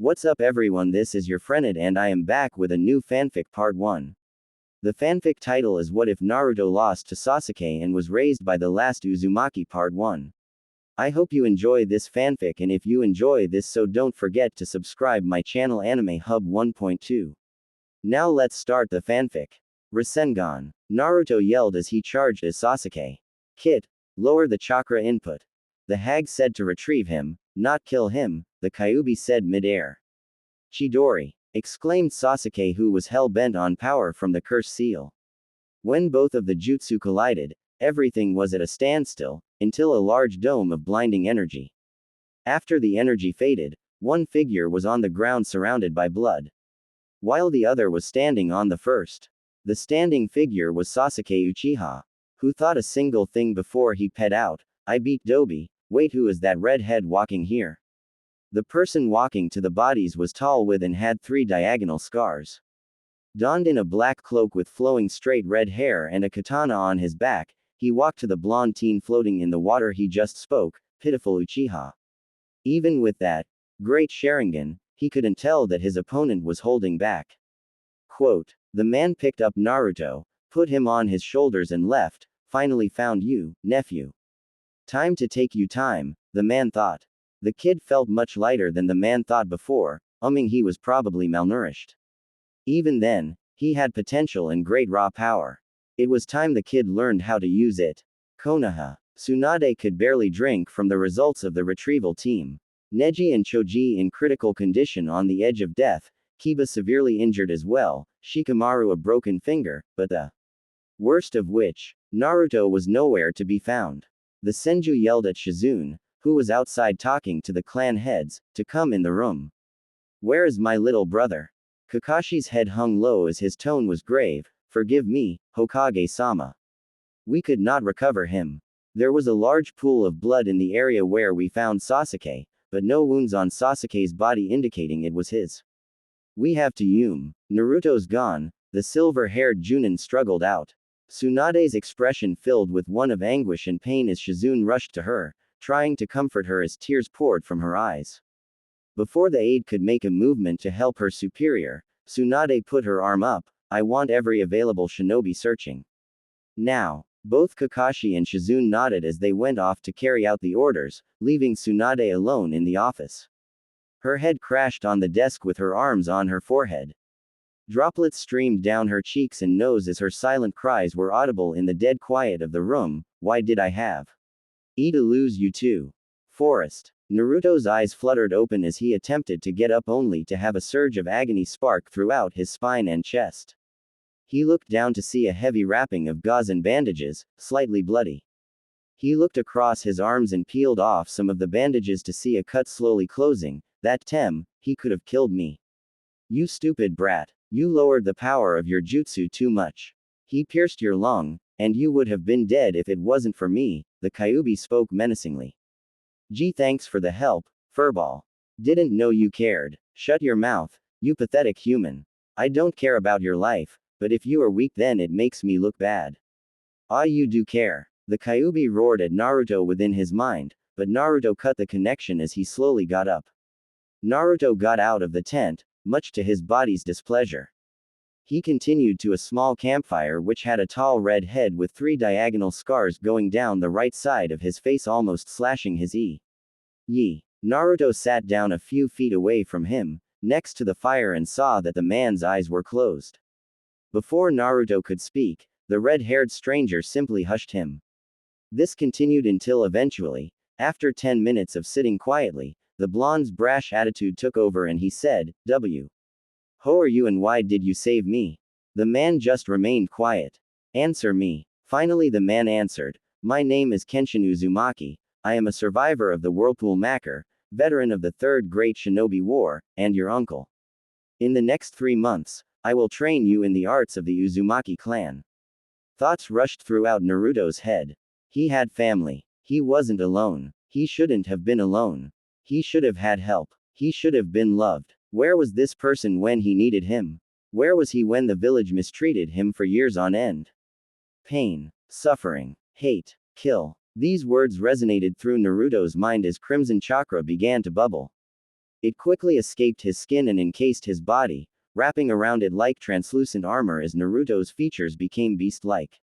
What's up everyone, this is your friend Ed and I am back with a new fanfic part 1. The fanfic title is What If Naruto Lost to Sasuke and Was Raised by the Last Uzumaki part 1. I hope you enjoy this fanfic, and if you enjoy this, so don't forget to subscribe my channel Anime Hub 1.2. Now let's start the fanfic. Rasengan. Naruto yelled as he charged at Sasuke. Kid, lower the chakra input. The hag said to retrieve him, not kill him, the Kyuubi said mid-air. Chidori, exclaimed Sasuke, who was hell-bent on power from the curse seal. When both of the jutsu collided, everything was at a standstill, until a large dome of blinding energy. After the energy faded, one figure was on the ground surrounded by blood, while the other was standing on the first. The standing figure was Sasuke Uchiha, who thought a single thing before he pet out, I beat Dobi. Wait, who is that redhead walking here? The person walking to the bodies was tall with and had 3 diagonal scars. Donned in a black cloak with flowing straight red hair and a katana on his back, he walked to the blonde teen floating in the water. He just spoke, pitiful Uchiha. Even with that great Sharingan, he couldn't tell that his opponent was holding back. Quote, the man picked up Naruto, put him on his shoulders and left. Finally found you, nephew. Time to take you time, the man thought. The kid felt much lighter than the man thought before, he was probably malnourished. Even then, he had potential and great raw power. It was time the kid learned how to use it. Konoha. Tsunade could barely drink from the results of the retrieval team. Neji and Choji in critical condition on the edge of death, Kiba severely injured as well, Shikamaru a broken finger, but the worst of which, Naruto was nowhere to be found. The Senju yelled at Shizune, who was outside talking to the clan heads, to come in the room. Where is my little brother? Kakashi's head hung low as his tone was grave. Forgive me, Hokage-sama. We could not recover him. There was a large pool of blood in the area where we found Sasuke, but no wounds on Sasuke's body indicating it was his. We have to Naruto's gone, the silver-haired Junin struggled out. Tsunade's expression filled with one of anguish and pain as Shizune rushed to her, trying to comfort her as tears poured from her eyes. Before the aide could make a movement to help her superior, Tsunade put her arm up. I want every available shinobi searching now. Both Kakashi and Shizune nodded as they went off to carry out the orders, leaving Tsunade alone in the office. Her head crashed on the desk with her arms on her forehead. Droplets streamed down her cheeks and nose as her silent cries were audible in the dead quiet of the room. Why did I have to lose you too? Forest. Naruto's eyes fluttered open as he attempted to get up, only to have a surge of agony spark throughout his spine and chest. He looked down to see a heavy wrapping of gauze and bandages, slightly bloody. He looked across his arms and peeled off some of the bandages to see a cut slowly closing. That he could have killed me. You stupid brat. You lowered the power of your jutsu too much. He pierced your lung, and you would have been dead if it wasn't for me, the Kyuubi spoke menacingly. Gee, thanks for the help, furball. Didn't know you cared. Shut your mouth, you pathetic human. I don't care about your life, but if you are weak then it makes me look bad. Ah, you do care. The Kyuubi roared at Naruto within his mind, but Naruto cut the connection as he slowly got up. Naruto got out of the tent, much to his body's displeasure. He continued to a small campfire which had a tall red head with 3 diagonal scars going down the right side of his face, almost slashing his Yi. Naruto sat down a few feet away from him, next to the fire, and saw that the man's eyes were closed. Before Naruto could speak, the red-haired stranger simply hushed him. This continued until eventually, after 10 minutes of sitting quietly, the blonde's brash attitude took over and he said, Who are you and why did you save me? The man just remained quiet. Answer me. Finally the man answered, my name is Kenshin Uzumaki, I am a survivor of the Whirlpool Massacre, veteran of the Third Great Shinobi War, and your uncle. In the next 3 months, I will train you in the arts of the Uzumaki clan. Thoughts rushed throughout Naruto's head. He had family. He wasn't alone. He shouldn't have been alone. He should have had help. He should have been loved. Where was this person when he needed him? Where was he when the village mistreated him for years on end? Pain, suffering, hate, kill. These words resonated through Naruto's mind as Crimson Chakra began to bubble. It quickly escaped his skin and encased his body, wrapping around it like translucent armor as Naruto's features became beast-like.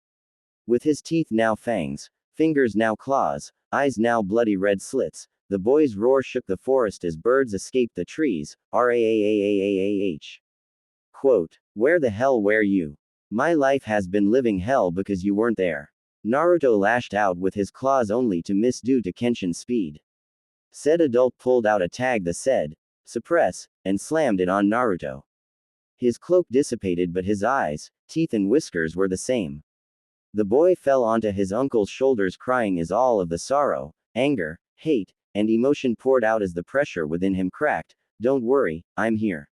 With his teeth now fangs, fingers now claws, eyes now bloody red slits, the boy's roar shook the forest as birds escaped the trees. Raaaaaaah. Quote, "Where the hell were you? My life has been living hell because you weren't there." Naruto lashed out with his claws only to miss due to Kenshin's speed. Said adult pulled out a tag that said, "Suppress," and slammed it on Naruto. His cloak dissipated but his eyes, teeth and whiskers were the same. The boy fell onto his uncle's shoulders crying as all of the sorrow, anger, hate, and emotion poured out as the pressure within him cracked. "Don't worry, I'm here.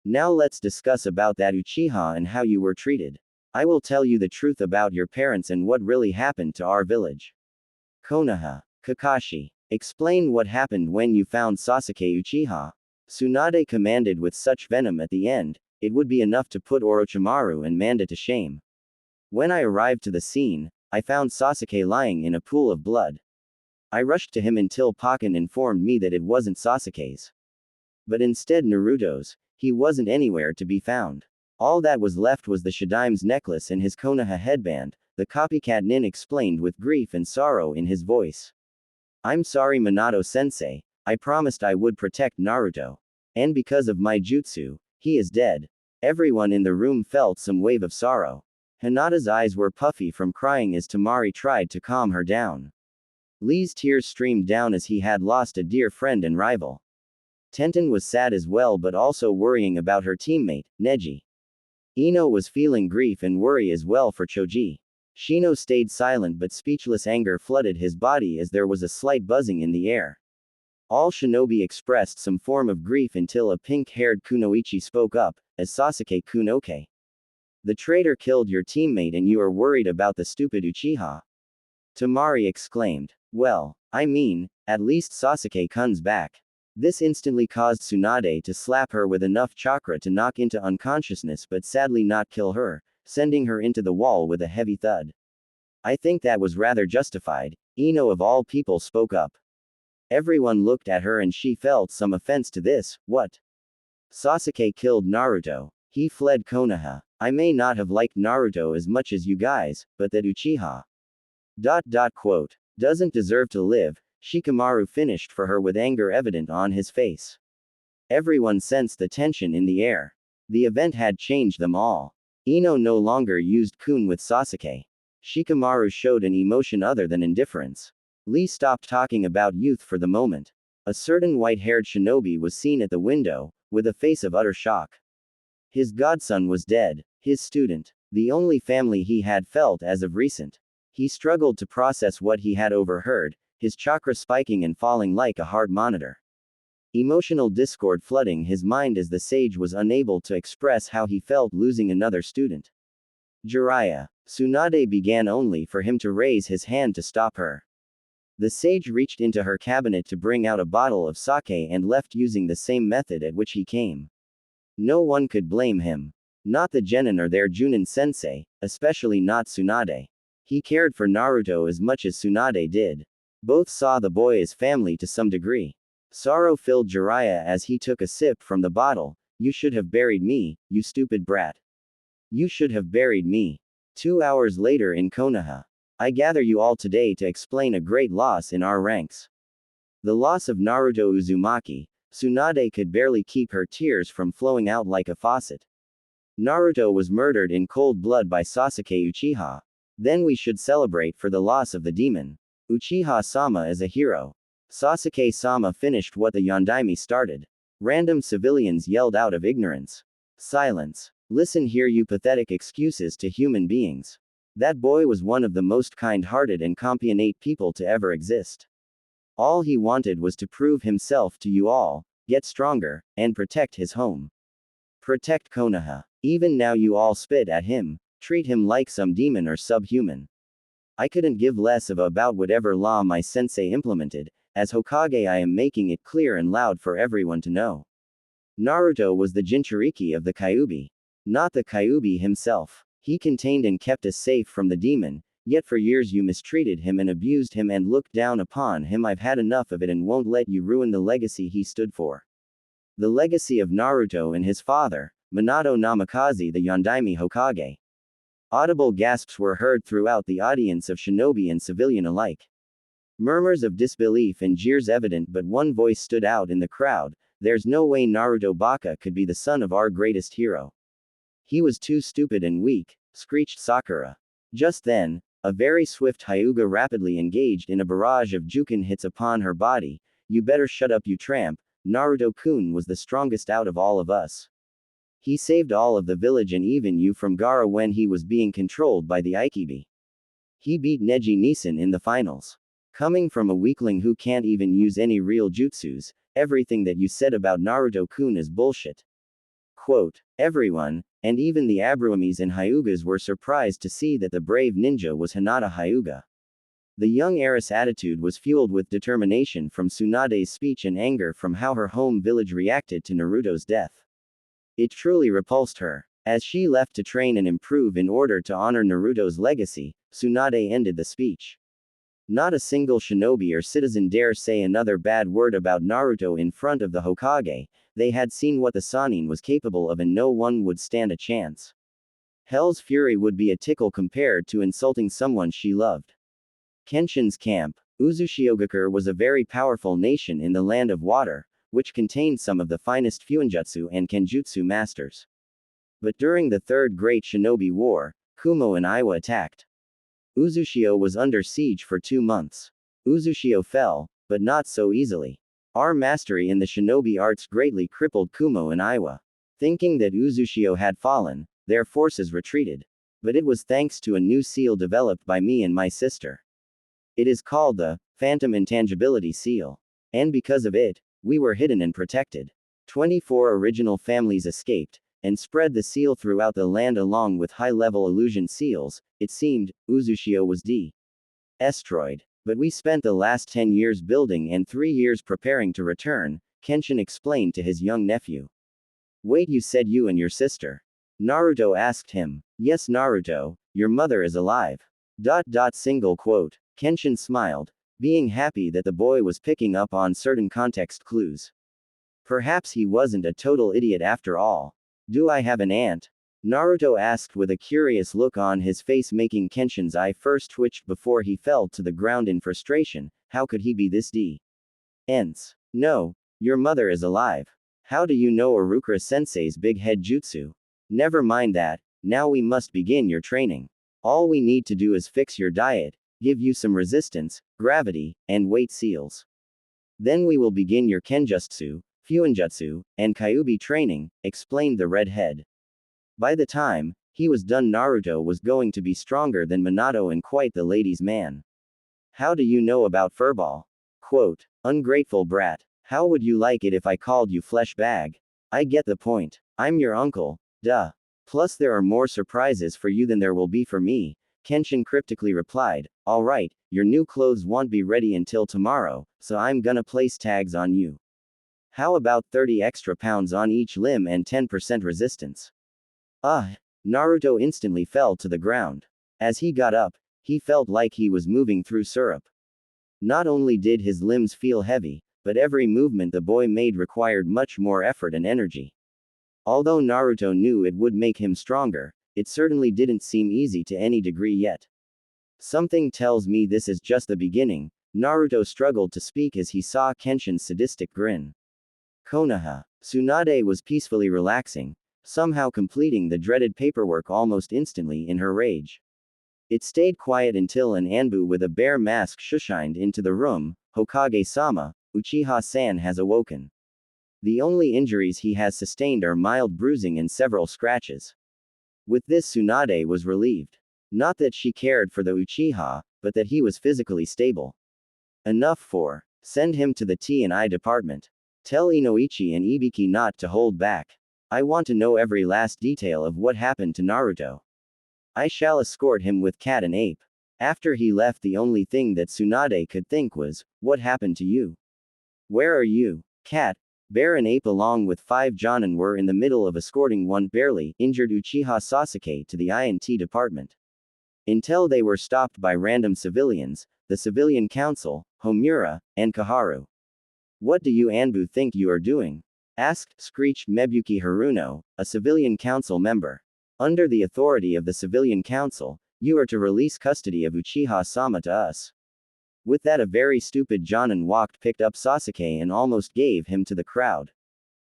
Now let's discuss about that Uchiha and how you were treated. I will tell you the truth about your parents and what really happened to our village." Konoha. Kakashi. Explain what happened when you found Sasuke Uchiha. Tsunade commanded with such venom at the end, it would be enough to put Orochimaru and Manda to shame. When I arrived to the scene, I found Sasuke lying in a pool of blood. I rushed to him until Pakken informed me that it wasn't Sasuke's, but instead Naruto's. He wasn't anywhere to be found. All that was left was the Shadaime's necklace and his Konoha headband, the copycat nin explained with grief and sorrow in his voice. "I'm sorry Minato-sensei, I promised I would protect Naruto. And because of my jutsu, he is dead." Everyone in the room felt some wave of sorrow. Hinata's eyes were puffy from crying as Tamari tried to calm her down. Lee's tears streamed down as he had lost a dear friend and rival. Tenten was sad as well but also worrying about her teammate, Neji. Ino was feeling grief and worry as well for Choji. Shino stayed silent but speechless anger flooded his body as there was a slight buzzing in the air. All shinobi expressed some form of grief until a pink-haired Kunoichi spoke up, as Sasuke-kun okay. The traitor killed your teammate and you are worried about the stupid Uchiha? Tamari exclaimed. Well, I mean, at least Sasuke-kun's back. This instantly caused Tsunade to slap her with enough chakra to knock into unconsciousness but sadly not kill her, sending her into the wall with a heavy thud. I think that was rather justified, Ino of all people spoke up. Everyone looked at her and she felt some offense to this. What? Sasuke killed Naruto. He fled Konoha. I may not have liked Naruto as much as you guys, but that Uchiha. Quote. Doesn't deserve to live, Shikamaru finished for her with anger evident on his face. Everyone sensed the tension in the air. The event had changed them all. Ino no longer used kun with Sasuke. Shikamaru showed an emotion other than indifference. Lee stopped talking about youth for the moment. A certain white-haired shinobi was seen at the window, with a face of utter shock. His godson was dead, his student, the only family he had felt as of recent. He struggled to process what he had overheard, his chakra spiking and falling like a heart monitor. Emotional discord flooding his mind as the sage was unable to express how he felt losing another student. Jiraiya. Tsunade began only for him to raise his hand to stop her. The sage reached into her cabinet to bring out a bottle of sake and left using the same method at which he came. No one could blame him. Not the genin or their Junin sensei, especially not Tsunade. He cared for Naruto as much as Tsunade did. Both saw the boy as family to some degree. Sorrow filled Jiraiya as he took a sip from the bottle. You should have buried me, you stupid brat. You should have buried me. 2 hours later in Konoha. I gather you all today to explain a great loss in our ranks. The loss of Naruto Uzumaki. Tsunade could barely keep her tears from flowing out like a faucet. Naruto was murdered in cold blood by Sasuke Uchiha. Then we should celebrate for the loss of the demon. Uchiha-sama is a hero. Sasuke-sama finished what the Yondaime started. Random civilians yelled out of ignorance. Silence. Listen here, you pathetic excuses to human beings. That boy was one of the most kind-hearted and compassionate people to ever exist. All he wanted was to prove himself to you all, get stronger, and protect his home. Protect Konoha. Even now you all spit at him, treat him like some demon or subhuman. I couldn't give less of a about whatever law my sensei implemented. As Hokage I am making it clear and loud for everyone to know. Naruto was the Jinchuriki of the Kyuubi. Not the Kyuubi himself. He contained and kept us safe from the demon, yet for years you mistreated him and abused him and looked down upon him. I've had enough of it and won't let you ruin the legacy he stood for. The legacy of Naruto and his father, Minato Namikaze the Yondaime Hokage. Audible gasps were heard throughout the audience of shinobi and civilian alike. Murmurs of disbelief and jeers evident, but one voice stood out in the crowd: there's no way Naruto Baka could be the son of our greatest hero. He was too stupid and weak, screeched Sakura. Just then, a very swift Hyuga rapidly engaged in a barrage of Jukin hits upon her body. You better shut up, you tramp. Naruto-kun was the strongest out of all of us. He saved all of the village and even you from Gaara when he was being controlled by the Aikibi. He beat Neji Nissen in the finals. Coming from a weakling who can't even use any real jutsus, everything that you said about Naruto-kun is bullshit. Quote, everyone, and even the Abrahumis and Hyugas were surprised to see that the brave ninja was Hinata Hyuga. The young heiress' attitude was fueled with determination from Tsunade's speech and anger from how her home village reacted to Naruto's death. It truly repulsed her. As she left to train and improve in order to honor Naruto's legacy, Tsunade ended the speech. Not a single shinobi or citizen dare say another bad word about Naruto in front of the Hokage. They had seen what the Sannin was capable of and no one would stand a chance. Hell's fury would be a tickle compared to insulting someone she loved. Kenshin's camp. Uzushiogakure was a very powerful nation in the land of water, which contained some of the finest fuinjutsu and kenjutsu masters. But during the Third Great Shinobi War, Kumo and Iwa attacked. Uzushio was under siege for 2 months. Uzushio fell, but not so easily. Our mastery in the shinobi arts greatly crippled Kumo and Iwa. Thinking that Uzushio had fallen, their forces retreated. But it was thanks to a new seal developed by me and my sister. It is called the Phantom Intangibility Seal. And because of it, we were hidden and protected. 24 original families escaped, and spread the seal throughout the land along with high-level illusion seals. It seemed, Uzushio was destroyed. But we spent the last 10 years building and 3 years preparing to return, Kenshin explained to his young nephew. Wait, you said you and your sister? Naruto asked him. Yes, Naruto, your mother is alive. Single quote. Kenshin smiled, being happy that the boy was picking up on certain context clues. Perhaps he wasn't a total idiot after all. Do I have an aunt? Naruto asked with a curious look on his face, making Kenshin's eye first twitch before he fell to the ground in frustration. How could he be this dense? No, your mother is alive. How do you know Arukura-sensei's big head jutsu? Never mind that, now we must begin your training. All we need to do is fix your diet, give you some resistance, gravity, and weight seals. Then we will begin your kenjutsu, fuinjutsu, and kyubi training, explained the redhead. By the time he was done, Naruto was going to be stronger than Minato and quite the ladies' man. How do you know about furball? Quote, ungrateful brat. How would you like it if I called you flesh bag? I get the point. I'm your uncle, duh. Plus there are more surprises for you than there will be for me, Kenshin cryptically replied. Alright, your new clothes won't be ready until tomorrow, so I'm gonna place tags on you. How about 30 extra pounds on each limb and 10% resistance? Naruto instantly fell to the ground. As he got up, he felt like he was moving through syrup. Not only did his limbs feel heavy, but every movement the boy made required much more effort and energy. Although Naruto knew it would make him stronger, it certainly didn't seem easy to any degree yet. Something tells me this is just the beginning. Naruto struggled to speak as he saw Kenshin's sadistic grin. Konoha. Tsunade was peacefully relaxing, somehow completing the dreaded paperwork almost instantly in her rage. It stayed quiet until an Anbu with a bear mask shushined into the room. Hokage-sama, Uchiha-san has awoken. The only injuries he has sustained are mild bruising and several scratches. With this, Tsunade was relieved. Not that she cared for the Uchiha, but that he was physically stable enough for send him to the T&I department. Tell Inoichi and Ibiki not to hold back. I want to know every last detail of what happened to Naruto. I shall escort him with Cat and Ape. After he left, the only thing that Tsunade could think was, what happened to you? Where are you? Cat, Bear and Ape along with 5 Jonin were in the middle of escorting one barely injured Uchiha Sasuke to the INT department. Until they were stopped by random civilians, the Civilian Council, Homura, and Kaharu. What do you Anbu think you are doing? Asked, screeched Mebuki Haruno, a civilian council member. Under the authority of the civilian council, you are to release custody of Uchiha-sama to us. With that, a very stupid Jonin picked up Sasuke and almost gave him to the crowd.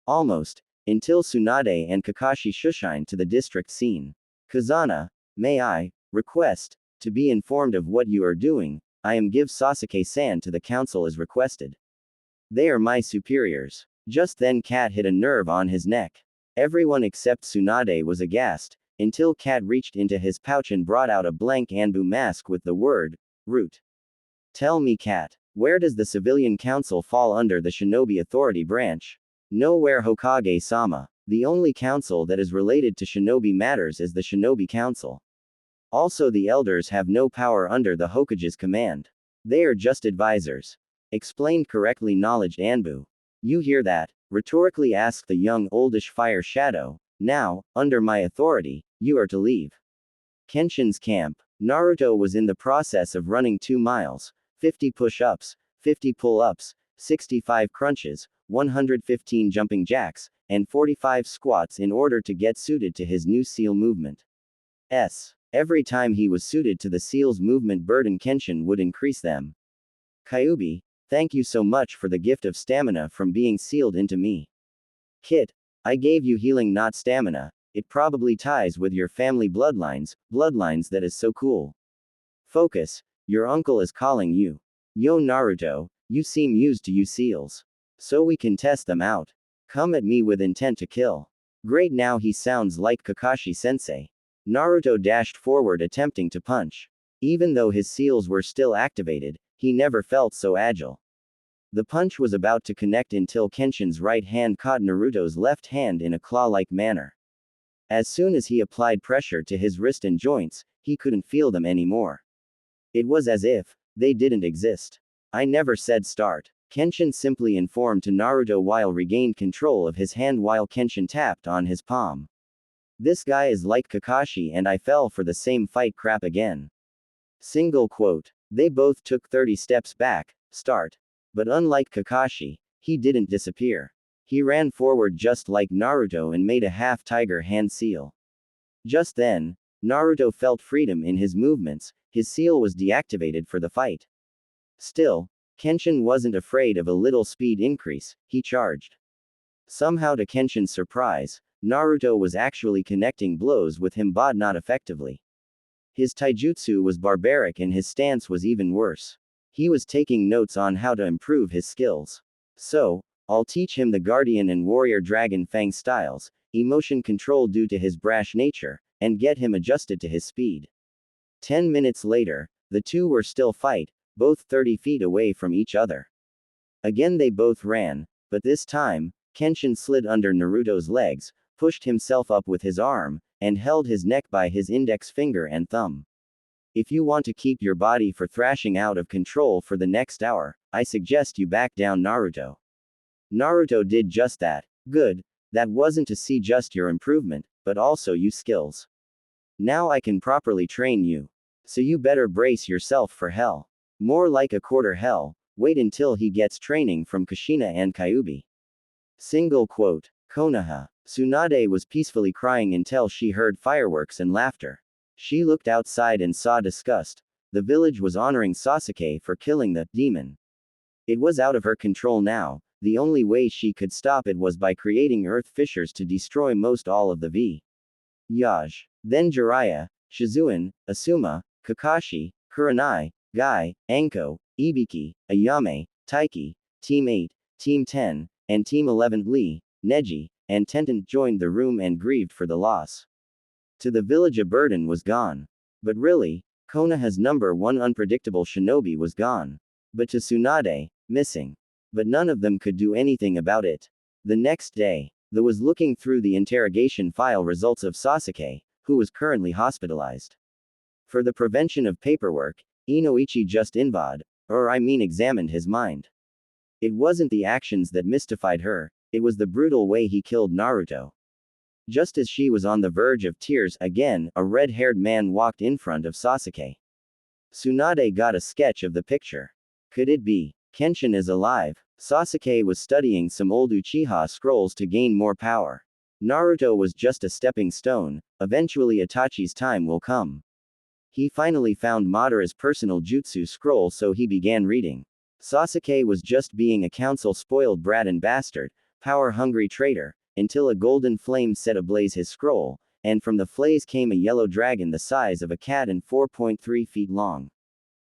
Almost, until Tsunade and Kakashi shushined to the district scene. Kazana, may I request to be informed of what you are doing? I am give Sasuke-san to the council as requested. They are my superiors. Just then Cat hit a nerve on his neck. Everyone except Tsunade was aghast, until Cat reached into his pouch and brought out a blank Anbu mask with the word, root. Tell me, Cat, where does the civilian council fall under the shinobi authority branch? Nowhere, Hokage-sama. The only council that is related to shinobi matters is the shinobi council. Also, the elders have no power under the Hokage's command. They are just advisors. Explained correctly, knowledge Anbu. You hear that? Rhetorically asked the young oldish fire shadow. Now, under my authority, you are to leave Kenshin's camp. Naruto was in the process of running 2 miles, 50 push-ups, 50 pull-ups, 65 crunches, 115 jumping jacks, and 45 squats in order to get suited to his new seal movement. Every time he was suited to the seal's movement burden, Kenshin would increase them. Kyuubi, thank you so much for the gift of stamina from being sealed into me. Kit, I gave you healing, not stamina. It probably ties with your family bloodlines that is so cool. Focus, your uncle is calling you. Yo Naruto, you seem used to you seals. So we can test them out. Come at me with intent to kill. Great, now he sounds like Kakashi-sensei. Naruto dashed forward attempting to punch. Even though his seals were still activated, he never felt so agile. The punch was about to connect until Kenshin's right hand caught Naruto's left hand in a claw-like manner. As soon as he applied pressure to his wrist and joints, he couldn't feel them anymore. It was as if they didn't exist. I never said start. Kenshin simply informed to Naruto while regained control of his hand while Kenshin tapped on his palm. This guy is like Kakashi and I fell for the same fight crap again. Single quote. They both took 30 steps back, start. But unlike Kakashi, he didn't disappear. He ran forward just like Naruto and made a half-tiger hand seal. Just then, Naruto felt freedom in his movements, his seal was deactivated for the fight. Still, Kenshin wasn't afraid of a little speed increase, he charged. Somehow, to Kenshin's surprise, Naruto was actually connecting blows with him, but not effectively. His taijutsu was barbaric and his stance was even worse. He was taking notes on how to improve his skills. So, I'll teach him the Guardian and Warrior Dragon Fang styles, emotion control due to his brash nature, and get him adjusted to his speed. 10 minutes later, the two were still fight, both 30 feet away from each other. Again they both ran, but this time, Kenshin slid under Naruto's legs, pushed himself up with his arm, and held his neck by his index finger and thumb. If you want to keep your body for thrashing out of control for the next hour, I suggest you back down, Naruto. Naruto did just that. Good, that wasn't to see just your improvement, but also you skills. Now I can properly train you. So you better brace yourself for hell. More like a quarter hell, wait until he gets training from Kushina and Kyuubi. Single quote. Konoha. Tsunade was peacefully crying until she heard fireworks and laughter. She looked outside and saw disgust. The village was honoring Sasuke for killing the demon. It was out of her control now. The only way she could stop it was by creating earth fissures to destroy most all of the Yaj. Then Jiraiya, Shizuan, Asuma, Kakashi, Kurenai, Guy, Anko, Ibiki, Ayame, Taiki, Team 8, Team 10, and Team 11 Lee, Neji, and Tenten joined the room and grieved for the loss. To the village a burden was gone. But really, Konoha's number one unpredictable shinobi was gone. But to Tsunade, missing. But none of them could do anything about it. The next day, there was looking through the interrogation file results of Sasuke, who was currently hospitalized. For the prevention of paperwork, Inoichi just examined his mind. It wasn't the actions that mystified her, it was the brutal way he killed Naruto. Just as she was on the verge of tears again, a red-haired man walked in front of Sasuke. Tsunade got a sketch of the picture. Could it be? Kenshin is alive. Sasuke was studying some old Uchiha scrolls to gain more power. Naruto was just a stepping stone, eventually Itachi's time will come. He finally found Madara's personal jutsu scroll, so he began reading. Sasuke was just being a council-spoiled brat and bastard, power-hungry traitor, until a golden flame set ablaze his scroll, and from the flames came a yellow dragon the size of a cat and 4.3 feet long.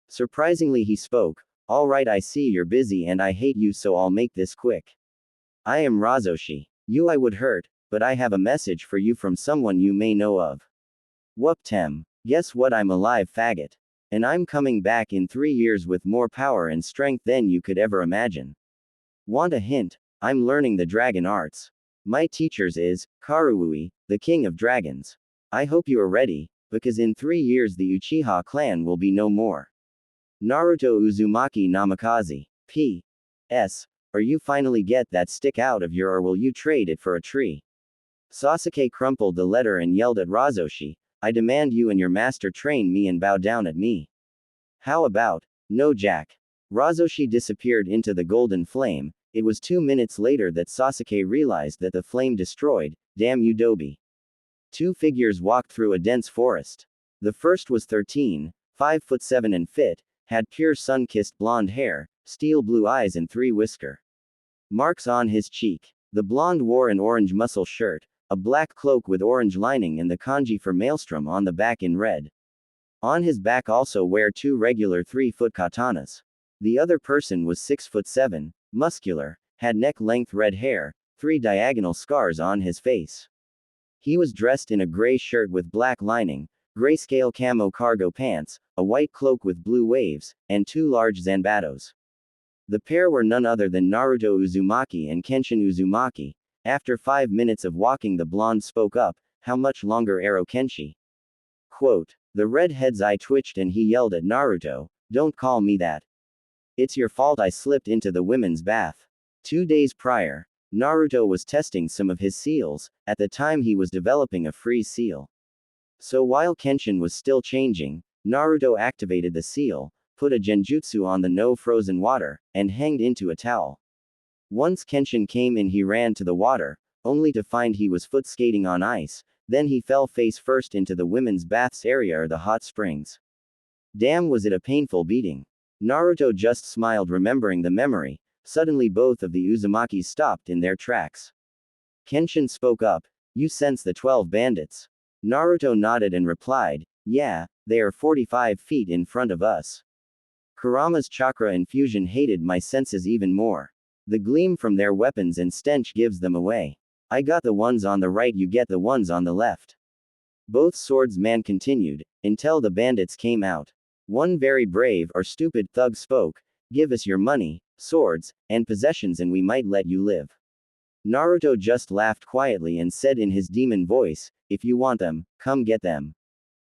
Surprisingly he spoke, "All right, I see you're busy and I hate you, so I'll make this quick. I am Razoshi. You I would hurt, but I have a message for you from someone you may know of. Whoop tem. Guess what, I'm alive, faggot. And I'm coming back in 3 years with more power and strength than you could ever imagine. Want a hint? I'm learning the dragon arts. My teachers is, Karuui, the king of dragons. I hope you are ready, because in 3 years the Uchiha clan will be no more. Naruto Uzumaki Namikaze. P.S. Or you finally get that stick out of your, or will you trade it for a tree? Sasuke crumpled the letter and yelled at Razoshi, I demand you and your master train me and bow down at me. How about, no Jack? Razoshi disappeared into the golden flame. It was 2 minutes later that Sasuke realized that the flame destroyed, damn you Dobi. 2 figures walked through a dense forest. The first was 13, 5'7" and fit, had pure sun-kissed blonde hair, steel blue eyes and 3 whisker marks on his cheek. The blonde wore an orange muscle shirt, a black cloak with orange lining and the kanji for maelstrom on the back in red. On his back also wear 2 regular 3-foot katanas. The other person was 6'7", muscular, had neck-length red hair, 3 diagonal scars on his face. He was dressed in a gray shirt with black lining, grayscale camo cargo pants, a white cloak with blue waves, and 2 large zanbatos. The pair were none other than Naruto Uzumaki and Kenshin Uzumaki. After 5 minutes of walking, the blonde spoke up, how much longer, Aro Kenshi? Quote, the redhead's eye twitched and he yelled at Naruto, don't call me that. It's your fault I slipped into the women's bath. 2 days prior, Naruto was testing some of his seals. At the time he was developing a freeze seal. So while Kenshin was still changing, Naruto activated the seal, put a genjutsu on the no frozen water, and hanged into a towel. Once Kenshin came in, he ran to the water, only to find he was foot skating on ice. Then he fell face first into the women's baths area or the hot springs. Damn, was it a painful beating. Naruto just smiled, remembering the memory. Suddenly both of the Uzumakis stopped in their tracks. Kenshin spoke up, you sense the 12 bandits? Naruto nodded and replied, yeah, they are 45 feet in front of us. Kurama's chakra infusion hated my senses even more. The gleam from their weapons and stench gives them away. I got the ones on the right, you get the ones on the left. Both swordsmen continued, until the bandits came out. One very brave or stupid thug spoke, give us your money, swords, and possessions and we might let you live. Naruto just laughed quietly and said in his demon voice, if you want them, come get them.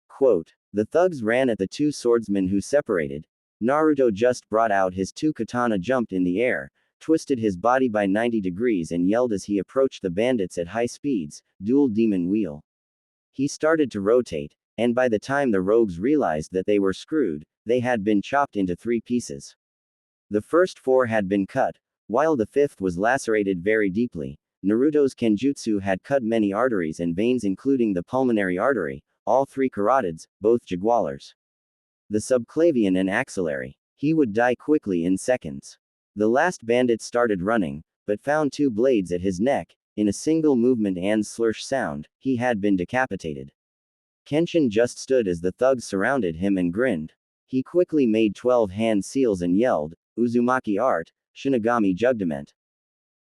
Quote, the thugs ran at the 2 swordsmen who separated. Naruto just brought out his 2 katana, jumped in the air, twisted his body by 90 degrees and yelled as he approached the bandits at high speeds, dual demon wheel. He started to rotate, and by the time the rogues realized that they were screwed, they had been chopped into 3 pieces. The first 4 had been cut, while the 5th was lacerated very deeply. Naruto's kenjutsu had cut many arteries and veins, including the pulmonary artery, all 3 carotids, both jugular, the subclavian and axillary. He would die quickly in seconds. The last bandit started running, but found 2 blades at his neck. In a single movement and slursh sound, he had been decapitated. Kenshin just stood as the thugs surrounded him and grinned. He quickly made 12 hand seals and yelled, Uzumaki art, Shinigami judgment.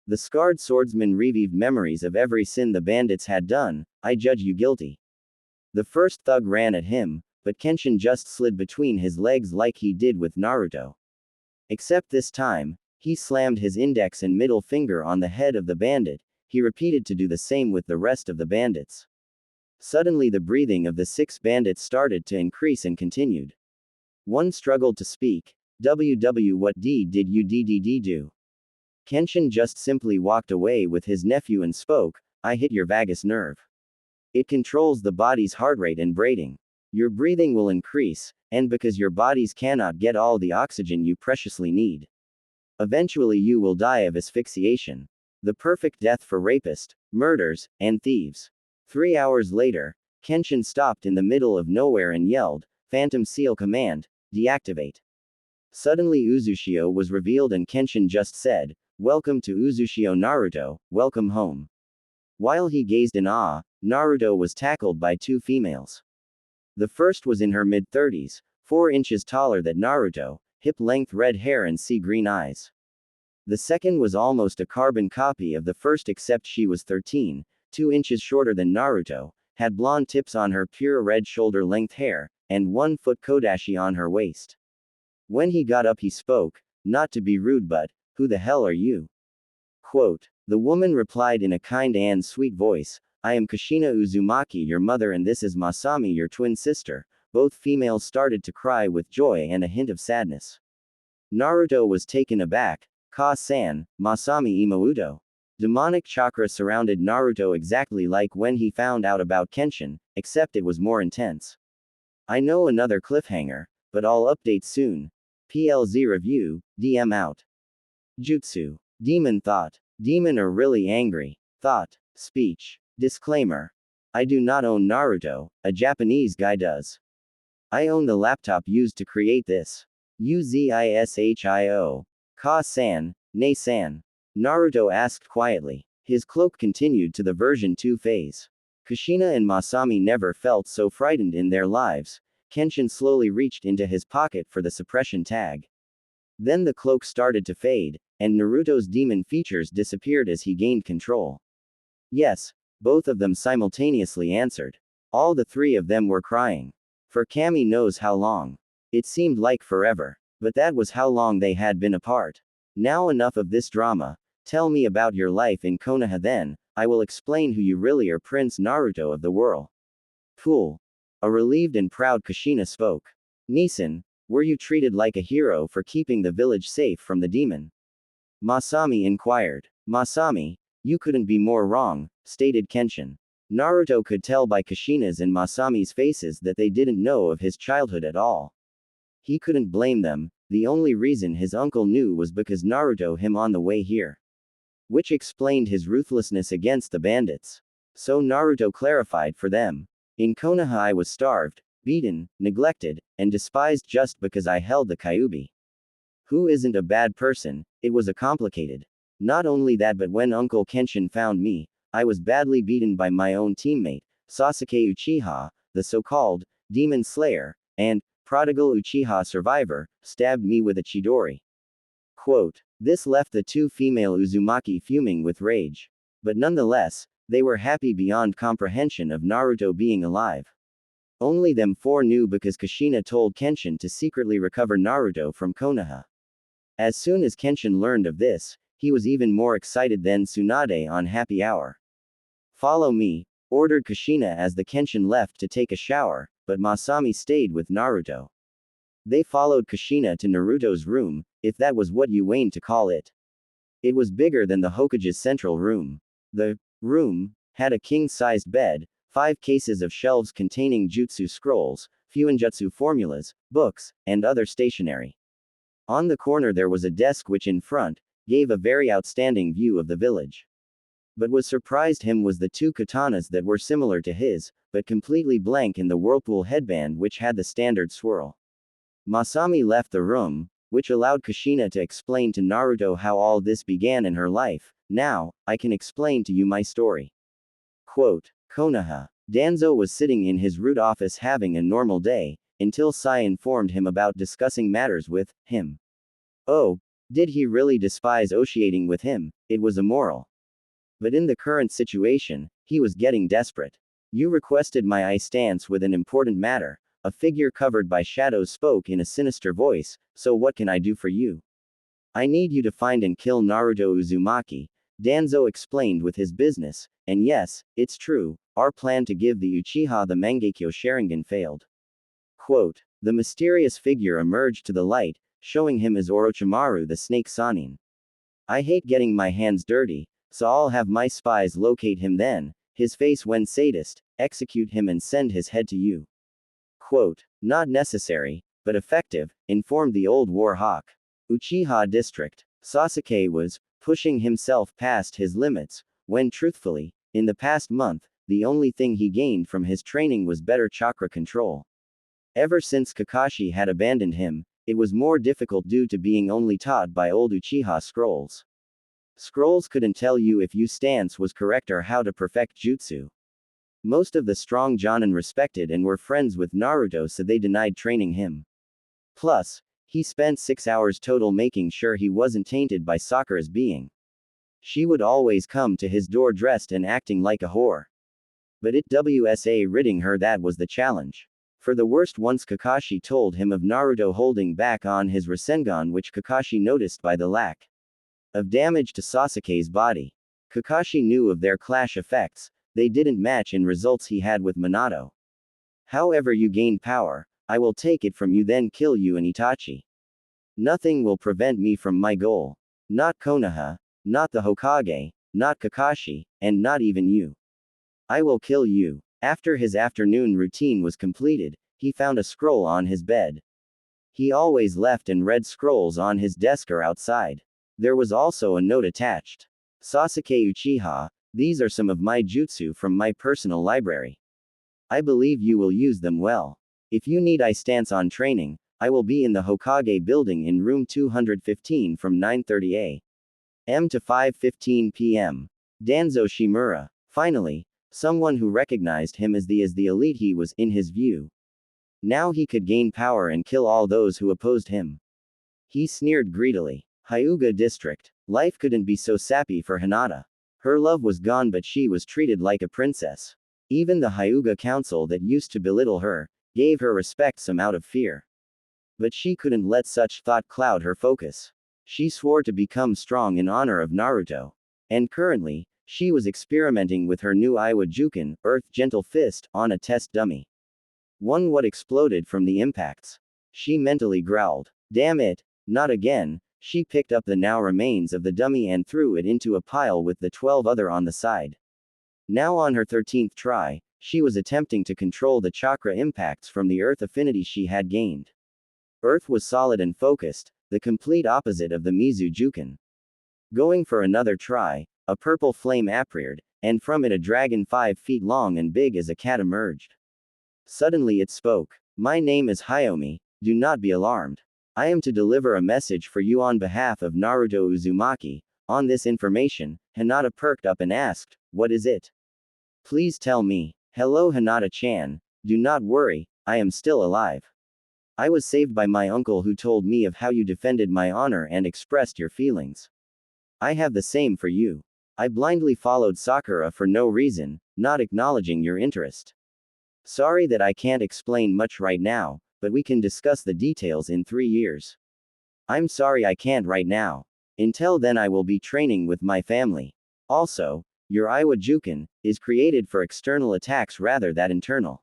The scarred swordsman revived memories of every sin the bandits had done. I judge you guilty. The first thug ran at him, but Kenshin just slid between his legs like he did with Naruto. Except this time, he slammed his index and middle finger on the head of the bandit. He repeated to do the same with the rest of the bandits. Suddenly the breathing of the 6 bandits started to increase and continued. One struggled to speak. WW, what did you do? Kenshin just simply walked away with his nephew and spoke, I hit your vagus nerve. It controls the body's heart rate and breathing. Your breathing will increase, and because your bodies cannot get all the oxygen you preciously need. Eventually you will die of asphyxiation. The perfect death for rapists, murderers, and thieves. 3 hours later, Kenshin stopped in the middle of nowhere and yelled, Phantom Seal Command, deactivate. Suddenly Uzushio was revealed and Kenshin just said, Welcome to Uzushio Naruto, welcome home. While he gazed in awe, Naruto was tackled by two females. The first was in her mid-30s, 4 inches taller than Naruto, hip-length red hair and sea-green eyes. The second was almost a carbon copy of the first except she was 13, 2 inches shorter than Naruto, had blonde tips on her pure red shoulder-length hair, and 1-foot kodashi on her waist. When he got up he spoke, not to be rude but, who the hell are you? Quote, the woman replied in a kind and sweet voice, I am Kushina Uzumaki your mother and this is Masami your twin sister. Both females started to cry with joy and a hint of sadness. Naruto was taken aback. Ka-san, Masami Imouto. Demonic chakra surrounded Naruto exactly like when he found out about Kenshin, except it was more intense. I know another cliffhanger, but I'll update soon. PLZ Review, DM out. Jutsu. Demon thought. Demon are really angry. Thought. Speech. Disclaimer. I do not own Naruto, a Japanese guy does. I own the laptop used to create this. Uzishio. Ka-san, Nei-san. Naruto asked quietly. His cloak continued to the version 2 phase. Kushina and Masami never felt so frightened in their lives. Kenshin slowly reached into his pocket for the suppression tag. Then the cloak started to fade, and Naruto's demon features disappeared as he gained control. Yes, both of them simultaneously answered. All the three of them were crying. For Kami knows how long. It seemed like forever. But that was how long they had been apart. Now enough of this drama. Tell me about your life in Konoha then, I will explain who you really are Prince Naruto of the world. Cool. A relieved and proud Kushina spoke. Nisan, were you treated like a hero for keeping the village safe from the demon? Masami inquired. Masami, you couldn't be more wrong, stated Kenshin. Naruto could tell by Kushina's and Masami's faces that they didn't know of his childhood at all. He couldn't blame them, the only reason his uncle knew was because Naruto him on the way here. Which explained his ruthlessness against the bandits. So Naruto clarified for them. In Konoha I was starved, beaten, neglected, and despised just because I held the kyubi. Who isn't a bad person, it was a complicated. Not only that but when Uncle Kenshin found me, I was badly beaten by my own teammate, Sasuke Uchiha, the so-called, demon slayer, and, prodigal Uchiha survivor, stabbed me with a chidori. Quote, this left the two female Uzumaki fuming with rage. But nonetheless, they were happy beyond comprehension of Naruto being alive. Only them four knew because Kushina told Kenshin to secretly recover Naruto from Konoha. As soon as Kenshin learned of this, he was even more excited than Tsunade on Happy Hour. Follow me, ordered Kushina as the Kenshin left to take a shower, but Masami stayed with Naruto. They followed Kushina to Naruto's room, if that was what you wanted to call it. It was bigger than the Hokage's central room. The room had a king-sized bed, 5 cases of shelves containing jutsu scrolls, fuinjutsu formulas, books, and other stationery. On the corner there was a desk which in front, gave a very outstanding view of the village. But what surprised him was the 2 katanas that were similar to his, but completely blank in the whirlpool headband which had the standard swirl. Masami left the room, which allowed Kushina to explain to Naruto how all this began in her life. Now, I can explain to you my story. Quote, Konoha. Danzo was sitting in his root office having a normal day, until Sai informed him about discussing matters with him. Oh, did he really despise oceating with him? It was immoral. But in the current situation, he was getting desperate. You requested my eye stance with an important matter. A figure covered by shadows spoke in a sinister voice, so what can I do for you? I need you to find and kill Naruto Uzumaki, Danzo explained with his business, and yes, it's true, our plan to give the Uchiha the Mangekyo Sharingan failed. Quote, the mysterious figure emerged to the light, showing him as Orochimaru the Snake Sanin. I hate getting my hands dirty, so I'll have my spies locate him then, his face when sadist, execute him and send his head to you. Quote, not necessary, but effective, informed the old war hawk. Uchiha District. Sasuke was pushing himself past his limits, when truthfully, in the past month, the only thing he gained from his training was better chakra control. Ever since Kakashi had abandoned him, it was more difficult due to being only taught by old Uchiha scrolls. Scrolls couldn't tell you if your stance was correct or how to perfect jutsu. Most of the strong Jonin respected and were friends with Naruto, so they denied training him. Plus, he spent 6 hours total making sure he wasn't tainted by Sakura's being. She would always come to his door dressed and acting like a whore. But it was ridding her that was the challenge. For the worst, once Kakashi told him of Naruto holding back on his Rasengan, which Kakashi noticed by the lack of damage to Sasuke's body. Kakashi knew of their clash effects, they didn't match in results he had with Minato. However you gain power, I will take it from you then kill you and Itachi. Nothing will prevent me from my goal. Not Konoha, not the Hokage, not Kakashi, and not even you. I will kill you. After his afternoon routine was completed, he found a scroll on his bed. He always left and read scrolls on his desk or outside. There was also a note attached. Sasuke Uchiha, these are some of my jutsu from my personal library. I believe you will use them well. If you need I stance on training, I will be in the Hokage building in room 215 from 9:30 a.m. to 5:15 p.m. Danzo Shimura. Finally, someone who recognized him as the elite he was, in his view. Now he could gain power and kill all those who opposed him. He sneered greedily. Hyuga District. Life couldn't be so sappy for Hinata. Her love was gone, but she was treated like a princess. Even the Hyuga Council that used to belittle her, gave her respect some out of fear. But she couldn't let such thought cloud her focus. She swore to become strong in honor of Naruto. And currently, she was experimenting with her new Iwa Juken, Earth Gentle Fist, on a test dummy. What exploded from the impacts. She mentally growled. Damn it, not again. She picked up the now remains of the dummy and threw it into a pile with the 12 other on the side. Now on her 13th try, she was attempting to control the chakra impacts from the earth affinity she had gained. Earth was solid and focused, the complete opposite of the Mizu Juken. Going for another try, a purple flame appeared, and from it a dragon 5 feet long and big as a cat emerged. Suddenly it spoke. My name is Hyomi, do not be alarmed. I am to deliver a message for you on behalf of Naruto Uzumaki. On this information, Hinata perked up and asked, what is it? Please tell me. Hello Hinata-chan, do not worry, I am still alive. I was saved by my uncle who told me of how you defended my honor and expressed your feelings. I have the same for you. I blindly followed Sakura for no reason, not acknowledging your interest. Sorry that I can't explain much right now, but we can discuss the details in 3 years. I'm sorry I can't right now. Until then I will be training with my family. Also, your Iwa Juken is created for external attacks rather than internal.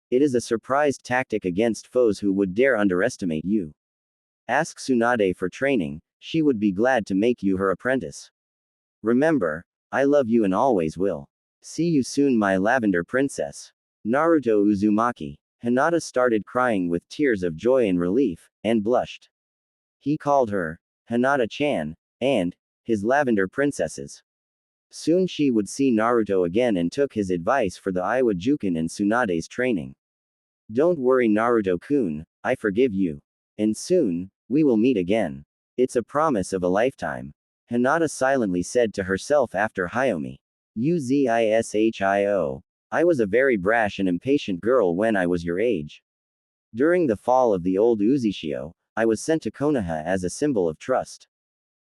It is a surprise tactic against foes who would dare underestimate you. Ask Tsunade for training, she would be glad to make you her apprentice. Remember, I love you and always will. See you soon my lavender princess. Naruto Uzumaki. Hinata started crying with tears of joy and relief, and blushed. He called her Hinata-chan, and his lavender princesses. Soon she would see Naruto again and took his advice for the Iwa Juken and Tsunade's training. Don't worry Naruto-kun, I forgive you. And soon, we will meet again. It's a promise of a lifetime. Hinata silently said to herself after Hyomi. Uzishio. I was a very brash and impatient girl when I was your age. During the fall of the old Uzishio, I was sent to Konoha as a symbol of trust.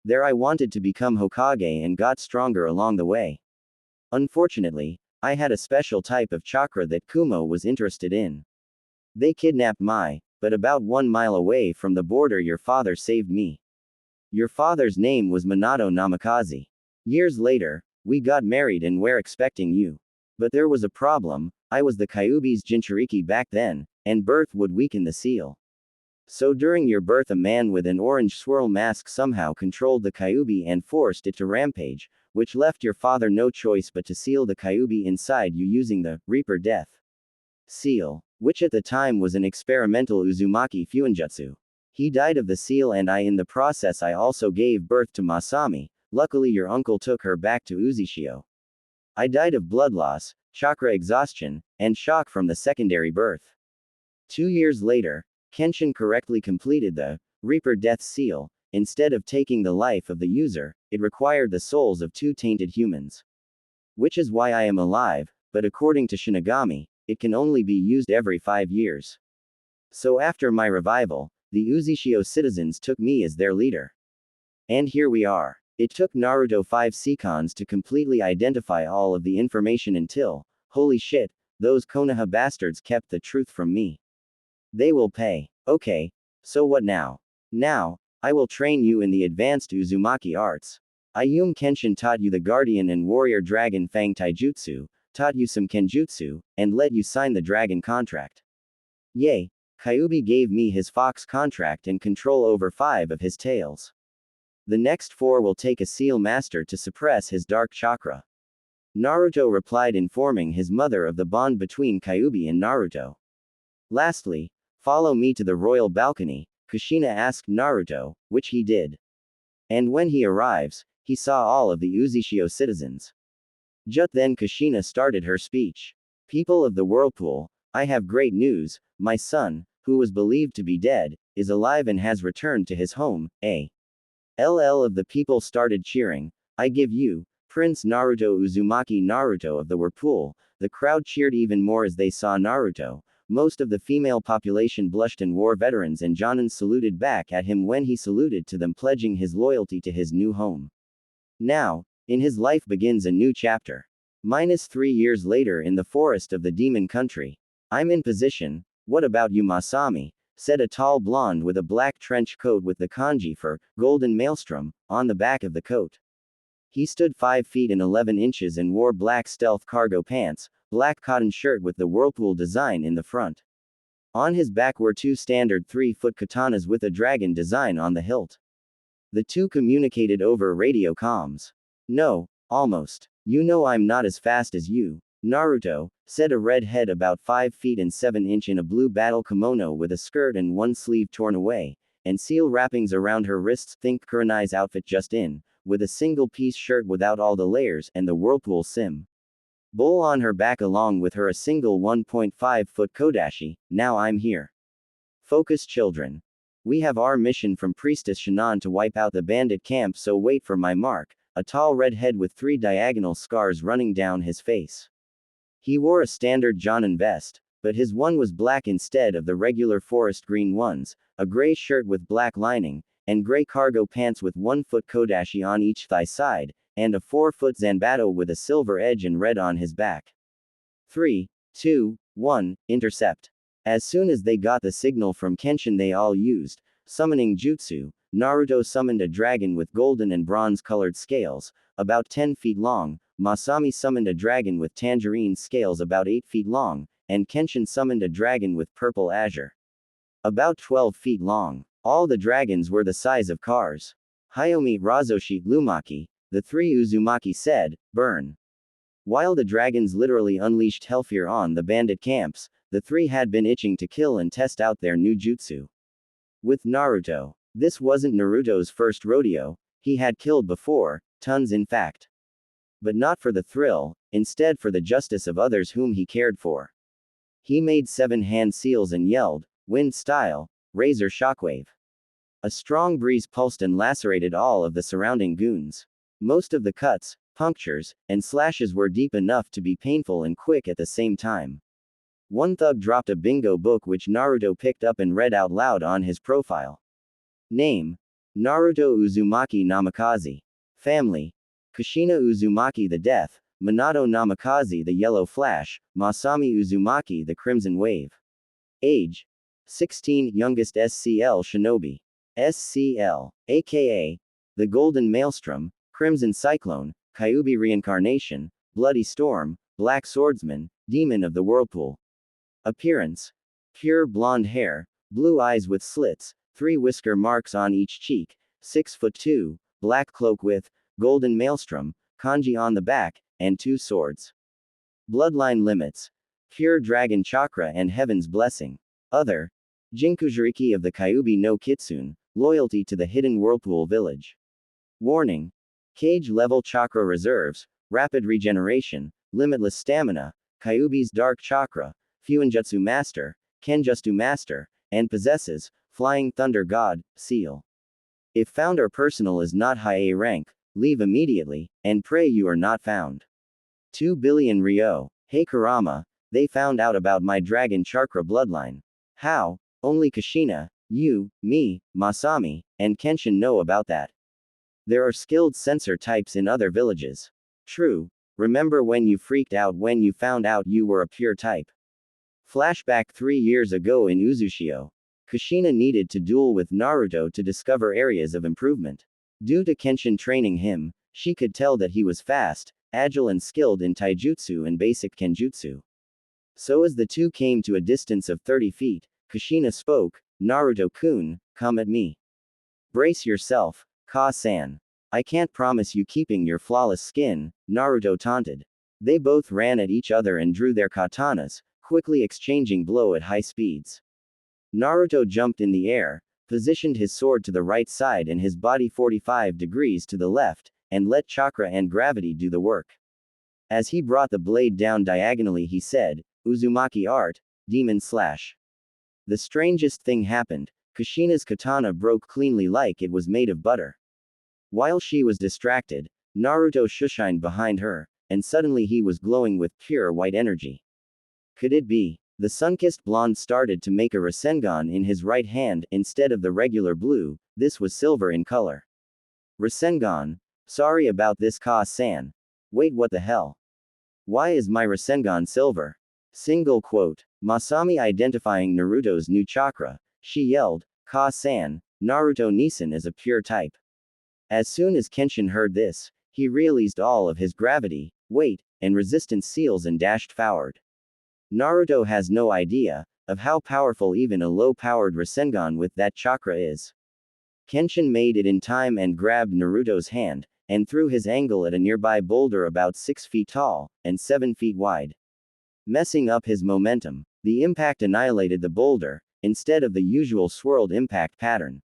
There I wanted to become Hokage and got stronger along the way. Unfortunately, I had a special type of chakra that Kumo was interested in. They kidnapped Mai, but about 1 mile away from the border your father saved me. Your father's name was Minato Namikaze. Years later, we got married and were expecting you. But there was a problem, I was the Kyuubi's Jinchuriki back then, and birth would weaken the seal. So during your birth a man with an orange swirl mask somehow controlled the Kyuubi and forced it to rampage, which left your father no choice but to seal the Kyuubi inside you using the Reaper Death seal, which at the time was an experimental Uzumaki Fuinjutsu. He died of the seal and in the process I also gave birth to Masami. Luckily your uncle took her back to Uzishio. I died of blood loss, chakra exhaustion, and shock from the secondary birth. 2 years later, Kenshin correctly completed the Reaper Death Seal. Instead of taking the life of the user, it required the souls of 2 tainted humans. Which is why I am alive, but according to Shinigami, it can only be used every 5 years. So after my revival, the Uzishio citizens took me as their leader. And here we are. It took Naruto 5 Seikons to completely identify all of the information until, holy shit, those Konoha bastards kept the truth from me. They will pay. Okay. So what now? Now, I will train you in the advanced Uzumaki arts. Ayume Kenshin taught you the Guardian and Warrior Dragon Fang Taijutsu, taught you some Kenjutsu, and let you sign the dragon contract. Yay. Kyuubi gave me his fox contract and control over 5 of his tails. The next 4 will take a seal master to suppress his dark chakra. Naruto replied, informing his mother of the bond between Kyuubi and Naruto. Lastly, follow me to the royal balcony, Kushina asked Naruto, which he did. And when he arrives, he saw all of the Uzishio citizens. Just then Kushina started her speech. People of the whirlpool, I have great news, my son, who was believed to be dead, is alive and has returned to his home, LL of the people started cheering, I give you, Prince Naruto Uzumaki Naruto of the whirlpool. The crowd cheered even more as they saw Naruto. Most of the female population blushed and war veterans and Jonin saluted back at him when he saluted to them, pledging his loyalty to his new home. Now, in his life begins a new chapter. -3 years later in the forest of the demon country. I'm in position. What about you, Masami? Said a tall blonde with a black trench coat with the kanji for golden maelstrom on the back of the coat. He stood 5 feet and 11 inches and wore black stealth cargo pants, black cotton shirt with the whirlpool design in the front. On his back were 2 standard 3-foot katanas with a dragon design on the hilt. The 2 communicated over radio comms. No, almost. You know I'm not as fast as you, Naruto, said a redhead about 5 feet and 7 inch in a blue battle kimono with a skirt and one sleeve torn away, and seal wrappings around her wrists. Think Kurenai's outfit just in, with a single piece shirt without all the layers and the whirlpool sim bowl on her back along with her a single 1.5-foot kodashi. Now I'm here. Focus, children. We have our mission from Priestess Shinan to wipe out the bandit camp, so wait for my mark. A tall redhead with 3 diagonal scars running down his face. He wore a standard Jonin vest, but his one was black instead of the regular forest green ones, a gray shirt with black lining, and gray cargo pants with 1-foot kodashi on each thigh side, and a 4-foot zanbato with a silver edge and red on his back. 3, 2, 1, intercept. As soon as they got the signal from Kenshin, they all used summoning jutsu. Naruto summoned a dragon with golden and bronze-colored scales, about 10 feet long. Masami summoned a dragon with tangerine scales about 8 feet long, and Kenshin summoned a dragon with purple azure, about 12 feet long. All the dragons were the size of cars. Hayomi, Razoshi, Lumaki, the 3 Uzumaki said, burn. While the dragons literally unleashed hellfire on the bandit camps, the 3 had been itching to kill and test out their new jutsu. With Naruto. This wasn't Naruto's first rodeo, he had killed before, tons in fact. But not for the thrill, instead for the justice of others whom he cared for. He made 7 hand seals and yelled, wind style, razor shockwave. A strong breeze pulsed and lacerated all of the surrounding goons. Most of the cuts, punctures, and slashes were deep enough to be painful and quick at the same time. One thug dropped a bingo book which Naruto picked up and read out loud on his profile. Name: Naruto Uzumaki Namikaze. Family: Kushina Uzumaki the Death, Minato Namikaze the Yellow Flash, Masami Uzumaki the Crimson Wave. Age: 16, youngest SCL Shinobi. SCL, aka the Golden Maelstrom, Crimson Cyclone, Kyuubi Reincarnation, Bloody Storm, Black Swordsman, Demon of the Whirlpool. Appearance: pure blonde hair, blue eyes with slits, 3 whisker marks on each cheek, 6'2", black cloak with golden maelstrom, kanji on the back, and 2 swords. Bloodline limits: pure dragon chakra and heaven's blessing. Other: Jinkujiriki of the Kyuubi no Kitsune, loyalty to the hidden whirlpool village. Warning. Cage level chakra reserves, rapid regeneration, limitless stamina, Kyuubi's dark chakra, Fuinjutsu master, Kenjutsu master, and possesses, flying thunder god, seal. If found or personal is not high A rank, leave immediately, and pray you are not found. 2 billion Ryo. Hey Kurama, they found out about my dragon chakra bloodline. How? Only Kushina, you, me, Masami, and Kenshin know about that. There are skilled sensor types in other villages. True. Remember when you freaked out when you found out you were a pure type? Flashback 3 years ago in Uzushio. Kushina needed to duel with Naruto to discover areas of improvement. Due to Kenshin training him, she could tell that he was fast, agile and skilled in taijutsu and basic kenjutsu. So as the two came to a distance of 30 feet, Kushina spoke, Naruto-kun, come at me. Brace yourself, Ka-san. I can't promise you keeping your flawless skin, Naruto taunted. They both ran at each other and drew their katanas, quickly exchanging blow at high speeds. Naruto jumped in the air, positioned his sword to the right side and his body 45 degrees to the left, and let chakra and gravity do the work. As he brought the blade down diagonally he said, Uzumaki art, demon slash. The strangest thing happened, Kushina's katana broke cleanly like it was made of butter. While she was distracted, Naruto shushined behind her, and suddenly he was glowing with pure white energy. Could it be? The sun-kissed blonde started to make a Rasengan in his right hand instead of the regular blue, this was silver in color. Rasengan. Sorry about this Ka-san. Wait, what the hell? Why is my Rasengan silver? Single quote. Masami identifying Naruto's new chakra, she yelled, Ka-san, Naruto Nisan is a pure type. As soon as Kenshin heard this, he released all of his gravity, weight, and resistance seals and dashed forward. Naruto has no idea of how powerful even a low-powered Rasengan with that chakra is. Kenshin made it in time and grabbed Naruto's hand, and threw his angle at a nearby boulder about 6 feet tall, and 7 feet wide. Messing up his momentum, the impact annihilated the boulder, instead of the usual swirled impact pattern.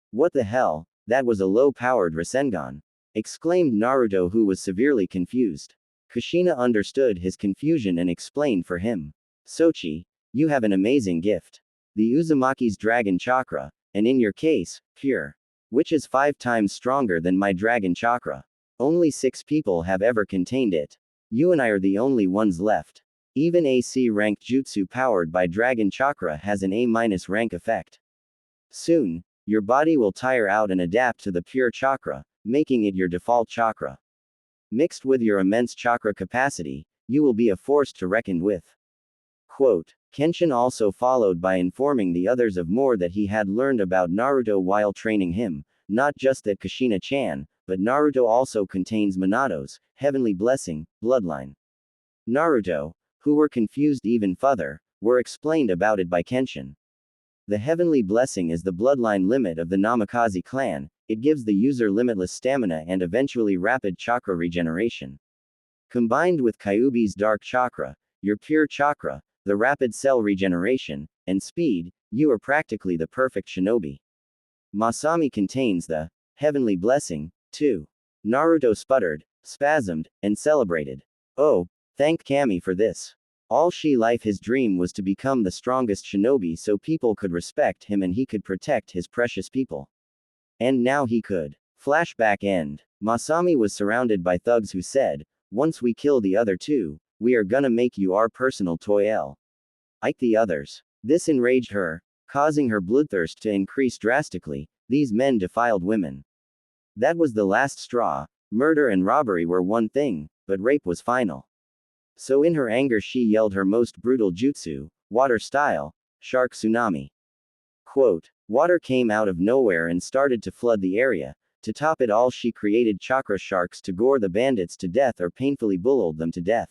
What the hell, that was a low-powered Rasengan! Exclaimed Naruto, who was severely confused. Kushina understood his confusion and explained for him. Sochi, you have an amazing gift. The Uzumaki's dragon chakra, and in your case, pure. Which is 5 times stronger than my dragon chakra. Only 6 people have ever contained it. You and I are the only ones left. Even a C-rank jutsu powered by dragon chakra has an A- rank effect. Soon, your body will tire out and adapt to the pure chakra, making it your default chakra. Mixed with your immense chakra capacity, you will be a force to reckon with. Quote. Kenshin also followed by informing the others of more that he had learned about Naruto while training him, not just that Kushina-chan, but Naruto also contains Minato's heavenly blessing, bloodline. Naruto, who were confused even further, were explained about it by Kenshin. The heavenly blessing is the bloodline limit of the Namikaze clan, it gives the user limitless stamina and eventually rapid chakra regeneration. Combined with Kyuubi's dark chakra, your pure chakra, the rapid cell regeneration, and speed, you are practically the perfect shinobi. Masami contains the heavenly blessing, too. Naruto sputtered, spasmed, and celebrated. Oh, thank Kami for this. All she life his dream was to become the strongest shinobi so people could respect him and he could protect his precious people. And now he could. Flashback end. Masami was surrounded by thugs who said, once we kill the other two, we are gonna make you our personal toy. Ike the others. This enraged her, causing her bloodthirst to increase drastically. These men defiled women. That was the last straw. Murder and robbery were one thing, but rape was final. So in her anger she yelled her most brutal jutsu, water style, shark tsunami. Quote, water came out of nowhere and started to flood the area. To top it all she created chakra sharks to gore the bandits to death or painfully boiled them to death.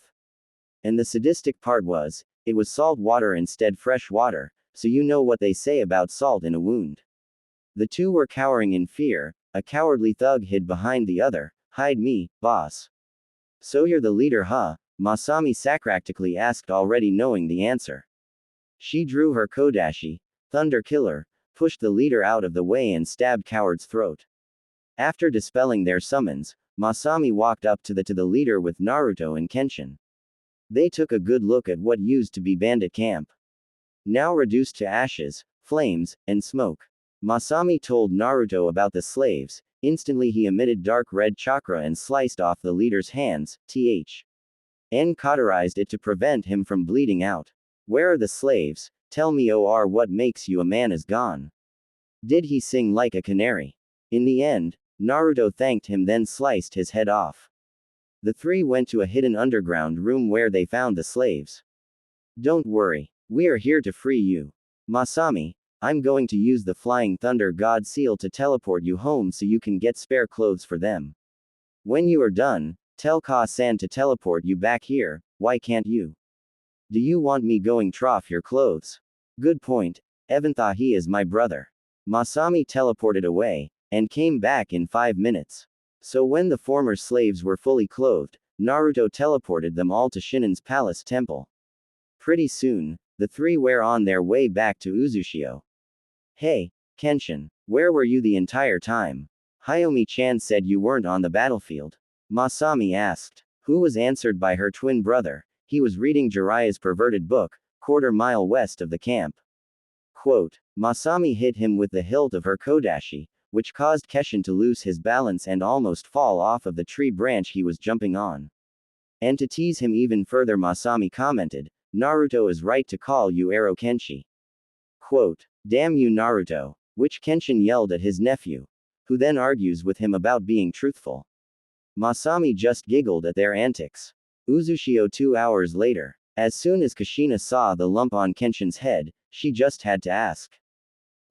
And the sadistic part was, it was salt water instead fresh water, so you know what they say about salt in a wound. The two were cowering in fear, a cowardly thug hid behind the other, hide me, boss. So you're the leader huh? Masami sarcastically asked already knowing the answer. She drew her kodashi, Thunder Killer, pushed the leader out of the way and stabbed Coward's throat. After dispelling their summons, Masami walked up to the leader with Naruto and Kenshin. They took a good look at what used to be bandit camp. Now reduced to ashes, flames, and smoke. Masami told Naruto about the slaves. Instantly he emitted dark red chakra and sliced off the leader's hands, and cauterized it to prevent him from bleeding out. Where are the slaves? Tell me, or what makes you a man is gone. Did he sing like a canary? In the end, Naruto thanked him, then sliced his head off. The three went to a hidden underground room where they found the slaves. Don't worry. We are here to free you. Masami, I'm going to use the Flying Thunder God Seal to teleport you home so you can get spare clothes for them. When you are done, tell Ka-san to teleport you back here. Why can't you? Do you want me going trough your clothes? Good point. Evantha, he is my brother. Masami teleported away, and came back in 5 minutes. So when the former slaves were fully clothed, Naruto teleported them all to Shinnen's palace temple. Pretty soon, the three were on their way back to Uzushio. Hey, Kenshin, where were you the entire time? Hayomi-chan said you weren't on the battlefield. Masami asked. Who was answered by her twin brother. He was reading Jiraiya's perverted book, quarter-mile west of the camp. Quote, Masami hit him with the hilt of her kodashi, which caused Kenshin to lose his balance and almost fall off of the tree branch he was jumping on. And to tease him even further, Masami commented, Naruto is right to call you Ero Kenshi. Quote, damn you Naruto, which Kenshin yelled at his nephew, who then argues with him about being truthful. Masami just giggled at their antics. Uzushio 2 hours later. As soon as Kushina saw the lump on Kenshin's head, she just had to ask.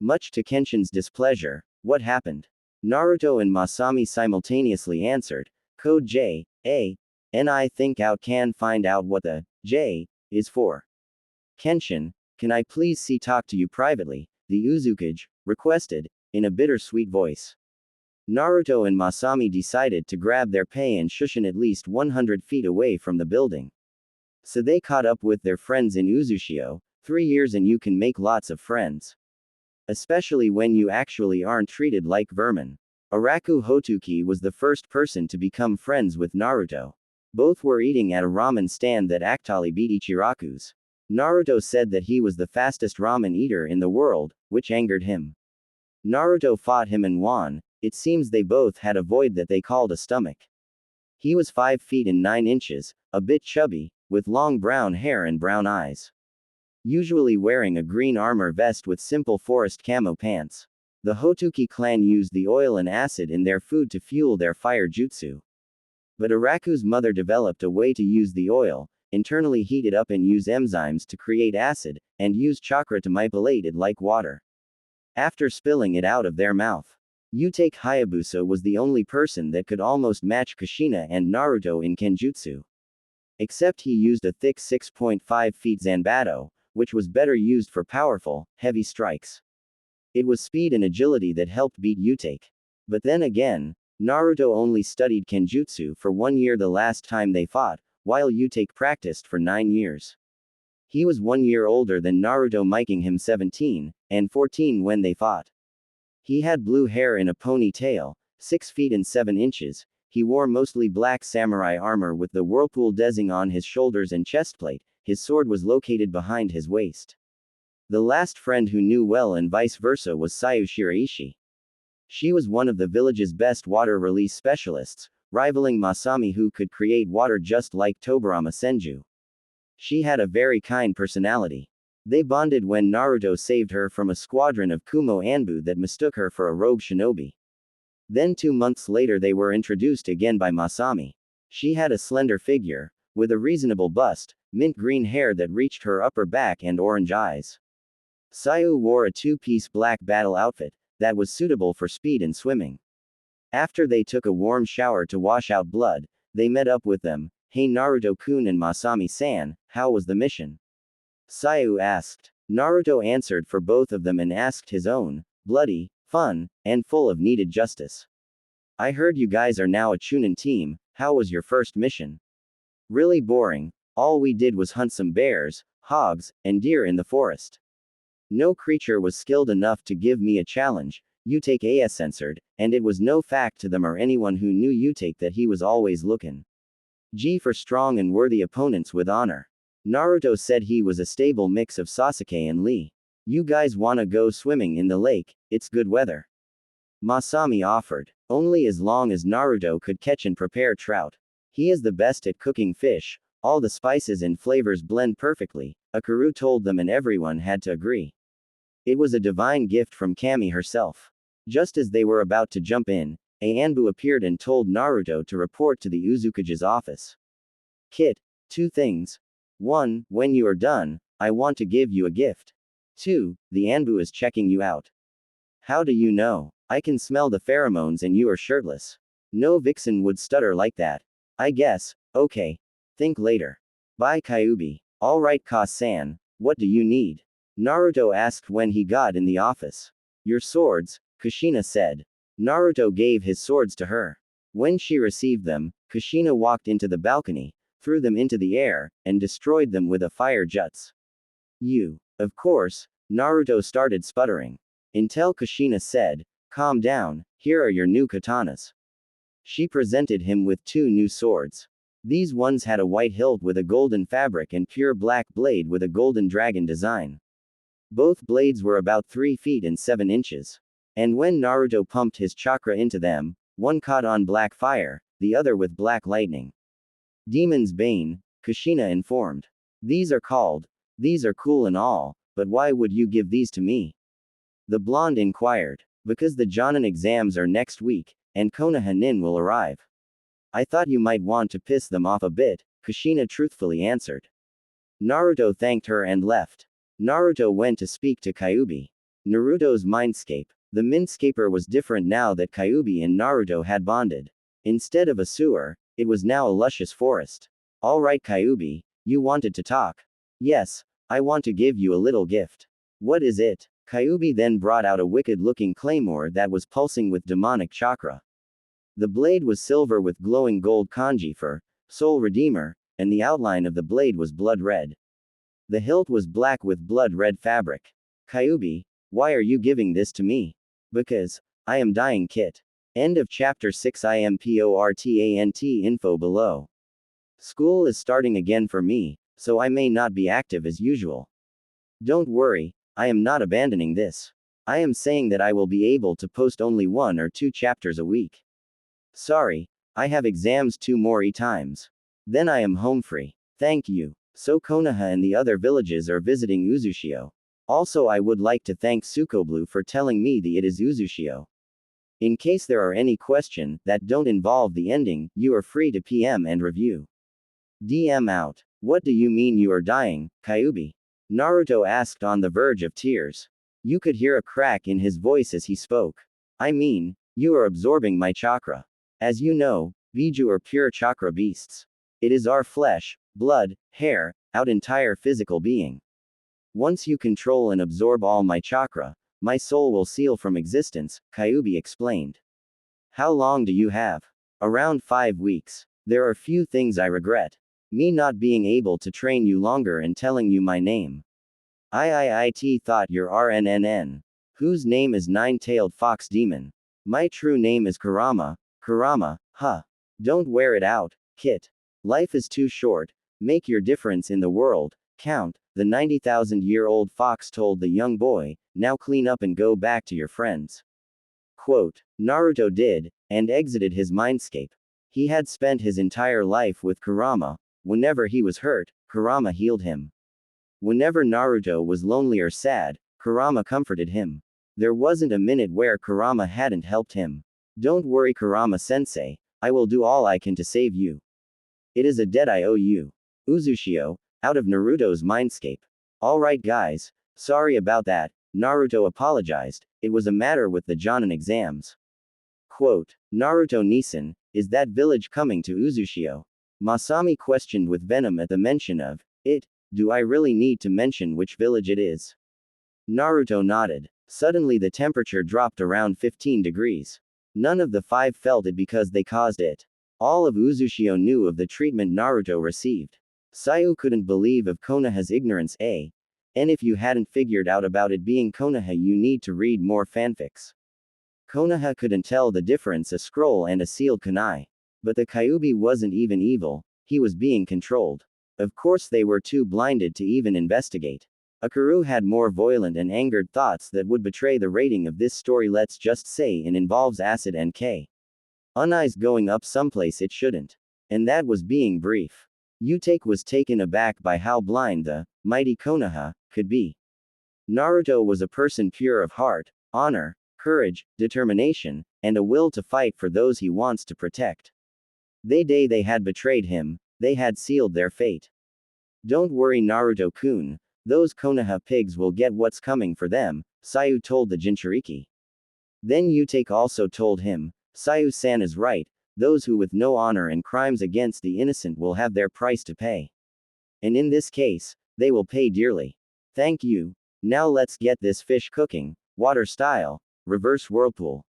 Much to Kenshin's displeasure, what happened? Naruto and Masami simultaneously answered, Code J, A, and I think out can find out what the J is for. Kenshin, can I please talk to you privately? The Uzukage requested, in a bittersweet voice. Naruto and Masami decided to grab their pay and shushin at least 100 feet away from the building. So they caught up with their friends in Uzushio. 3 years and you can make lots of friends. Especially when you actually aren't treated like vermin. Araku Hotuki was the first person to become friends with Naruto. Both were eating at a ramen stand that actually beat Ichiraku's. Naruto said that he was the fastest ramen eater in the world, which angered him. Naruto fought him and won. It seems they both had a void that they called a stomach. He was 5 feet and 9 inches, a bit chubby, with long brown hair and brown eyes. Usually wearing a green armor vest with simple forest camo pants. The Hotuki clan used the oil and acid in their food to fuel their fire jutsu. But Araku's mother developed a way to use the oil, internally heat it up and use enzymes to create acid, and use chakra to manipulate it like water. After spilling it out of their mouth. Utake Hayabusa was the only person that could almost match Kushina and Naruto in Kenjutsu. Except he used a thick 6.5 feet Zanbato, which was better used for powerful, heavy strikes. It was speed and agility that helped beat Utake. But then again, Naruto only studied Kenjutsu for 1 year the last time they fought, while Utake practiced for 9 years. He was 1 year older than Naruto, making him 17, and 14 when they fought. He had blue hair in a ponytail, 6 feet and 7 inches, he wore mostly black samurai armor with the whirlpool design on his shoulders and chestplate, his sword was located behind his waist. The last friend who knew well and vice versa was Sayu Shiraishi. She was one of the village's best water release specialists, rivaling Masami who could create water just like Tobirama Senju. She had a very kind personality. They bonded when Naruto saved her from a squadron of Kumo Anbu that mistook her for a rogue shinobi. Then 2 months later they were introduced again by Masami. She had a slender figure, with a reasonable bust, mint green hair that reached her upper back and orange eyes. Sayu wore a 2-piece black battle outfit, that was suitable for speed and swimming. After they took a warm shower to wash out blood, they met up with them. Hey Naruto-kun and Masami-san, how was the mission? Sayu asked. Naruto answered for both of them and asked his own, bloody, fun, and full of needed justice. I heard you guys are now a Chunin team, how was your first mission? Really boring, all we did was hunt some bears, hogs, and deer in the forest. No creature was skilled enough to give me a challenge, Utake AS censored, and it was no fact to them or anyone who knew Utake that he was always looking. G for strong and worthy opponents with honor. Naruto said he was a stable mix of Sasuke and Lee. You guys wanna go swimming in the lake, it's good weather. Masami offered. Only as long as Naruto could catch and prepare trout. He is the best at cooking fish, all the spices and flavors blend perfectly, Akaru told them and everyone had to agree. It was a divine gift from Kami herself. Just as they were about to jump in, a Anbu appeared and told Naruto to report to the Uzukage's office. Kit, 2 things. 1, when you are done, I want to give you a gift. 2, the Anbu is checking you out. How do you know? I can smell the pheromones and you are shirtless. No vixen would stutter like that. I guess, okay. Think later. Bye Kyuubi. Alright Ka-san, what do you need? Naruto asked when he got in the office. Your swords, Kushina said. Naruto gave his swords to her. When she received them, Kushina walked into the balcony, threw them into the air, and destroyed them with a fire jutsu. You. Of course, Naruto started sputtering. Until Kushina said, calm down, here are your new katanas. She presented him with 2 new swords. These ones had a white hilt with a golden fabric and pure black blade with a golden dragon design. Both blades were about 3 feet and 7 inches. And when Naruto pumped his chakra into them, one caught on black fire, the other with black lightning. Demon's Bane, Kushina informed. These are cool and all, but why would you give these to me? The blonde inquired. Because the Jonin exams are next week, and Konoha Nin will arrive. I thought you might want to piss them off a bit, Kushina truthfully answered. Naruto thanked her and left. Naruto went to speak to Kyuubi. Naruto's mindscape. The mindscaper was different now that Kyuubi and Naruto had bonded. Instead of a sewer, it was now a luscious forest. Alright Kyuubi, you wanted to talk. Yes, I want to give you a little gift. What is it? Kyuubi then brought out a wicked-looking claymore that was pulsing with demonic chakra. The blade was silver with glowing gold kanji for Soul Redeemer, and the outline of the blade was blood red. The hilt was black with blood red fabric. Kyuubi, why are you giving this to me? Because I am dying Kit. End of chapter 6 IMPORTANT info below. School is starting again for me, so I may not be active as usual. Don't worry, I am not abandoning this. I am saying that I will be able to post only 1 or 2 chapters a week. Sorry, I have exams 2 more times. Then I am home free. Thank you. So Konoha and the other villages are visiting Uzushio. Also I would like to thank Sukoblu for telling me that it is Uzushio. In case there are any question that don't involve the ending, you are free to PM and review. DM out. What do you mean you are dying, Kyuubi? Naruto asked on the verge of tears. You could hear a crack in his voice as he spoke. I mean, you are absorbing my chakra. As you know, Biju are pure chakra beasts. It is our flesh, blood, hair, our entire physical being. Once you control and absorb all my chakra, my soul will seal from existence, Kyuubi explained. How long do you have? Around 5 weeks. There are few things I regret. Me not being able to train you longer and telling you my name. IIIT thought you're RNNN. Whose name is Nine-Tailed Fox Demon? My true name is Kurama, huh. Don't wear it out, Kit. Life is too short, make your difference in the world, count, the 90,000-year-old fox told the young boy, now clean up and go back to your friends. Quote, Naruto did, and exited his mindscape. He had spent his entire life with Kurama. Whenever he was hurt, Kurama healed him. Whenever Naruto was lonely or sad, Kurama comforted him. There wasn't a minute where Kurama hadn't helped him. Don't worry Kurama-sensei, I will do all I can to save you. It is a debt I owe you. Uzushio, out of Naruto's mindscape. Alright guys, sorry about that, Naruto apologized, it was a matter with the Jonin exams. Quote, Naruto Nisan, is that village coming to Uzushio? Masami questioned with venom at the mention of it. Do I really need to mention which village it is? Naruto nodded. Suddenly the temperature dropped around 15 degrees. None of the 5 felt it because they caused it. All of Uzushio knew of the treatment Naruto received. Sayu couldn't believe of Konoha's ignorance. And if you hadn't figured out about it being Konoha, you need to read more fanfics. Konoha couldn't tell the difference a scroll and a sealed kunai. But the Kyuubi wasn't even evil, he was being controlled. Of course they were too blinded to even investigate. Akaru had more violent and angered thoughts that would betray the rating of this story, let's just say it involves acid and K. Uneyes going up someplace it shouldn't. And that was being brief. Utake was taken aback by how blind the mighty Konoha could be. Naruto was a person pure of heart, honor, courage, determination, and a will to fight for those he wants to protect. They had betrayed him, they had sealed their fate. Don't worry Naruto-kun, those Konoha pigs will get what's coming for them, Sayu told the Jinchuriki. Then Utake also told him, Sayu-san is right, those who with no honor and crimes against the innocent will have their price to pay. And in this case, they will pay dearly. Thank you. Now let's get this fish cooking, water style, reverse whirlpool.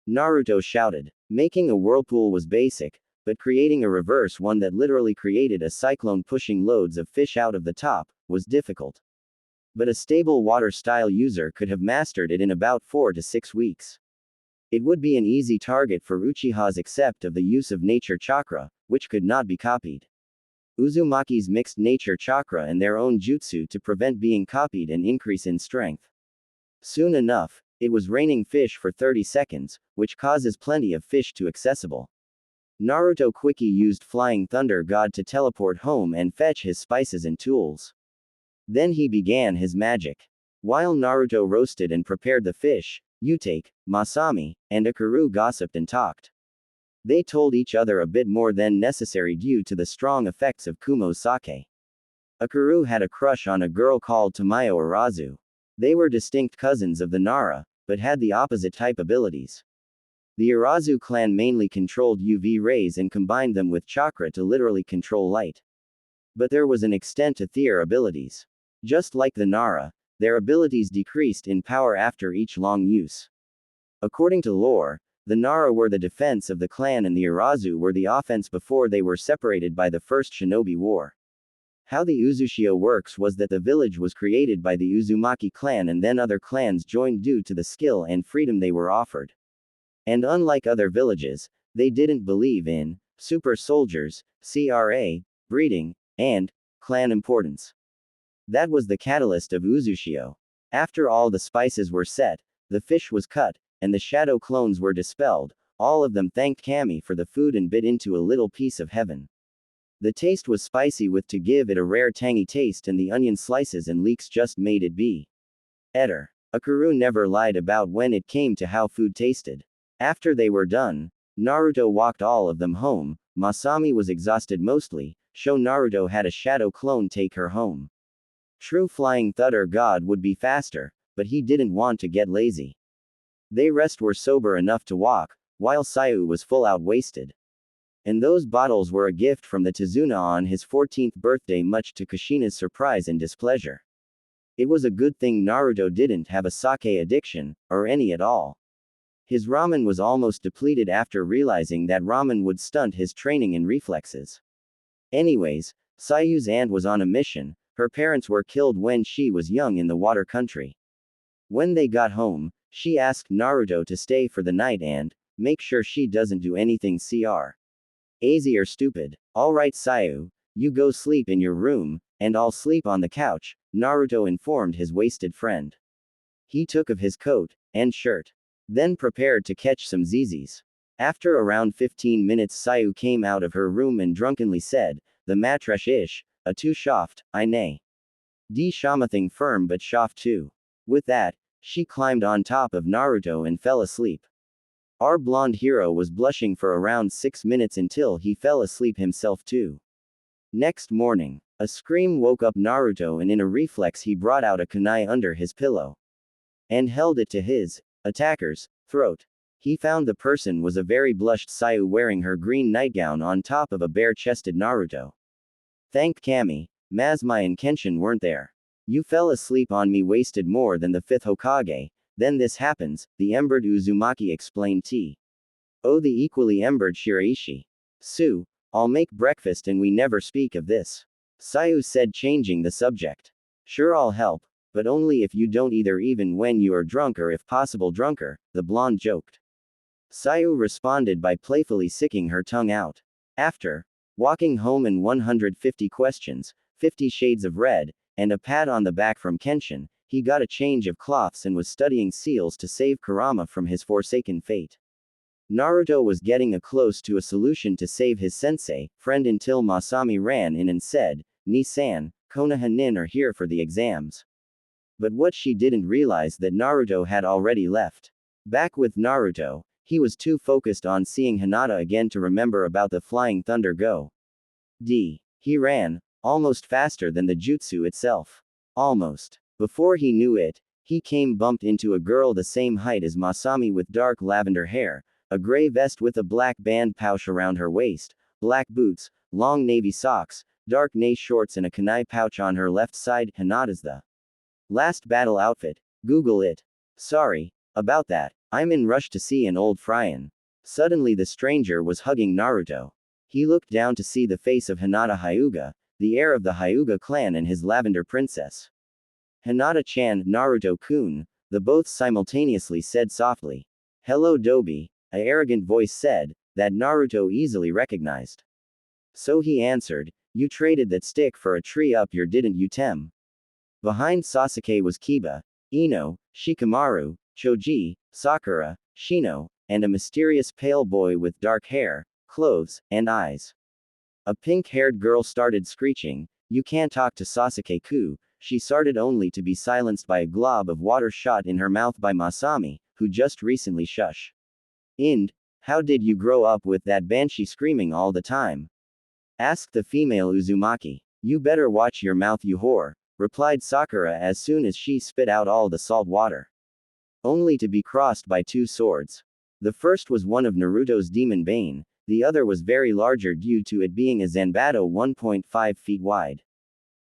Naruto shouted. Making a whirlpool was basic, but creating a reverse one that literally created a cyclone pushing loads of fish out of the top was difficult. But a stable water style user could have mastered it in about 4 to 6 weeks. It would be an easy target for Uchihas except of the use of nature chakra, which could not be copied. Uzumaki's mixed nature chakra and their own jutsu to prevent being copied and increase in strength. Soon enough, it was raining fish for 30 seconds, which causes plenty of fish to accessible. Naruto quickly used Flying Thunder God to teleport home and fetch his spices and tools. Then he began his magic. While Naruto roasted and prepared the fish, Utake, Masami, and Akaru gossiped and talked. They told each other a bit more than necessary due to the strong effects of Kumo's sake. Akaru had a crush on a girl called Tamayo Arazu. They were distinct cousins of the Nara, but had the opposite type abilities. The Arazu clan mainly controlled UV rays and combined them with chakra to literally control light. But there was an extent to their abilities. Just like the Nara, their abilities decreased in power after each long use. According to lore, the Nara were the defense of the clan and the Arazu were the offense before they were separated by the First Shinobi War. How the Uzushio works was that the village was created by the Uzumaki clan and then other clans joined due to the skill and freedom they were offered. And unlike other villages, they didn't believe in super soldiers, CRA, breeding, and clan importance. That was the catalyst of Uzushio. After all the spices were set, the fish was cut, and the shadow clones were dispelled, all of them thanked Kami for the food and bit into a little piece of heaven. The taste was spicy with to give it a rare tangy taste, and the onion slices and leeks just made it be better. Akaru never lied about when it came to how food tasted. After they were done, Naruto walked all of them home. Masami was exhausted mostly, so Naruto had a shadow clone take her home. True Flying Thunder God would be faster, but he didn't want to get lazy. They rest were sober enough to walk, while Sayu was full out wasted. And those bottles were a gift from the Tizuna on his 14th birthday, much to Kushina's surprise and displeasure. It was a good thing Naruto didn't have a sake addiction, or any at all. His ramen was almost depleted after realizing that ramen would stunt his training and reflexes. Anyways, Sayu's aunt was on a mission. Her parents were killed when she was young in the water country. When they got home, she asked Naruto to stay for the night and make sure she doesn't do anything crazy or stupid. Alright Sayu, you go sleep in your room, and I'll sleep on the couch, Naruto informed his wasted friend. He took off his coat and shirt. Then prepared to catch some zizis. After around 15 minutes Sayu came out of her room and drunkenly said, the mattress ish, a too soft, I nay. D shamathing firm but soft too. With that, she climbed on top of Naruto and fell asleep. Our blonde hero was blushing for around 6 minutes until he fell asleep himself too. Next morning, a scream woke up Naruto and in a reflex he brought out a kunai under his pillow. And held it to his attacker's throat. He found the person was a very blushed Sayu wearing her green nightgown on top of a bare-chested Naruto. Thanked Kami, Mazmai and Kenshin weren't there. You fell asleep on me wasted more than the 5th Hokage, then this happens, the embered Uzumaki explained T. Oh the equally embered Shiraishi. Sue, I'll make breakfast and we never speak of this. Sayu said changing the subject. Sure, I'll help, but only if you don't either, even when you are drunk, or if possible drunker, the blonde joked. Sayu responded by playfully sticking her tongue out. After walking home and 150 questions, 50 shades of red, and a pat on the back from Kenshin, he got a change of cloths and was studying seals to save Kurama from his forsaken fate. Naruto was getting close to a solution to save his sensei, friend, until Masami ran in and said, "Ni-san, Konoha Nin are here for the exams." But what she didn't realize that Naruto had already left. Back with Naruto, he was too focused on seeing Hinata again to remember about the flying thunder go. He ran, almost faster than the jutsu itself. Almost. Before he knew it, he came bumped into a girl the same height as Masami with dark lavender hair, a gray vest with a black band pouch around her waist, black boots, long navy socks, dark navy shorts, and a kunai pouch on her left side. Hinata's the last battle outfit. Google it. Sorry about that. I'm in rush to see an old friend. Suddenly the stranger was hugging Naruto. He looked down to see the face of Hinata Hyuga, the heir of the Hyuga clan and his lavender princess. Hinata-chan, Naruto-kun, the both simultaneously said softly. Hello Dobi, a arrogant voice said, that Naruto easily recognized. So he answered, you traded that stick for a tree up your, didn't you, Tem? Behind Sasuke was Kiba, Ino, Shikamaru, Choji, Sakura, Shino, and a mysterious pale boy with dark hair, clothes, and eyes. A pink-haired girl started screeching, you can't talk to Sasuke-ku. She started only to be silenced by a glob of water shot in her mouth by Masami, who just recently shush. How did you grow up with that banshee screaming all the time? Asked the female Uzumaki. You better watch your mouth, you whore, replied Sakura as soon as she spit out all the salt water. Only to be crossed by two swords. The first was one of Naruto's demon bane, the other was very larger due to it being a Zanbato 1.5 feet wide.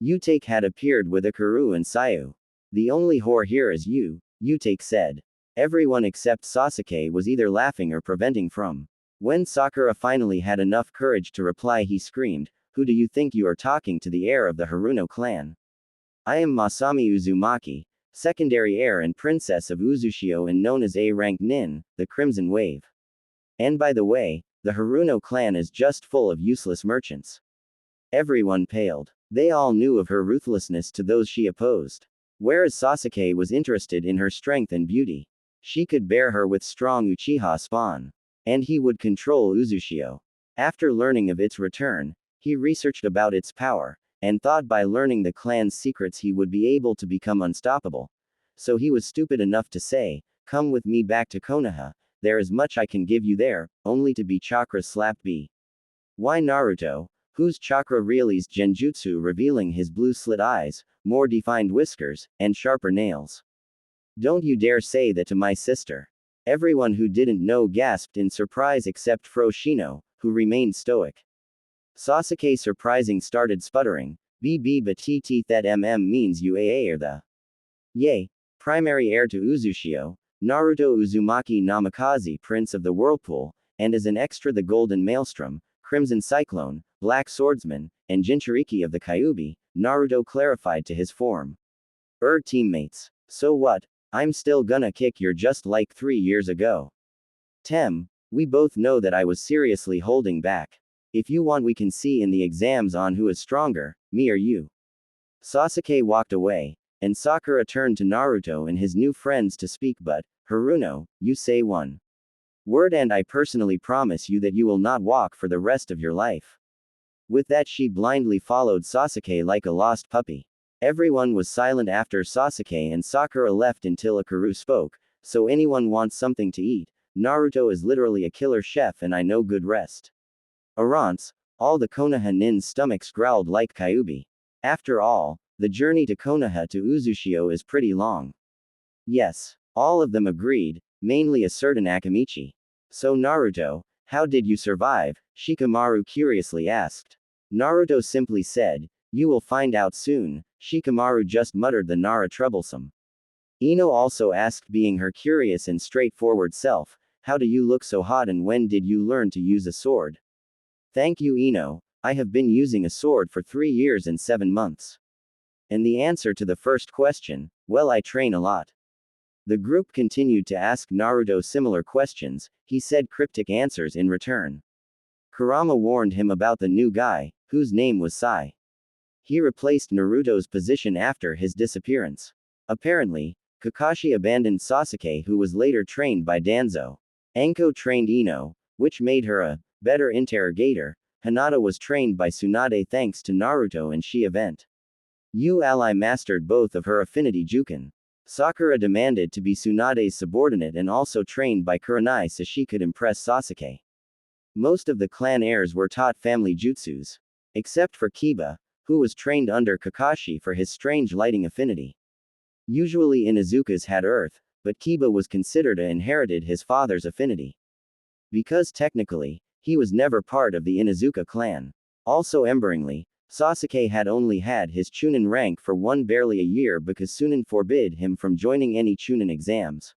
Utake had appeared with Akaru and Sayu. The only whore here is you, Utake said. Everyone except Sasuke was either laughing or preventing from. When Sakura finally had enough courage to reply, he screamed, who do you think you are talking to, the heir of the Haruno clan? I am Masami Uzumaki, secondary heir and princess of Uzushio and known as A-rank Nin, the Crimson Wave. And by the way, the Haruno clan is just full of useless merchants. Everyone paled. They all knew of her ruthlessness to those she opposed. Whereas Sasuke was interested in her strength and beauty. She could bear her with strong Uchiha spawn. And he would control Uzushio. After learning of its return, he researched about its power, and thought by learning the clan's secrets he would be able to become unstoppable. So he was stupid enough to say, come with me back to Konoha, there is much I can give you there, only to be chakra slapped b. Why Naruto, whose chakra realizes genjutsu, revealing his blue slit eyes, more defined whiskers, and sharper nails. Don't you dare say that to my sister. Everyone who didn't know gasped in surprise except Froshino, who remained stoic. Sasuke surprising started sputtering, BB but TT that means UAA or the primary heir to Uzushio, Naruto Uzumaki Namikaze, Prince of the Whirlpool, and as an extra the Golden Maelstrom, Crimson Cyclone, Black Swordsman, and Jinchuriki of the Kyuubi, Naruto clarified to his form. Teammates. So what? I'm still gonna kick your just like 3 years ago. Tem, we both know that I was seriously holding back. If you want we can see in the exams on who is stronger, me or you. Sasuke walked away, and Sakura turned to Naruto and his new friends to speak, but, Haruno, you say one word and I personally promise you that you will not walk for the rest of your life. With that she blindly followed Sasuke like a lost puppy. Everyone was silent after Sasuke and Sakura left until Akaru spoke, so anyone wants something to eat, Naruto is literally a killer chef and I know good rest. Arance, all the Konoha Nin's stomachs growled like Kyuubi. After all, the journey to Konoha to Uzushio is pretty long. Yes, all of them agreed, mainly a certain Akamichi. So Naruto, how did you survive? Shikamaru curiously asked. Naruto simply said, you will find out soon. Shikamaru just muttered the Nara troublesome. Ino also asked, being her curious and straightforward self, how do you look so hot and when did you learn to use a sword? Thank you Ino, I have been using a sword for 3 years and 7 months. And the answer to the first question, well, I train a lot. The group continued to ask Naruto similar questions, he said cryptic answers in return. Kurama warned him about the new guy, whose name was Sai. He replaced Naruto's position after his disappearance. Apparently, Kakashi abandoned Sasuke, who was later trained by Danzo. Anko trained Ino, which made her a better interrogator. Hinata was trained by Tsunade thanks to Naruto and Shi event. Yu Ally mastered both of her affinity Juken. Sakura demanded to be Tsunade's subordinate and also trained by Kurenai so she could impress Sasuke. Most of the clan heirs were taught family jutsus. Except for Kiba, who was trained under Kakashi for his strange lighting affinity. Usually Inuzukas had earth, but Kiba was considered to inherited his father's affinity. Because technically, he was never part of the Inuzuka clan. Also emberingly, Sasuke had only had his Chunin rank for barely a year because Sunin forbid him from joining any Chunin exams.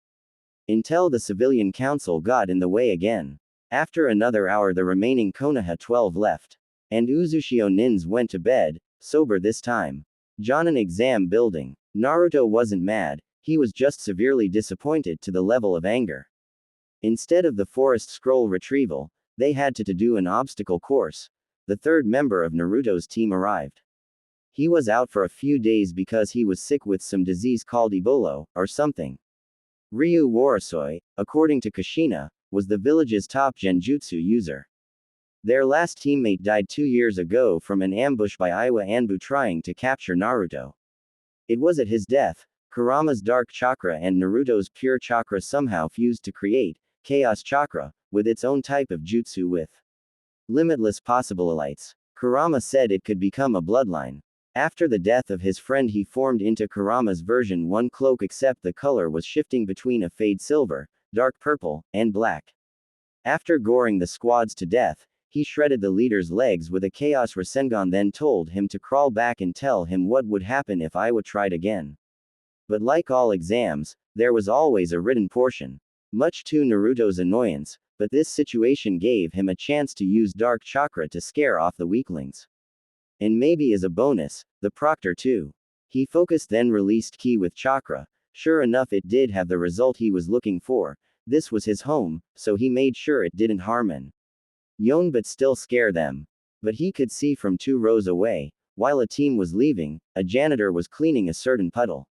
Until the civilian council got in the way again. After another hour the remaining Konoha 12 left. And Uzushio Nins went to bed, sober this time. Jonin exam building. Naruto wasn't mad, he was just severely disappointed to the level of anger. Instead of the forest scroll retrieval, they had to do an obstacle course. The third member of Naruto's team arrived. He was out for a few days because he was sick with some disease called Ebola, or something. Ryu Warasoi, according to Kushina, was the village's top genjutsu user. Their last teammate died 2 years ago from an ambush by Iwa Anbu trying to capture Naruto. It was at his death, Kurama's dark chakra and Naruto's pure chakra somehow fused to create Chaos Chakra, with its own type of jutsu with limitless possibilities. Kurama said it could become a bloodline. After the death of his friend he formed into Kurama's version 1 cloak except the color was shifting between a fade silver, dark purple, and black. After goring the squads to death, he shredded the leader's legs with a Chaos Rasengan then told him to crawl back and tell him what would happen if Iwa tried again. But like all exams, there was always a written portion. Much to Naruto's annoyance, but this situation gave him a chance to use Dark Chakra to scare off the weaklings. And maybe as a bonus, the proctor too. He focused then released Ki with Chakra. Sure enough it did have the result he was looking for. This was his home, so he made sure it didn't harm Yon but still scare them. But he could see from 2 rows away, while a team was leaving, a janitor was cleaning a certain puddle.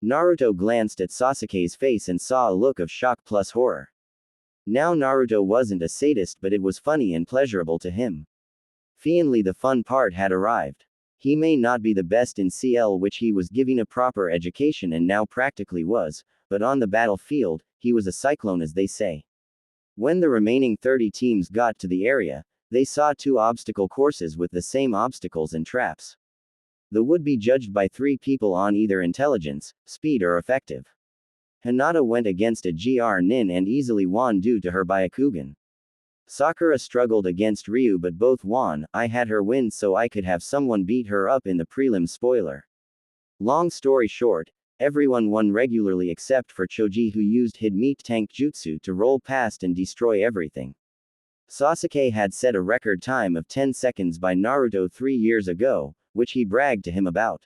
Naruto glanced at Sasuke's face and saw a look of shock plus horror. Now Naruto wasn't a sadist but it was funny and pleasurable to him. Finally the fun part had arrived. He may not be the best in CL which he was giving a proper education and now practically was, but on the battlefield, he was a cyclone as they say. When the remaining 30 teams got to the area, they saw 2 obstacle courses with the same obstacles and traps. The would be judged by 3 people on either intelligence, speed or effective. Hinata went against a GR Nin and easily won due to her Byakugan. Sakura struggled against Ryu but both won. I had her win so I could have someone beat her up in the prelim spoiler. Long story short, everyone won regularly except for Choji who used Hid Meat Tank Jutsu to roll past and destroy everything. Sasuke had set a record time of 10 seconds by Naruto 3 years ago, which he bragged to him about.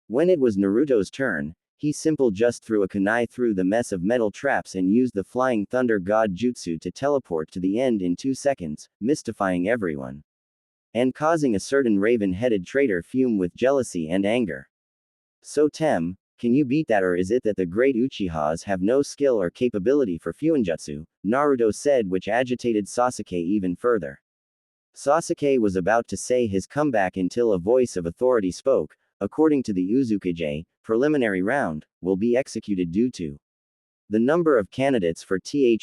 When it was Naruto's turn, he just threw a kunai through the mess of metal traps and used the Flying Thunder God Jutsu to teleport to the end in 2 seconds, mystifying everyone. And causing a certain raven-headed traitor fume with jealousy and anger. So Tem, can you beat that or is it that the great Uchihas have no skill or capability for Fuinjutsu? Naruto said which agitated Sasuke even further. Sasuke was about to say his comeback until a voice of authority spoke. According to the Uzukage, preliminary round will be executed due to the number of candidates for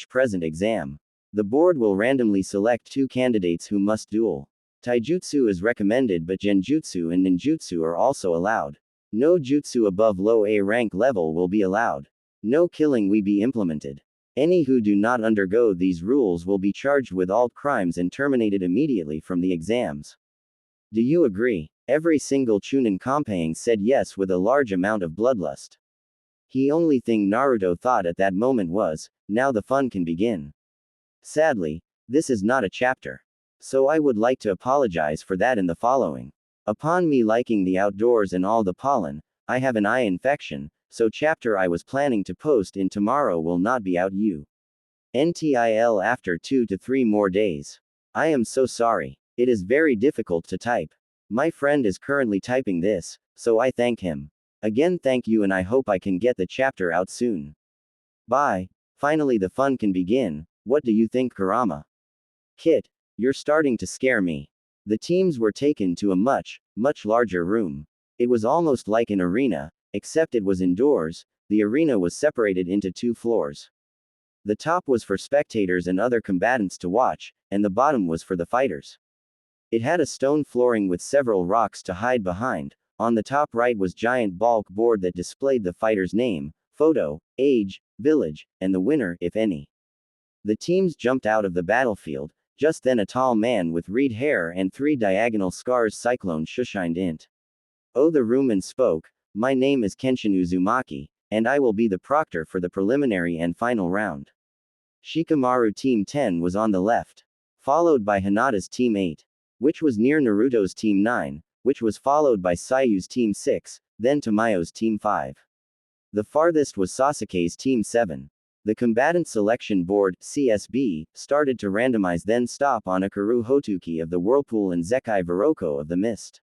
present exam. The board will randomly select 2 candidates who must duel. Taijutsu is recommended but Genjutsu and Ninjutsu are also allowed. No jutsu above low A rank level will be allowed. No killing will be implemented. Any who do not undergo these rules will be charged with all crimes and terminated immediately from the exams. Do you agree? Every single Chunin compang said yes with a large amount of bloodlust. The only thing Naruto thought at that moment was, now the fun can begin. Sadly, this is not a chapter. So I would like to apologize for that in the following. Upon me liking the outdoors and all the pollen, I have an eye infection, so chapter I was planning to post in tomorrow will not be out until after 2 to 3 more days. I am so sorry. It is very difficult to type. My friend is currently typing this, so I thank him. Again, thank you, and I hope I can get the chapter out soon. Bye. Finally, the fun can begin. What do you think, Kurama? Kit, you're starting to scare me. The teams were taken to a much larger room. It was almost like an arena, except it was indoors. The arena was separated into 2 floors. The top was for spectators and other combatants to watch, and the bottom was for the fighters. It had a stone flooring with several rocks to hide behind. On the top right was giant bulk board that displayed the fighter's name, photo, age, village, and the winner, if any. The teams jumped out of the battlefield. Just then a tall man with red hair and 3 diagonal scars cyclone shushined int. Oh, the room and spoke, my name is Kenshin Uzumaki, and I will be the proctor for the preliminary and final round. Shikamaru Team 10 was on the left, followed by Hinata's Team 8, which was near Naruto's Team 9, which was followed by Sayu's Team 6, then Tamayo's Team 5. The farthest was Sasuke's Team 7. The Combatant Selection Board, CSB, started to randomize, then stop on Akaru Hotuki of the Whirlpool and Zekai Viroko of the Mist.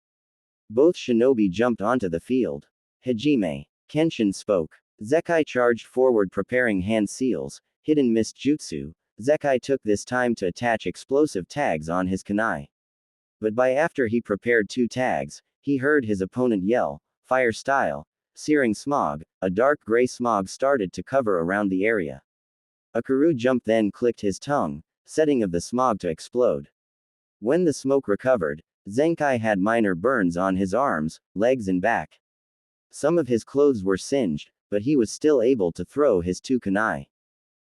Both shinobi jumped onto the field. Hajime. Kenshin spoke. Zekai charged forward preparing hand seals, hidden mist jutsu. Zekai took this time to attach explosive tags on his kunai. But by after he prepared 2 tags, he heard his opponent yell, fire style. Searing smog, a dark gray smog started to cover around the area. Akaru jumped, then clicked his tongue, setting of the smog to explode. When the smoke recovered, Zenkai had minor burns on his arms, legs and back. Some of his clothes were singed, but he was still able to throw his 2 kunai.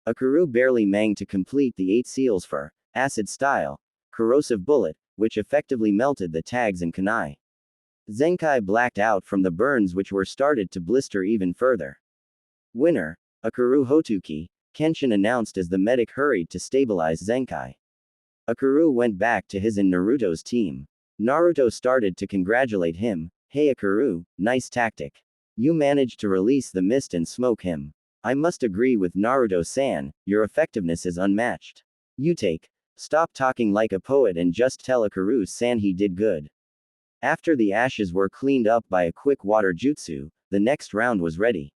Akaru barely managed to complete the 8 seals for acid style, corrosive bullet, which effectively melted the tags and kunai. Zenkai blacked out from the burns, which were started to blister even further. Winner, Akaru Hotuki, Kenshin announced as the medic hurried to stabilize Zenkai. Akaru went back to his and Naruto's team. Naruto started to congratulate him. Hey Akaru, nice tactic. You managed to release the mist and smoke him. I must agree with Naruto-san, your effectiveness is unmatched. Stop talking like a poet and just tell Akaru-san he did good. After the ashes were cleaned up by a quick water jutsu, the next round was ready.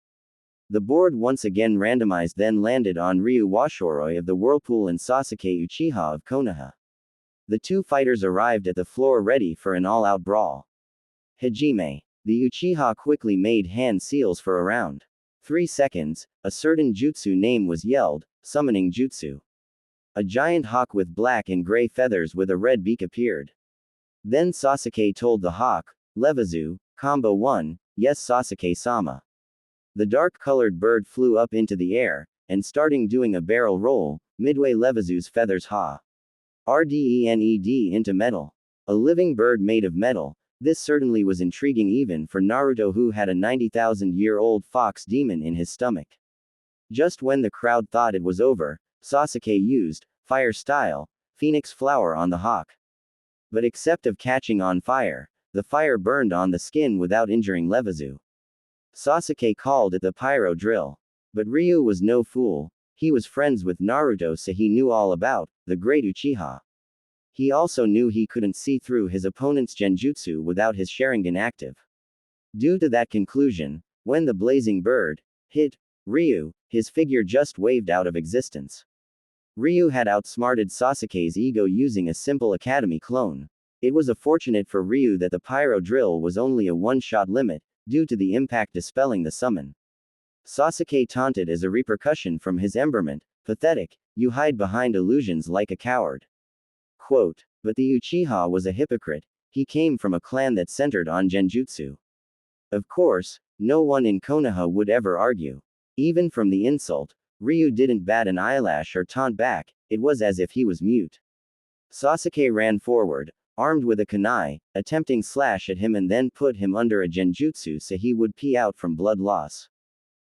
The board once again randomized, then landed on Ryu Washoroi of the Whirlpool and Sasuke Uchiha of Konoha. The 2 fighters arrived at the floor ready for an all-out brawl. Hajime. The Uchiha quickly made hand seals for around 3 seconds, a certain jutsu name was yelled, summoning jutsu. A giant hawk with black and gray feathers with a red beak appeared. Then Sasuke told the hawk, Levazu, Combo 1, yes Sasuke-sama. The dark-colored bird flew up into the air, and starting doing a barrel roll, midway Levazu's feathers RDENED into metal. A living bird made of metal. This certainly was intriguing even for Naruto, who had a 90,000-year-old fox demon in his stomach. Just when the crowd thought it was over, Sasuke used fire style, phoenix flower on the hawk. But except of catching on fire, the fire burned on the skin without injuring Levazu. Sasuke called it the pyro drill. But Ryu was no fool. He was friends with Naruto, so he knew all about the great Uchiha. He also knew he couldn't see through his opponent's genjutsu without his Sharingan active. Due to that conclusion, when the blazing bird hit Ryu, his figure just waved out of existence. Ryu had outsmarted Sasuke's ego using a simple academy clone. It was fortunate for Ryu that the pyro drill was only a one-shot limit, due to the impact dispelling the summon. Sasuke taunted as a repercussion from his emberment, pathetic, you hide behind illusions like a coward. Quote, but the Uchiha was a hypocrite, he came from a clan that centered on genjutsu. Of course, no one in Konoha would ever argue. Even from the insult, Ryu didn't bat an eyelash or taunt back, it was as if he was mute. Sasuke ran forward, armed with a kunai, attempting slash at him and then put him under a genjutsu so he would pee out from blood loss.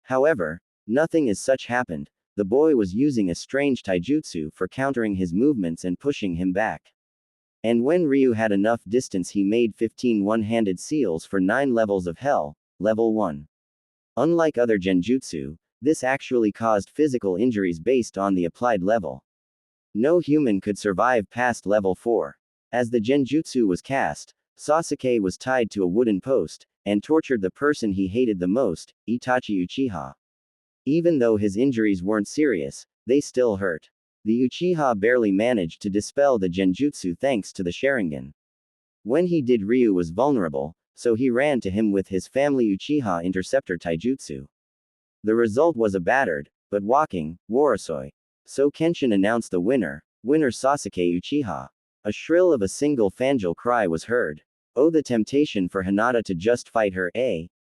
However, nothing as such happened. The boy was using a strange taijutsu for countering his movements and pushing him back. And when Ryu had enough distance, he made 15 one-handed seals for 9 levels of hell, level 1. Unlike other genjutsu, this actually caused physical injuries based on the applied level. No human could survive past level 4. As the genjutsu was cast, Sasuke was tied to a wooden post, and tortured the person he hated the most, Itachi Uchiha. Even though his injuries weren't serious, they still hurt. The Uchiha barely managed to dispel the genjutsu thanks to the Sharingan. When he did, Ryu was vulnerable, so he ran to him with his family Uchiha Interceptor Taijutsu. The result was a battered, but walking, Warasoi. So Kenshin announced the winner Sasuke Uchiha. A shrill of a single fangirl cry was heard. Oh, the temptation for Hinata to just fight her,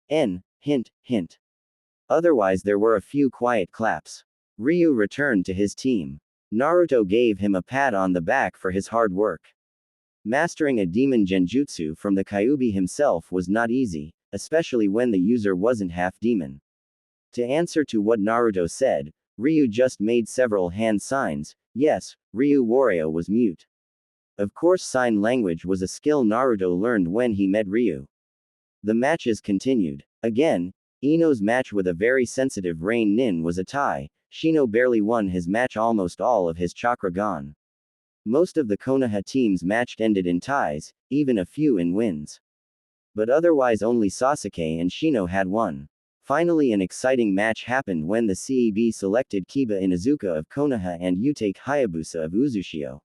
hint, hint. Otherwise there were a few quiet claps. Ryu returned to his team. Naruto gave him a pat on the back for his hard work. Mastering a demon genjutsu from the Kyuubi himself was not easy, especially when the user wasn't half demon. To answer to what Naruto said, Ryu just made several hand signs. Yes, Ryu Wario was mute. Of course, sign language was a skill Naruto learned when he met Ryu. The matches continued. Again, Ino's match with a very sensitive Rain Nin was a tie. Shino barely won his match, almost all of his chakra gone. Most of the Konoha teams matched ended in ties, even a few in wins. But otherwise only Sasuke and Shino had won. Finally, an exciting match happened when the CEB selected Kiba Inuzuka of Konoha and Utake Hayabusa of Uzushio.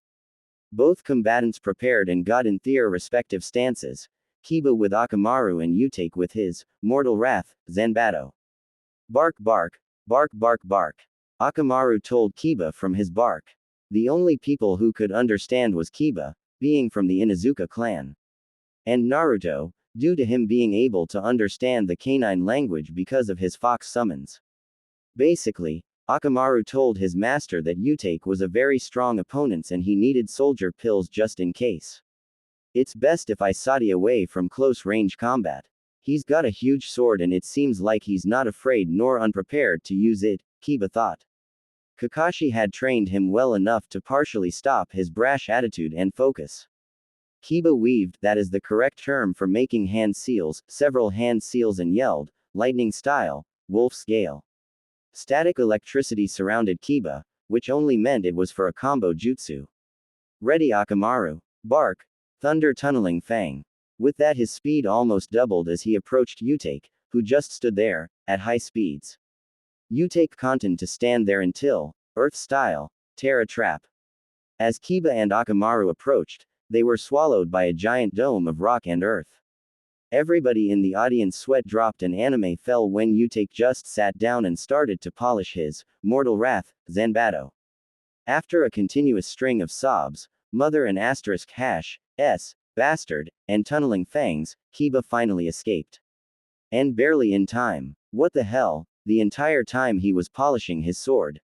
Both combatants prepared and got in their respective stances, Kiba with Akamaru and Utake with his Mortal Wrath, Zanbato. Bark bark, bark bark bark. Akamaru told Kiba from his bark. The only people who could understand was Kiba, being from the Inuzuka clan. And Naruto, due to him being able to understand the canine language because of his fox summons. Basically, Akamaru told his master that Utake was a very strong opponent and he needed soldier pills just in case. It's best if I sati away from close range combat. He's got a huge sword and it seems like he's not afraid nor unprepared to use it, Kiba thought. Kakashi had trained him well enough to partially stop his brash attitude and focus. Kiba weaved, that is the correct term for making hand seals, several hand seals and yelled, lightning style, wolf's gale. Static electricity surrounded Kiba, which only meant it was for a combo jutsu. Ready Akamaru. Bark. Thunder tunneling fang. With that his speed almost doubled as he approached Utake, who just stood there, at high speeds. Utake continued to stand there until, Earth style, Terra trap. As Kiba and Akamaru approached, they were swallowed by a giant dome of rock and earth. Everybody in the audience sweat dropped and anime fell when Utake just sat down and started to polish his Mortal Wrath, Zanbato. After a continuous string of sobs, mother and asterisk hash, s, bastard, and tunneling fangs, Kiba finally escaped. And barely in time. What the hell? The entire time he was polishing his sword.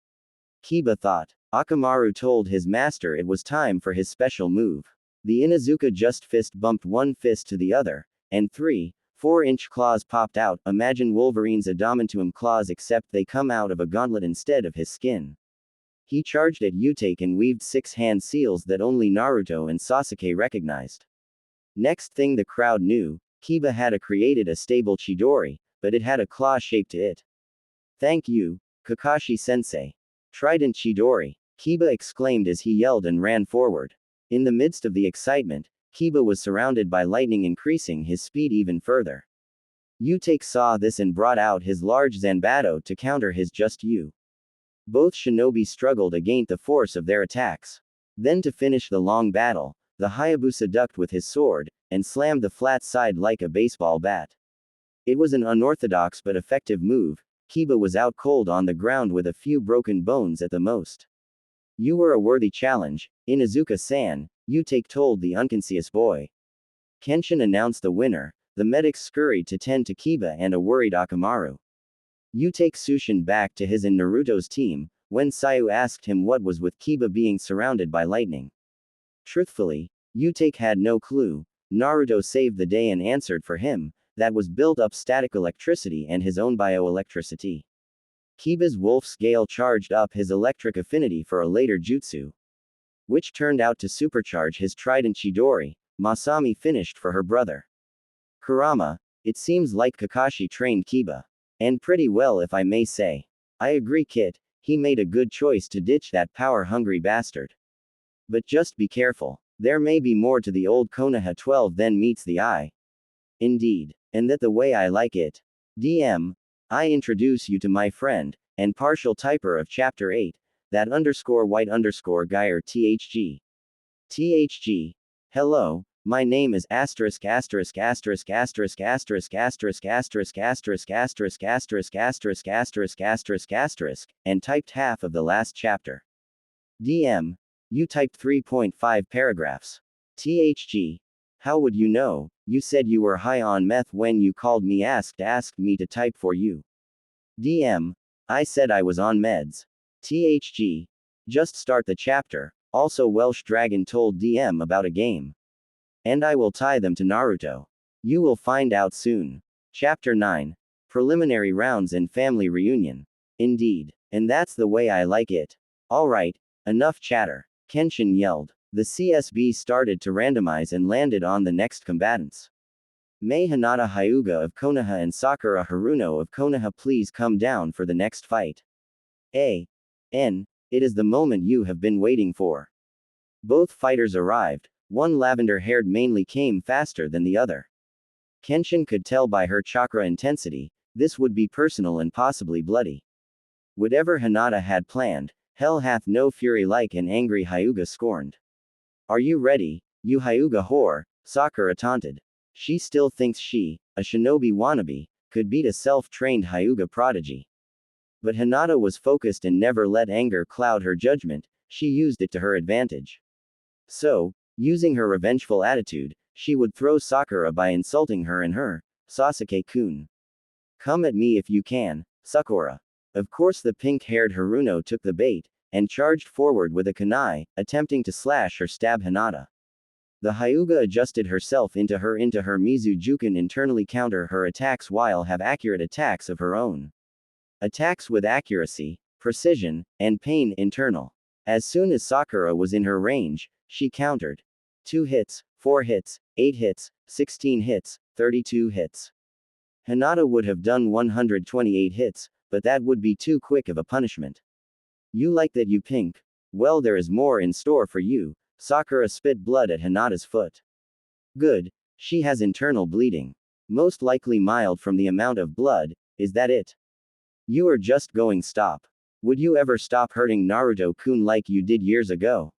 Kiba thought. Akamaru told his master it was time for his special move. The Inuzuka just fist bumped one fist to the other, and 3-4-inch claws popped out. Imagine Wolverine's adamantium claws except they come out of a gauntlet instead of his skin. He charged at Utake and weaved 6 hand seals that only Naruto and Sasuke recognized. Next thing the crowd knew, Kiba had created a stable Chidori, but it had a claw shape to it. Thank you, Kakashi-sensei. Trident Chidori, Kiba exclaimed as he yelled and ran forward. In the midst of the excitement, Kiba was surrounded by lightning, increasing his speed even further. Utake saw this and brought out his large Zanbato to counter his Just You. Both shinobi struggled against the force of their attacks. Then to finish the long battle, the Hayabusa ducked with his sword, and slammed the flat side like a baseball bat. It was an unorthodox but effective move. Kiba was out cold on the ground with a few broken bones at the most. You were a worthy challenge, Inuzuka-san, Utake told the unconscious boy. Kenshin announced the winner. The medics scurried to tend to Kiba and a worried Akamaru. Utake sushined back to his and Naruto's team, when Sayu asked him what was with Kiba being surrounded by lightning. Truthfully, Utake had no clue. Naruto saved the day and answered for him. That was built-up static electricity and his own bioelectricity. Kiba's Wolf's Gale charged up his electric affinity for a later jutsu. which turned out to supercharge his trident Chidori. Masami finished for her brother. Kurama, it seems like Kakashi trained Kiba. And pretty well, if I may say. I agree, Kit, he made a good choice to ditch that power-hungry bastard. But just be careful. There may be more to the old Konoha 12 than meets the eye. Indeed. And that the way I like it. DM, I introduce you to my friend, and partial typer of Chapter 8, that _white_Geyer THG. THG. Hello, my name is asterisk asterisk asterisk asterisk asterisk asterisk asterisk asterisk asterisk asterisk asterisk asterisk asterisk asterisk, and typed half of the last chapter. DM, you typed 3.5 paragraphs. THG. How would you know? You said you were high on meth when you called me asked me to type for you. DM. I said I was on meds. THG. Just start the chapter. Also Welsh Dragon told DM about a game. And I will tie them to Naruto. You will find out soon. Chapter 9. Preliminary rounds and family reunion. Indeed. And that's the way I like it. Alright, enough chatter. Kenshin yelled. The CSB started to randomize and landed on the next combatants. May Hinata Hyuga of Konoha and Sakura Haruno of Konoha please come down for the next fight. N. It is the moment you have been waiting for. Both fighters arrived. One lavender-haired mainly came faster than the other. Kenshin could tell by her chakra intensity, this would be personal and possibly bloody. Whatever Hinata had planned, hell hath no fury like an angry Hyuga scorned. Are you ready, you Hyuga whore? Sakura taunted. She still thinks she, a shinobi wannabe, could beat a self-trained Hyuga prodigy. But Hinata was focused and never let anger cloud her judgment, she used it to her advantage. So, using her revengeful attitude, she would throw Sakura by insulting her and her, Sasuke-kun. Come at me if you can, Sakura. Of course the pink-haired Haruno took the bait, and charged forward with a kunai, attempting to slash or stab Hinata. The Hyuga adjusted herself into her Mizu-juken internally counter her attacks while have accurate attacks of her own. Attacks with accuracy, precision, and pain internal. As soon as Sakura was in her range, she countered. 2 hits, 4 hits, 8 hits, 16 hits, 32 hits. Hinata would have done 128 hits, but that would be too quick of a punishment. You like that, you pink? Well, there is more in store for you. Sakura spit blood at Hinata's foot. Good. She has internal bleeding. Most likely mild from the amount of blood, is that it? You are just going stop. Would you ever stop hurting Naruto-kun like you did years ago?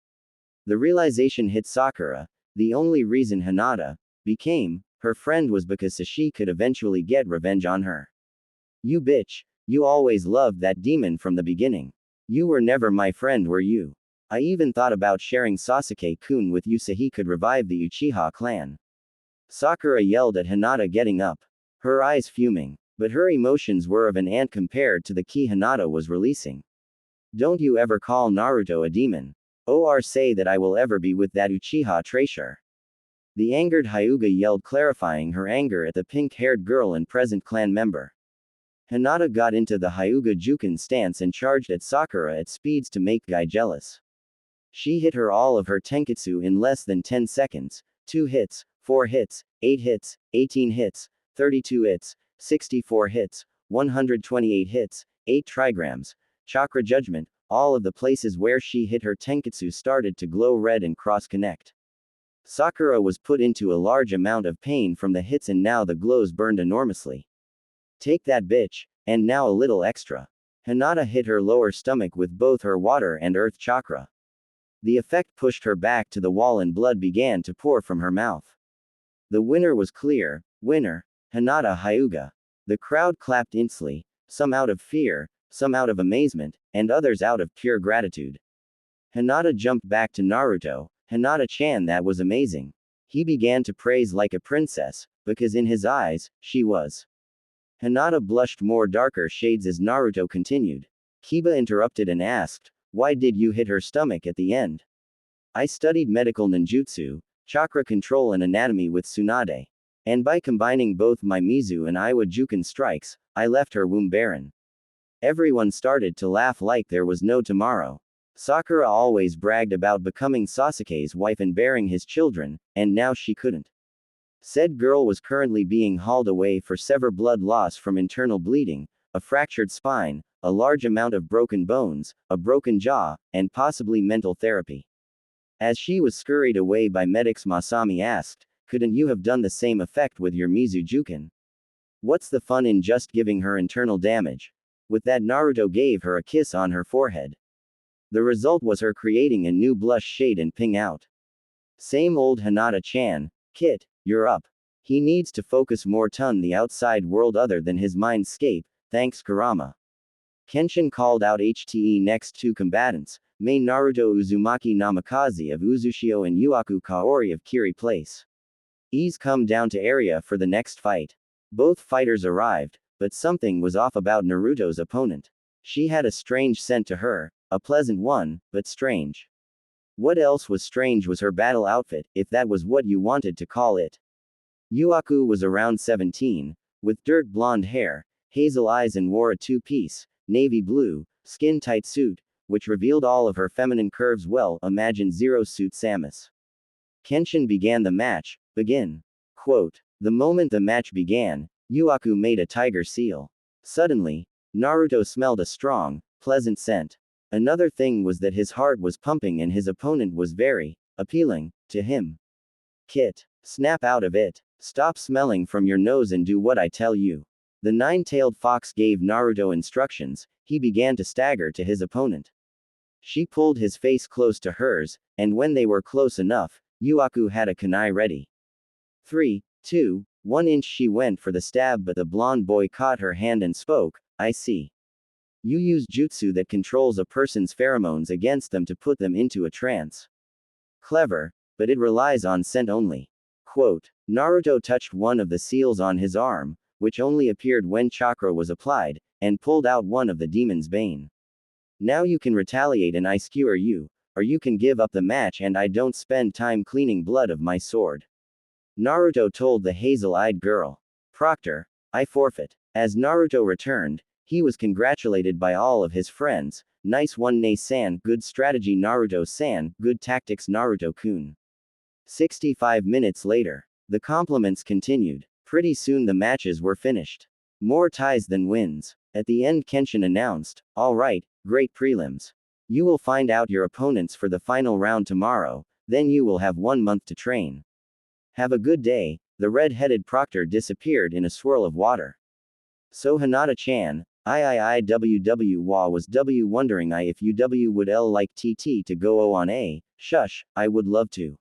The realization hit Sakura. The only reason Hinata became her friend was because Sashi could eventually get revenge on her. You bitch, you always loved that demon from the beginning. You were never my friend, were you? I even thought about sharing Sasuke-kun with you so he could revive the Uchiha clan. Sakura yelled at Hinata, getting up. Her eyes fuming. But her emotions were of an ant compared to the ki Hinata was releasing. Don't you ever call Naruto a demon. Or say that I will ever be with that Uchiha treasure. The angered Hyuga yelled, clarifying her anger at the pink-haired girl and present clan member. Hinata got into the Hyuga Juken stance and charged at Sakura at speeds to make Guy jealous. She hit her all of her tenketsu in less than 10 seconds, 2 hits, 4 hits, 8 hits, 18 hits, 32 hits, 64 hits, 128 hits, 8 trigrams, chakra judgment, all of the places where she hit her tenketsu started to glow red and cross-connect. Sakura was put into a large amount of pain from the hits and now the glows burned enormously. Take that bitch, and now a little extra. Hinata hit her lower stomach with both her water and earth chakra. The effect pushed her back to the wall and blood began to pour from her mouth. The winner was clear. Winner, Hinata Hyuga. The crowd clapped instantly, some out of fear, some out of amazement, and others out of pure gratitude. Hinata jumped back to Naruto. Hinata-chan, that was amazing. He began to praise like a princess, because in his eyes, she was. Hinata blushed more darker shades as Naruto continued. Kiba interrupted and asked, why did you hit her stomach at the end? I studied medical ninjutsu, chakra control and anatomy with Tsunade. And by combining both my Mizu and Iwa Juken strikes, I left her womb barren. Everyone started to laugh like there was no tomorrow. Sakura always bragged about becoming Sasuke's wife and bearing his children, and now she couldn't. Said girl was currently being hauled away for severe blood loss from internal bleeding, a fractured spine, a large amount of broken bones, a broken jaw, and possibly mental therapy. As she was scurried away by medics, Masami asked, couldn't you have done the same effect with your Mizujuken? What's the fun in just giving her internal damage? With that, Naruto gave her a kiss on her forehead. The result was her creating a new blush shade and ping out. Same old Hinata-chan, Kit, you're up. He needs to focus more on the outside world other than his mindscape, thanks Kurama. Kenshin called out HTE next two combatants, main Naruto Uzumaki Namikaze of Uzushio and Yuaku Kaori of Kiri Place. Ease come down to area for the next fight. Both fighters arrived, but something was off about Naruto's opponent. She had a strange scent to her, a pleasant one, but strange. What else was strange was her battle outfit, if that was what you wanted to call it. Yuaku was around 17, with dirt blonde hair, hazel eyes, and wore a two-piece, navy blue, skin-tight suit, which revealed all of her feminine curves well. Imagine Zero Suit Samus. Kenshin began the match. Begin. Quote. The moment the match began, Yuaku made a tiger seal. Suddenly, Naruto smelled a strong, pleasant scent. Another thing was that his heart was pumping and his opponent was very appealing to him. Kit. Snap out of it. Stop smelling from your nose and do what I tell you. The nine-tailed fox gave Naruto instructions. He began to stagger to his opponent. She pulled his face close to hers, and when they were close enough, Yuaku had a kunai ready. 3, 2, 1 inch. She went for the stab, but the blonde boy caught her hand and spoke, I see. You use jutsu that controls a person's pheromones against them to put them into a trance. Clever, but it relies on scent only. Quote. Naruto touched one of the seals on his arm, which only appeared when chakra was applied, and pulled out one of the demon's bane. Now you can retaliate and I skewer you, or you can give up the match and I don't spend time cleaning blood of my sword. Naruto told the hazel-eyed girl. Proctor, I forfeit. As Naruto returned, he was congratulated by all of his friends. Nice one, Nei-san. Good strategy, Naruto-san. Good tactics, Naruto-kun. 65 minutes later. The compliments continued. Pretty soon the matches were finished. More ties than wins. At the end, Kenshin announced, all right, great prelims. You will find out your opponents for the final round tomorrow, then you will have 1 month to train. Have a good day. The red-headed proctor disappeared in a swirl of water. So Hinata-chan, wa was w wondering if uw would l like tt to go o on a, shush, I would love to.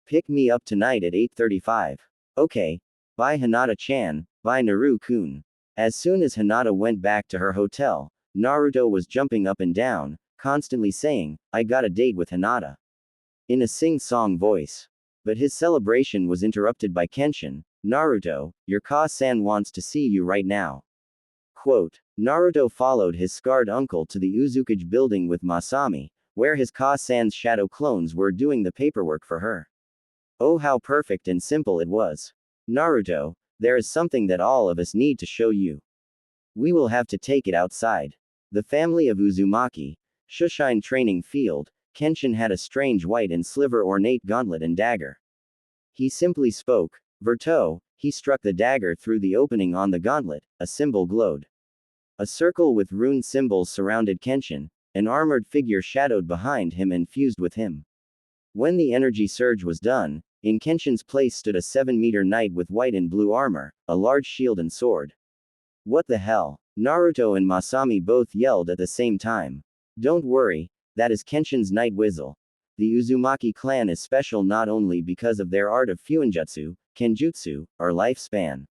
Pick me up tonight at 8:35. Okay. Bye Hinata-chan, bye Naru-kun. As soon as Hinata went back to her hotel, Naruto was jumping up and down, constantly saying, I got a date with Hinata. In a sing-song voice. But his celebration was interrupted by Kenshin. Naruto, your Ka-san wants to see you right now. Quote. Naruto followed his scarred uncle to the Uzukage building with Masami, where his Ka-san's shadow clones were doing the paperwork for her. Oh, how perfect and simple it was. Naruto, there is something that all of us need to show you. We will have to take it outside. The family of Uzumaki, Shushine training field. Kenshin had a strange white and sliver ornate gauntlet and dagger. He simply spoke. Verto, he struck the dagger through the opening on the gauntlet, a symbol glowed. A circle with rune symbols surrounded Kenshin, an armored figure shadowed behind him and fused with him. When the energy surge was done, in Kenshin's place stood a 7-meter knight with white and blue armor, a large shield and sword. What the hell? Naruto and Masami both yelled at the same time. Don't worry, that is Kenshin's night whistle. The Uzumaki clan is special not only because of their art of fuinjutsu, kenjutsu, or lifespan,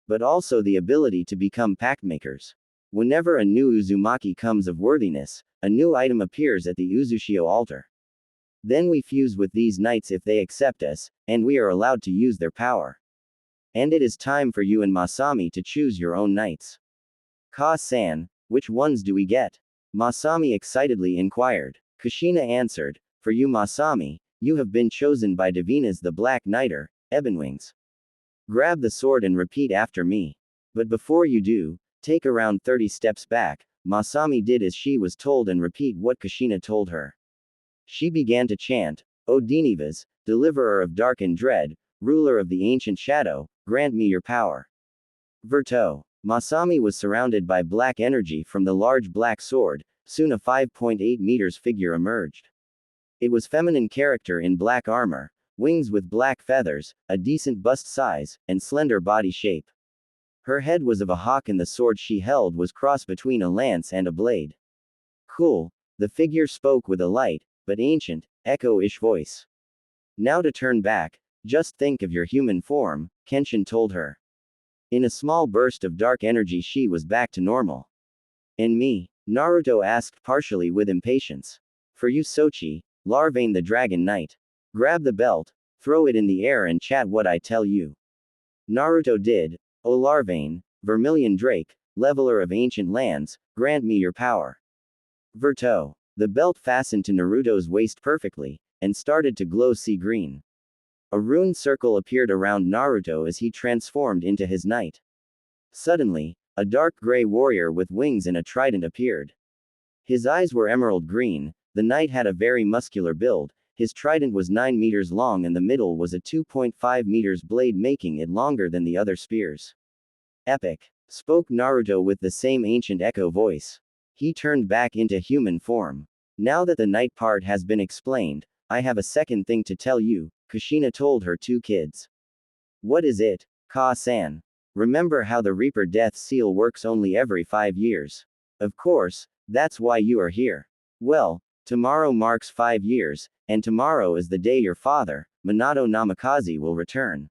but also the ability to become pact makers. Whenever a new Uzumaki comes of worthiness, a new item appears at the Uzushio altar. Then we fuse with these knights if they accept us, and we are allowed to use their power. And it is time for you and Masami to choose your own knights. Ka-san, which ones do we get? Masami excitedly inquired. Kushina answered, for you Masami, you have been chosen by Davina's the Black Knighter, Ebonwings. Grab the sword and repeat after me. But before you do, take around 30 steps back, Masami did as she was told and repeat what Kushina told her. She began to chant, O Dinivas, deliverer of dark and dread, ruler of the ancient shadow, grant me your power. Verto. Masami was surrounded by black energy from the large black sword. Soon a 5.8 meters figure emerged. It was feminine character in black armor, wings with black feathers, a decent bust size, and slender body shape. Her head was of a hawk and the sword she held was crossed between a lance and a blade. Cool, the figure spoke with a light, but ancient, echo-ish voice. Now to turn back, just think of your human form, Kenshin told her. In a small burst of dark energy she was back to normal. And me? Naruto asked partially with impatience. For you Sochi, Larvain the Dragon Knight. Grab the belt, throw it in the air and chat what I tell you. Naruto did. O Larvain, Vermilion Drake, leveler of ancient lands, grant me your power. Verto. The belt fastened to Naruto's waist perfectly, and started to glow sea green. A rune circle appeared around Naruto as he transformed into his knight. Suddenly, a dark gray warrior with wings and a trident appeared. His eyes were emerald green, the knight had a very muscular build, his trident was 9 meters long and the middle was a 2.5 meters blade making it longer than the other spears. Epic, spoke Naruto with the same ancient echo voice. He turned back into human form. Now that the knight part has been explained, I have a second thing to tell you, Kushina told her two kids. What is it, Ka-san? Remember how the Reaper Death Seal works only every 5 years. Of course, that's why you are here. Well, tomorrow marks 5 years, and tomorrow is the day your father, Minato Namikaze will return.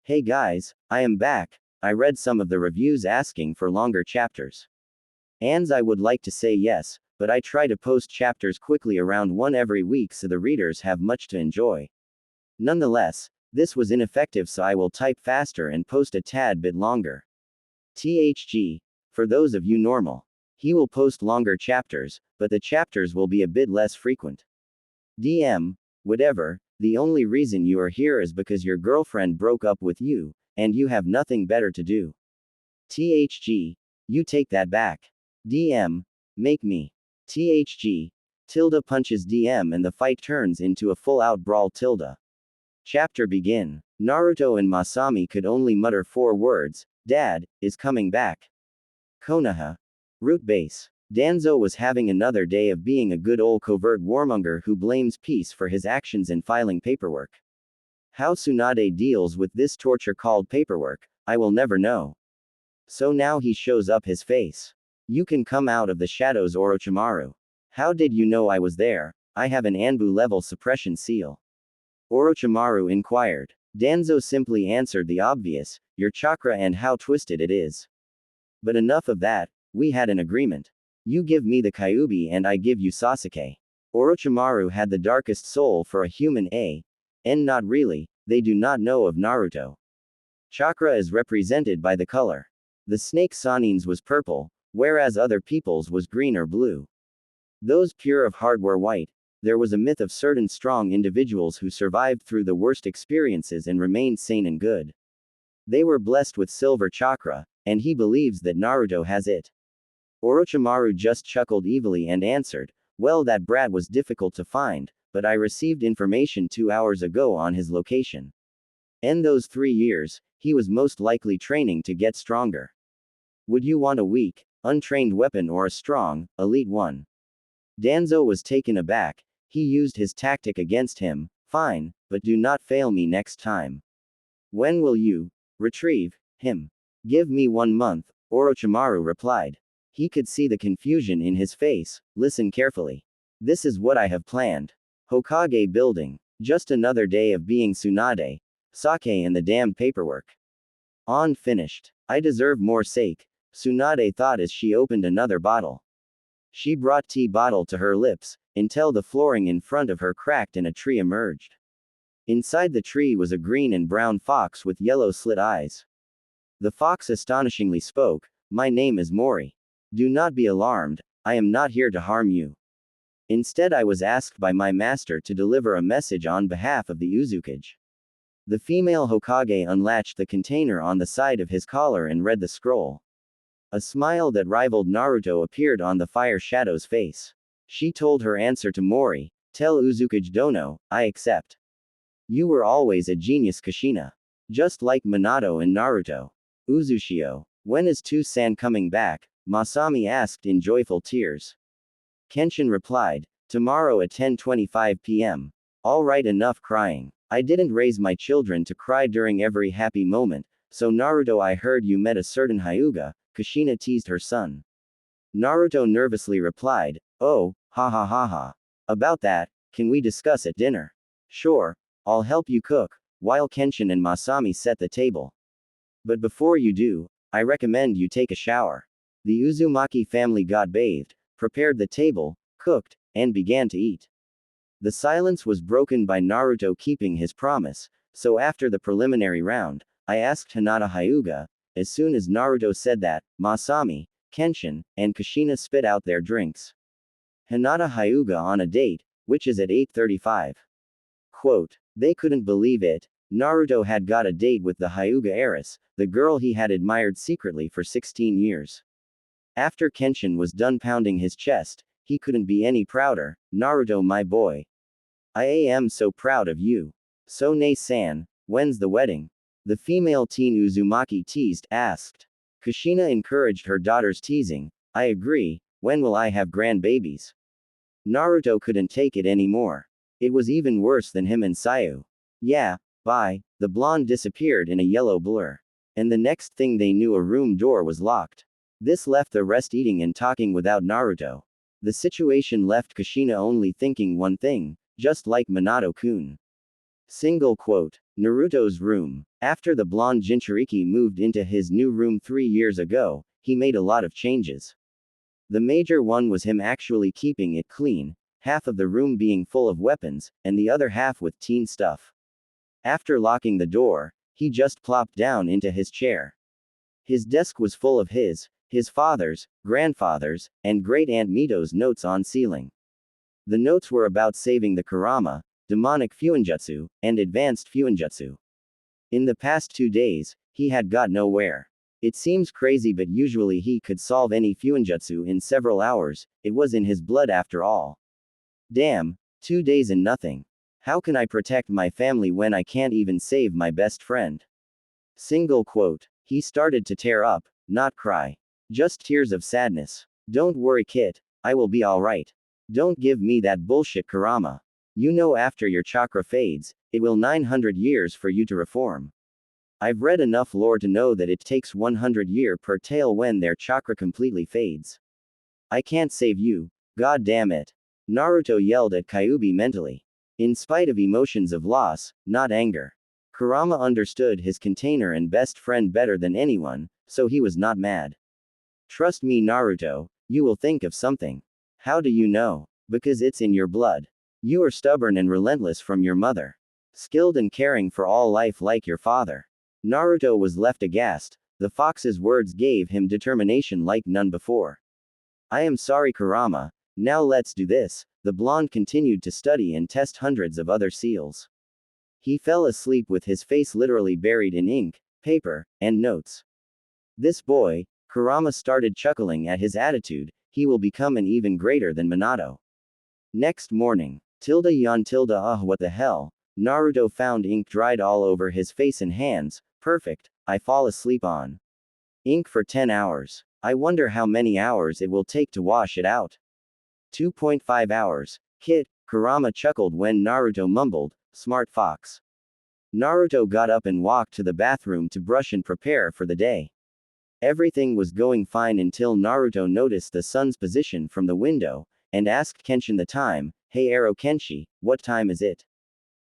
Hey guys, I am back. I read some of the reviews asking for longer chapters. And I would like to say yes, but I try to post chapters quickly around one every week so the readers have much to enjoy. Nonetheless, this was ineffective so I will type faster and post a tad bit longer. THG. For those of you normal. He will post longer chapters, but the chapters will be a bit less frequent. DM. Whatever, the only reason you are here is because your girlfriend broke up with you, and you have nothing better to do. THG. You take that back. DM. Make me. THG. Tilda punches DM and the fight turns into a full-out brawl. Tilda. Chapter begin. Naruto and Masami could only mutter 4 words, Dad, is coming back. Konoha. Root base. Danzo was having another day of being a good old covert warmonger who blames peace for his actions in filing paperwork. How Tsunade deals with this torture called paperwork, I will never know. So now he shows up his face. You can come out of the shadows Orochimaru. How did you know I was there? I have an Anbu level suppression seal. Orochimaru inquired. Danzo simply answered the obvious, your chakra and how twisted it is. But enough of that, we had an agreement. You give me the Kyuubi and I give you Sasuke. Orochimaru had the darkest soul for a human and not really, they do not know of Naruto. Chakra is represented by the color. The snake Sanin's was purple, whereas other people's was green or blue. Those pure of heart were white. There was a myth of certain strong individuals who survived through the worst experiences and remained sane and good. They were blessed with silver chakra, and he believes that Naruto has it. Orochimaru just chuckled evilly and answered, well, that brat was difficult to find, but I received information 2 hours ago on his location. In those 3 years, he was most likely training to get stronger. Would you want a weak, untrained weapon or a strong, elite one? Danzo was taken aback. He used his tactic against him. Fine, but do not fail me next time. When will you retrieve him? Give me 1 month, Orochimaru replied. He could see the confusion in his face. Listen carefully. This is what I have planned. Hokage building. Just another day of being Tsunade. Sake and the damned paperwork. On finished. I deserve more sake, Tsunade thought as she opened another bottle. She brought tea bottle to her lips, until the flooring in front of her cracked and a tree emerged. Inside the tree was a green and brown fox with yellow slit eyes. The fox astonishingly spoke, my name is Mori. Do not be alarmed, I am not here to harm you. Instead I was asked by my master to deliver a message on behalf of the Uzukage. The female Hokage unlatched the container on the side of his collar and read the scroll. A smile that rivaled Naruto appeared on the Fire Shadow's face. She told her answer to Mori, "Tell Uzukage Dono, I accept. You were always a genius, Kushina. Just like Minato and Naruto." "Uzushio, when is Two-san coming back?" Masami asked in joyful tears. Kenshin replied, "Tomorrow at 10:25 p.m. All right, enough crying. I didn't raise my children to cry during every happy moment, so Naruto, I heard you met a certain Hyuga," Kushina teased her son. Naruto nervously replied, "Oh, ha ha ha ha. About that, can we discuss at dinner?" "Sure, I'll help you cook," while Kenshin and Masami set the table. "But before you do, I recommend you take a shower." The Uzumaki family got bathed, prepared the table, cooked, and began to eat. The silence was broken by Naruto keeping his promise, so after the preliminary round, I asked Hinata Hyuga. As soon as Naruto said that, Masami, Kenshin, and Kushina spit out their drinks. Hinata Hyuga on a date, which is at 8:35. Quote, they couldn't believe it. Naruto had got a date with the Hyuga heiress, the girl he had admired secretly for 16 years. After Kenshin was done pounding his chest, he couldn't be any prouder. "Naruto, my boy. I am so proud of you. So Nei-san, when's the wedding?" The female teen Uzumaki asked. Kushina encouraged her daughter's teasing. "I agree, when will I have grandbabies?" Naruto couldn't take it anymore. It was even worse than him and Sayu. "Yeah, bye." The blonde disappeared in a yellow blur. And the next thing they knew, a room door was locked. This left the rest eating and talking without Naruto. The situation left Kushina only thinking one thing, just like Minato-kun. Single quote. Naruto's room. After the blonde Jinchuriki moved into his new room 3 years ago, he made a lot of changes. The major one was him actually keeping it clean, half of the room being full of weapons, and the other half with teen stuff. After locking the door, he just plopped down into his chair. His desk was full of his father's, grandfather's, and great-aunt Mito's notes on ceiling. The notes were about saving the Kurama, demonic Fuinjutsu, and advanced Fuinjutsu. In the past 2 days, he had got nowhere. It seems crazy, but usually he could solve any Fuinjutsu in several hours. It was in his blood after all. Damn, 2 days and nothing. How can I protect my family when I can't even save my best friend? Single quote. He started to tear up, not cry. Just tears of sadness. "Don't worry, Kit. I will be alright. Don't give me that bullshit Kurama. You know, after your chakra fades, it will 900 years for you to reform. I've read enough lore to know that it takes 100 years per tale when their chakra completely fades. I can't save you. God damn it." Naruto yelled at Kyuubi mentally. In spite of emotions of loss, not anger. Kurama understood his container and best friend better than anyone, so he was not mad. "Trust me, Naruto, you will think of something." "How do you know?" "Because it's in your blood. You are stubborn and relentless from your mother. Skilled and caring for all life like your father." Naruto was left aghast. The fox's words gave him determination like none before. "I am sorry, Kurama. Now let's do this." The blonde continued to study and test hundreds of other seals. He fell asleep with his face literally buried in ink, paper, and notes. This boy, Kurama started chuckling at his attitude. He will become an even greater than Minato. Next morning. What the hell? Naruto found ink dried all over his face and hands. Perfect. I fall asleep on ink for 10 hours. I wonder how many hours it will take to wash it out. 2.5 hours. Kit, Kurama chuckled when Naruto mumbled, "Smart fox." Naruto got up and walked to the bathroom to brush and prepare for the day. Everything was going fine until Naruto noticed the sun's position from the window, and asked Kenshin the time. "Hey Arrow Kenshi, what time is it?"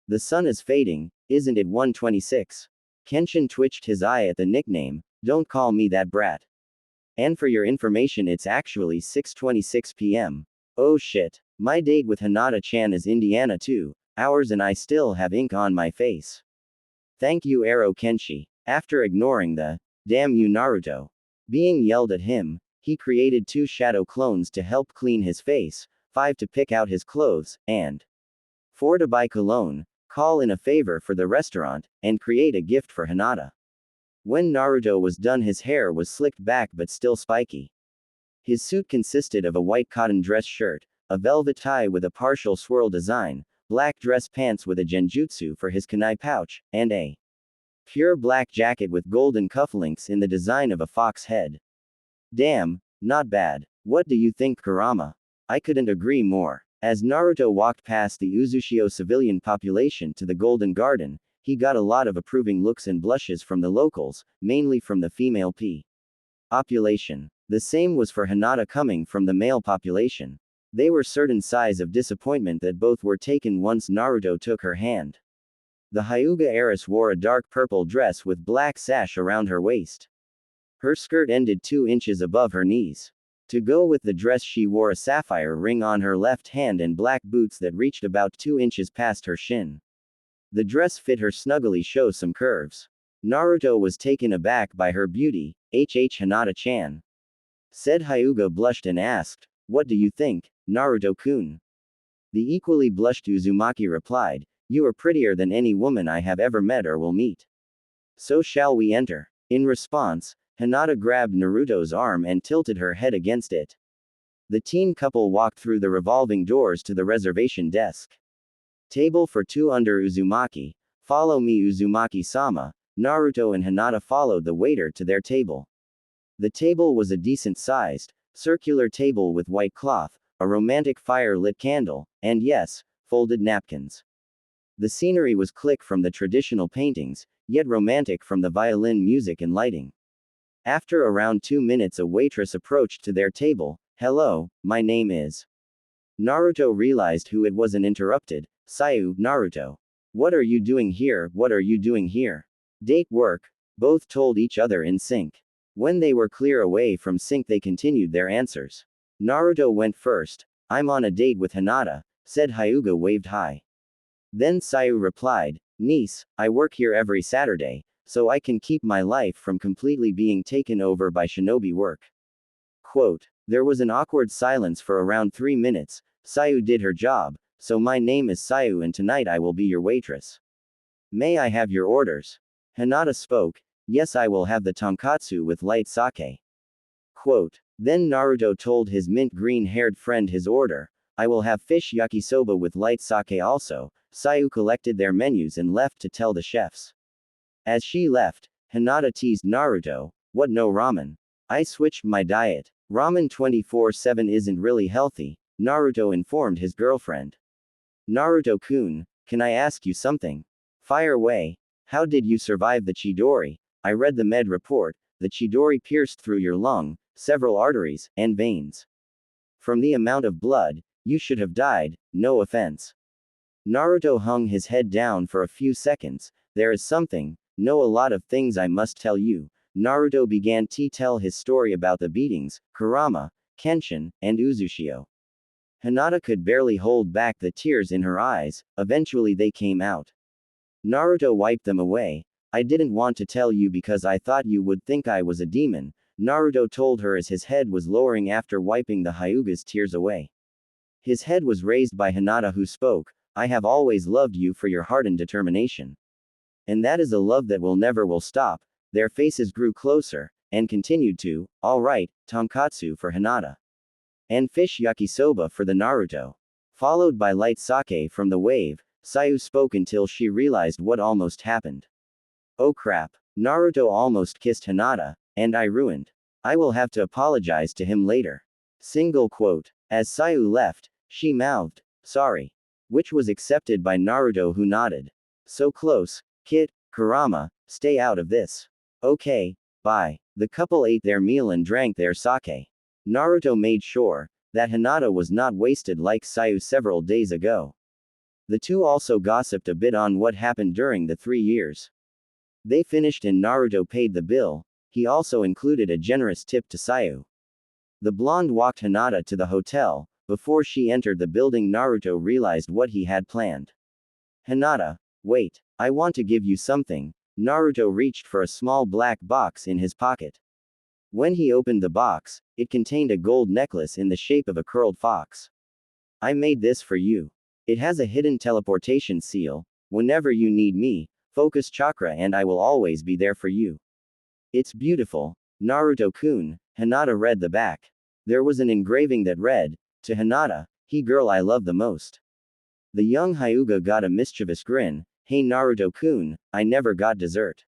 "The sun is fading, isn't it 1:26? Kenshin twitched his eye at the nickname. "Don't call me that brat. And for your information, it's actually 6:26 p.m. Oh shit. My date with Hinata-chan is Indiana 2 hours and I still have ink on my face. Thank you, Arrow Kenshi." After ignoring the "Damn you, Naruto" being yelled at him, he created 2 shadow clones to help clean his face, 5 to pick out his clothes, and 4 to buy cologne, call in a favor for the restaurant, and create a gift for Hinata. When Naruto was done, his hair was slicked back but still spiky. His suit consisted of a white cotton dress shirt, a velvet tie with a partial swirl design, black dress pants with a genjutsu for his kunai pouch, and a pure black jacket with golden cufflinks in the design of a fox head. Damn, not bad. What do you think, Kurama? I couldn't agree more. As Naruto walked past the Uzushio civilian population to the Golden Garden, he got a lot of approving looks and blushes from the locals, mainly from the female population. The same was for Hinata coming from the male population. They were certain sighs of disappointment that both were taken once Naruto took her hand. The Hyuga heiress wore a dark purple dress with black sash around her waist. Her skirt ended 2 inches above her knees. To go with the dress, she wore a sapphire ring on her left hand and black boots that reached about 2 inches past her shin. The dress fit her snugly, show some curves. Naruto was taken aback by her beauty. Hinata-chan. Said Hyuga blushed and asked, "What do you think, Naruto-kun?" The equally blushed Uzumaki replied, "You are prettier than any woman I have ever met or will meet. So shall we enter?" In response, Hinata grabbed Naruto's arm and tilted her head against it. The teen couple walked through the revolving doors to the reservation desk. Table for 2 under Uzumaki. "Follow me, Uzumaki-sama." Naruto and Hinata followed the waiter to their table. The table was a decent-sized, circular table with white cloth, a romantic fire-lit candle, and yes, folded napkins. The scenery was click from the traditional paintings, yet romantic from the violin music and lighting. After around 2 minutes, a waitress approached to their table. "Hello, my name is." Naruto realized who it was and interrupted, "Sayu, Naruto. What are you doing here? What are you doing here?" "Date work," both told each other in sync. When they were clear away from sync, they continued their answers. Naruto went first. "I'm on a date with Hinata," said Hyuga, waved high. Then Sayu replied, "Niece, I work here every Saturday, so I can keep my life from completely being taken over by shinobi work." Quote. There was an awkward silence for around 3 minutes. Sayu did her job. "So my name is Sayu and tonight I will be your waitress. May I have your orders?" Hinata spoke. "Yes, I will have the tonkatsu with light sake." Quote. Then Naruto told his mint green-haired friend his order. "I will have fish yakisoba with light sake also." Sayu collected their menus and left to tell the chefs. As she left, Hinata teased Naruto, "What, no ramen? I switched my diet. Ramen 24/7 isn't really healthy," Naruto informed his girlfriend. "Naruto-kun, can I ask you something?" "Fire away. How did you survive the Chidori?" "I read the med report. The Chidori pierced through your lung, several arteries, and veins. From the amount of blood, you should have died, no offense." Naruto hung his head down for a few seconds. "There is something, know a lot of things I must tell you." Naruto began to tell his story about the beatings, Kurama, Kenshin, and Uzushio. Hinata could barely hold back the tears in her eyes. Eventually they came out. Naruto wiped them away. "I didn't want to tell you because I thought you would think I was a demon," Naruto told her as his head was lowering after wiping the Hyuga's tears away. His head was raised by Hinata, who spoke, "I have always loved you for your heart and determination. And that is a love that will stop." Their faces grew closer, and continued to, "All right, tonkatsu for Hinata. And fish yakisoba for the Naruto." Followed by light sake from the wave, Sayu spoke until she realized what almost happened. "Oh crap. Naruto almost kissed Hinata, and I ruined. I will have to apologize to him later." Single quote. As Sayu left, she mouthed, "Sorry." Which was accepted by Naruto, who nodded. "So close, Kit, Kurama, stay out of this. Okay, bye." The couple ate their meal and drank their sake. Naruto made sure that Hinata was not wasted like Sayu several days ago. The two also gossiped a bit on what happened during the 3 years. They finished and Naruto paid the bill. He also included a generous tip to Sayu. The blonde walked Hinata to the hotel. Before she entered the building, Naruto realized what he had planned. "Hinata, wait. I want to give you something." Naruto reached for a small black box in his pocket. When he opened the box, it contained a gold necklace in the shape of a curled fox. "I made this for you. It has a hidden teleportation seal. Whenever you need me, focus chakra and I will always be there for you." It's beautiful, Naruto-kun, Hinata read the back. There was an engraving that read, to Hinata, he girl I love the most. The young Hyuga got a mischievous grin, hey Naruto-kun, I never got dessert.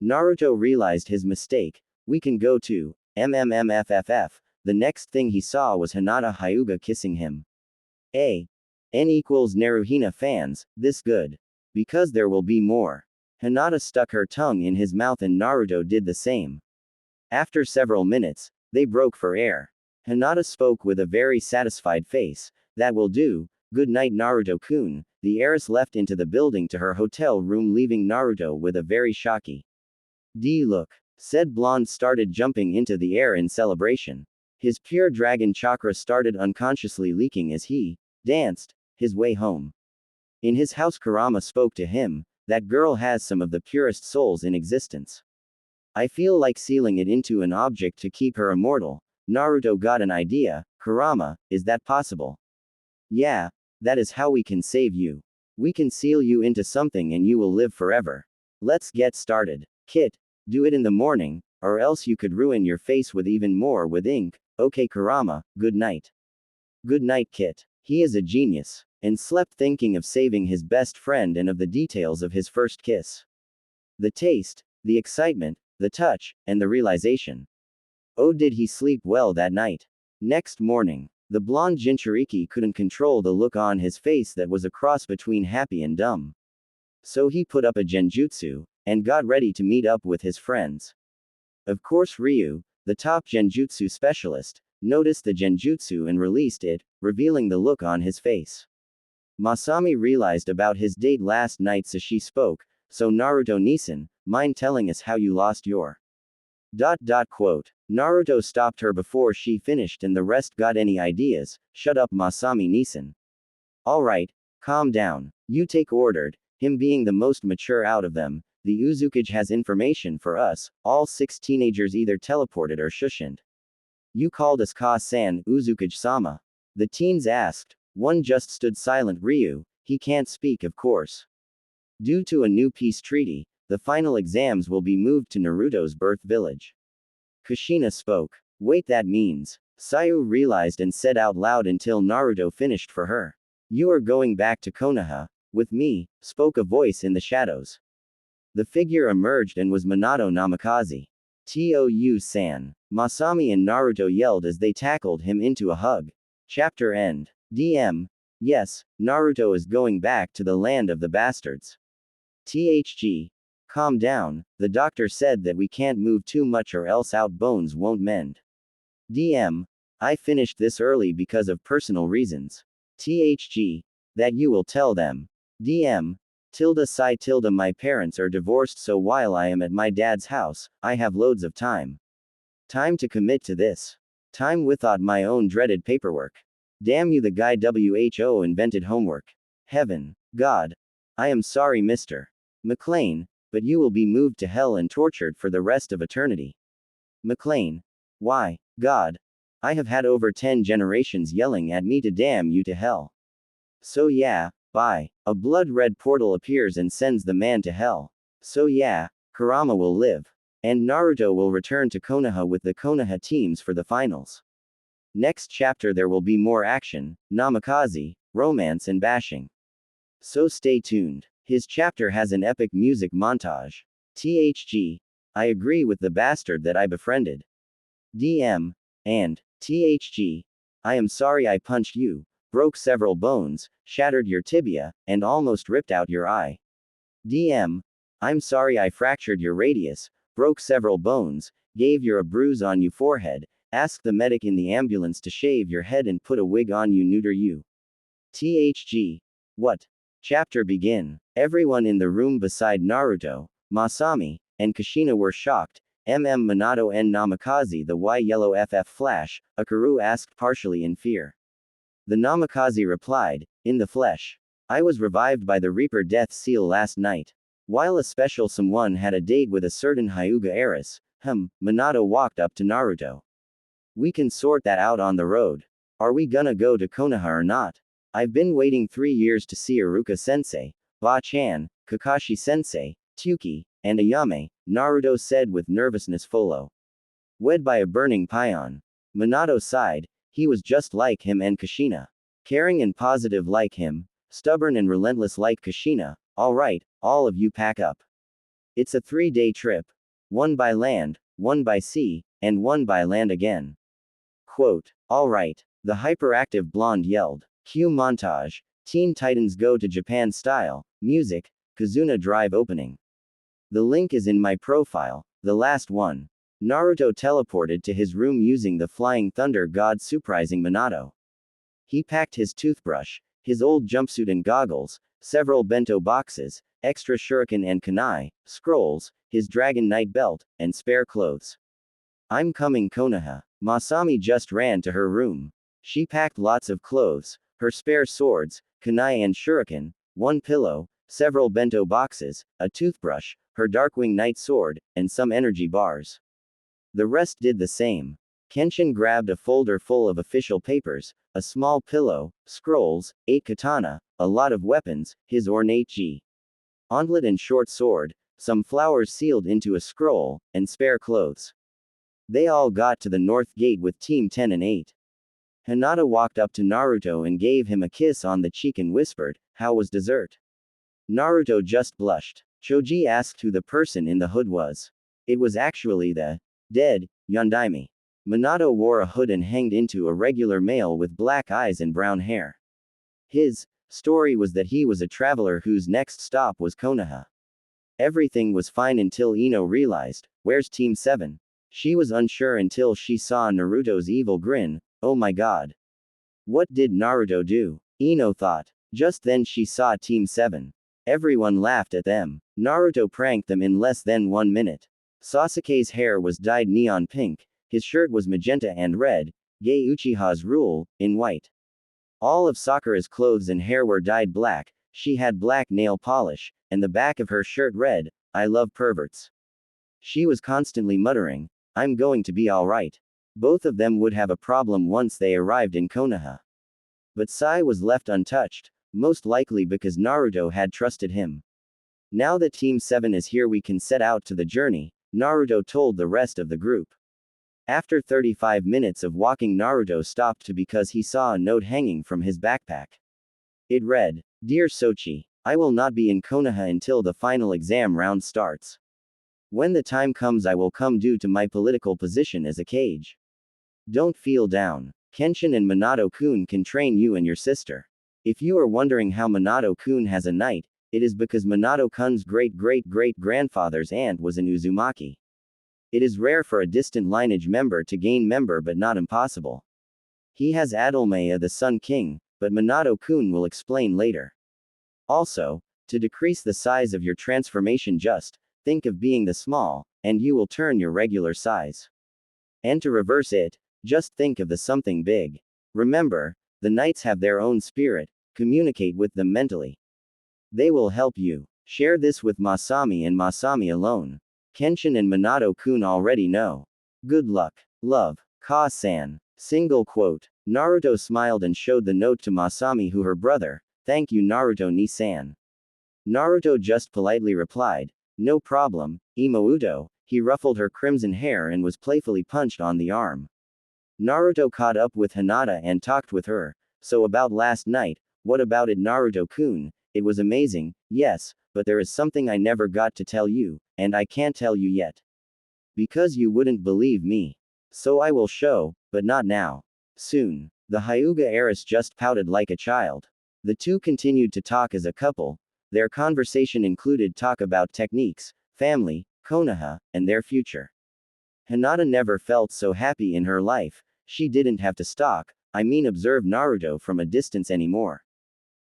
Naruto realized his mistake, we can go to, MMMFFF, the next thing he saw was Hinata Hyuga kissing him. N equals Naruhina fans, this good. Because there will be more. Hinata stuck her tongue in his mouth and Naruto did the same. After several minutes, they broke for air. Hinata spoke with a very satisfied face, that will do, good night Naruto-kun. The heiress left into the building to her hotel room leaving Naruto with a very shocky look. Said blonde started jumping into the air in celebration. His pure dragon chakra started unconsciously leaking as he danced his way home. In his house Kurama spoke to him, that girl has some of the purest souls in existence. I feel like sealing it into an object to keep her immortal. Naruto got an idea, Kurama, is that possible? Yeah, that is how we can save you. We can seal you into something and you will live forever. Let's get started. Kit, do it in the morning, or else you could ruin your face with even more with ink. Okay Kurama, good night. Good night Kit. He is a genius. And slept thinking of saving his best friend and of the details of his first kiss. The taste, the excitement, the touch, and the realization. Oh, did he sleep well that night? Next morning, the blonde Jinchuriki couldn't control the look on his face that was a cross between happy and dumb. So he put up a genjutsu, and got ready to meet up with his friends. Of course Ryu, the top genjutsu specialist, noticed the genjutsu and released it, revealing the look on his face. Masami realized about his date last night so she spoke, so Naruto-Nisan, mind telling us how you lost your... Quote. Naruto stopped her before she finished and the rest got any ideas, shut up Masami-Nisan. Alright, calm down. You take ordered, him being the most mature out of them, the Uzukage has information for us, all 6 teenagers either teleported or shushined. You called us Ka-san, Uzukage-sama. The teens asked. One just stood silent Ryu, he can't speak of course. Due to a new peace treaty, the final exams will be moved to Naruto's birth village. Kushina spoke. Wait that means. Sayu realized and said out loud until Naruto finished for her. You are going back to Konoha, with me, spoke a voice in the shadows. The figure emerged and was Minato Namikaze. Tou-san. Masami and Naruto yelled as they tackled him into a hug. Chapter end. DM. Yes, Naruto is going back to the land of the bastards. THG. Calm down, the doctor said that we can't move too much or else out bones won't mend. DM. I finished this early because of personal reasons. THG. That you will tell them. DM. My parents are divorced so while I am at my dad's house, I have loads of time. Time to commit to this. Time without my own dreaded paperwork. Damn you the guy WHO invented homework. Heaven. God. I am sorry Mr. McLean, but you will be moved to hell and tortured for the rest of eternity. McLean. Why, God. I have had over 10 generations yelling at me to damn you to hell. So yeah, bye. A blood-red portal appears and sends the man to hell. So yeah, Kurama will live. And Naruto will return to Konoha with the Konoha teams for the finals. Next chapter there will be more action, namikaze, romance and bashing. So stay tuned. His chapter has an epic music montage. THG. I agree with the bastard that I befriended. DM. And, THG. I am sorry I punched you, broke several bones, shattered your tibia, and almost ripped out your eye. DM. I'm sorry I fractured your radius, broke several bones, gave you a bruise on your forehead, asked the medic in the ambulance to shave your head and put a wig on you neuter you. THG. What? Chapter begin. Everyone in the room beside Naruto, Masami, and Kushina were shocked. Minato and Namikaze the Y yellow FF flash, Akaru asked partially in fear. The Namikaze replied, in the flesh. I was revived by the Reaper death seal last night. While a special someone had a date with a certain Hyuga heiress, Minato walked up to Naruto. We can sort that out on the road. Are we gonna go to Konoha or not? I've been waiting 3 years to see Iruka sensei, Ba-chan, Kakashi sensei, Tuki, and Ayame, Naruto said with nervousness. Follow. Wed by a burning paon. Minato sighed, he was just like him and Kushina. Caring and positive like him, stubborn and relentless like Kushina. Alright, all of you pack up. It's a 3-day trip. One by land, one by sea, and one by land again. Quote, alright, the hyperactive blonde yelled. Cue montage, Teen Titans Go to Japan style, music, Kazuna Drive opening. The link is in my profile, the last one. Naruto teleported to his room using the Flying Thunder God surprising Minato. He packed his toothbrush, his old jumpsuit and goggles, several bento boxes, extra shuriken and kunai, scrolls, his Dragon Knight belt, and spare clothes. I'm coming, Konoha. Masami just ran to her room. She packed lots of clothes, her spare swords, kunai and shuriken, one pillow, several bento boxes, a toothbrush, her Darkwing Knight sword, and some energy bars. The rest did the same. Kenshin grabbed a folder full of official papers, a small pillow, scrolls, 8 katana, a lot of weapons, his ornate gauntlet and short sword, some flowers sealed into a scroll, and spare clothes. They all got to the north gate with Team 10 and 8. Hinata walked up to Naruto and gave him a kiss on the cheek and whispered, "How was dessert?" Naruto just blushed. Choji asked who the person in the hood was. It was actually the dead Yondaime. Minato wore a hood and hanged into a regular male with black eyes and brown hair. His story was that he was a traveler whose next stop was Konoha. Everything was fine until Ino realized, "Where's Team 7? She was unsure until she saw Naruto's evil grin. Oh my god. What did Naruto do? Ino thought. Just then she saw Team 7. Everyone laughed at them. Naruto pranked them in less than 1 minute. Sasuke's hair was dyed neon pink, his shirt was magenta and red, Gei Uchiha's rule, in white. All of Sakura's clothes and hair were dyed black, she had black nail polish, and the back of her shirt read, "I love perverts." She was constantly muttering, "I'm going to be alright." Both of them would have a problem once they arrived in Konoha. But Sai was left untouched, most likely because Naruto had trusted him. Now that Team 7 is here, we can set out to the journey, Naruto told the rest of the group. After 35 minutes of walking, Naruto stopped because he saw a note hanging from his backpack. It read, "Dear Sochi, I will not be in Konoha until the final exam round starts. When the time comes, I will come due to my political position as a cage. Don't feel down. Kenshin and Minato-kun can train you and your sister. If you are wondering how Minato-kun has a knight, it is because Minato-kun's great-great-great-grandfather's aunt was an Uzumaki. It is rare for a distant lineage member to gain member but not impossible. He has Adalmaya the Sun King, but Minato-kun will explain later. Also, to decrease the size of your transformation, just think of being the small, and you will turn your regular size. And to reverse it, just think of the something big. Remember, the knights have their own spirit, communicate with them mentally. They will help you. Share this with Masami and Masami alone. Kenshin and Minato-kun already know. Good luck. Love. Ka-san. Single quote. Naruto smiled and showed the note to Masami, who her brother. Thank you, Naruto ni-san. Naruto just politely replied, "No problem, Imouto." He ruffled her crimson hair and was playfully punched on the arm. Naruto caught up with Hinata and talked with her. "So about last night, what about it, Naruto-kun?" "It was amazing, yes, but there is something I never got to tell you, and I can't tell you yet. Because you wouldn't believe me. So I will show, but not now. Soon." The Hyuga heiress just pouted like a child. The two continued to talk as a couple. Their conversation included talk about techniques, family, Konoha, and their future. Hinata never felt so happy in her life. She didn't have to observe Naruto from a distance anymore.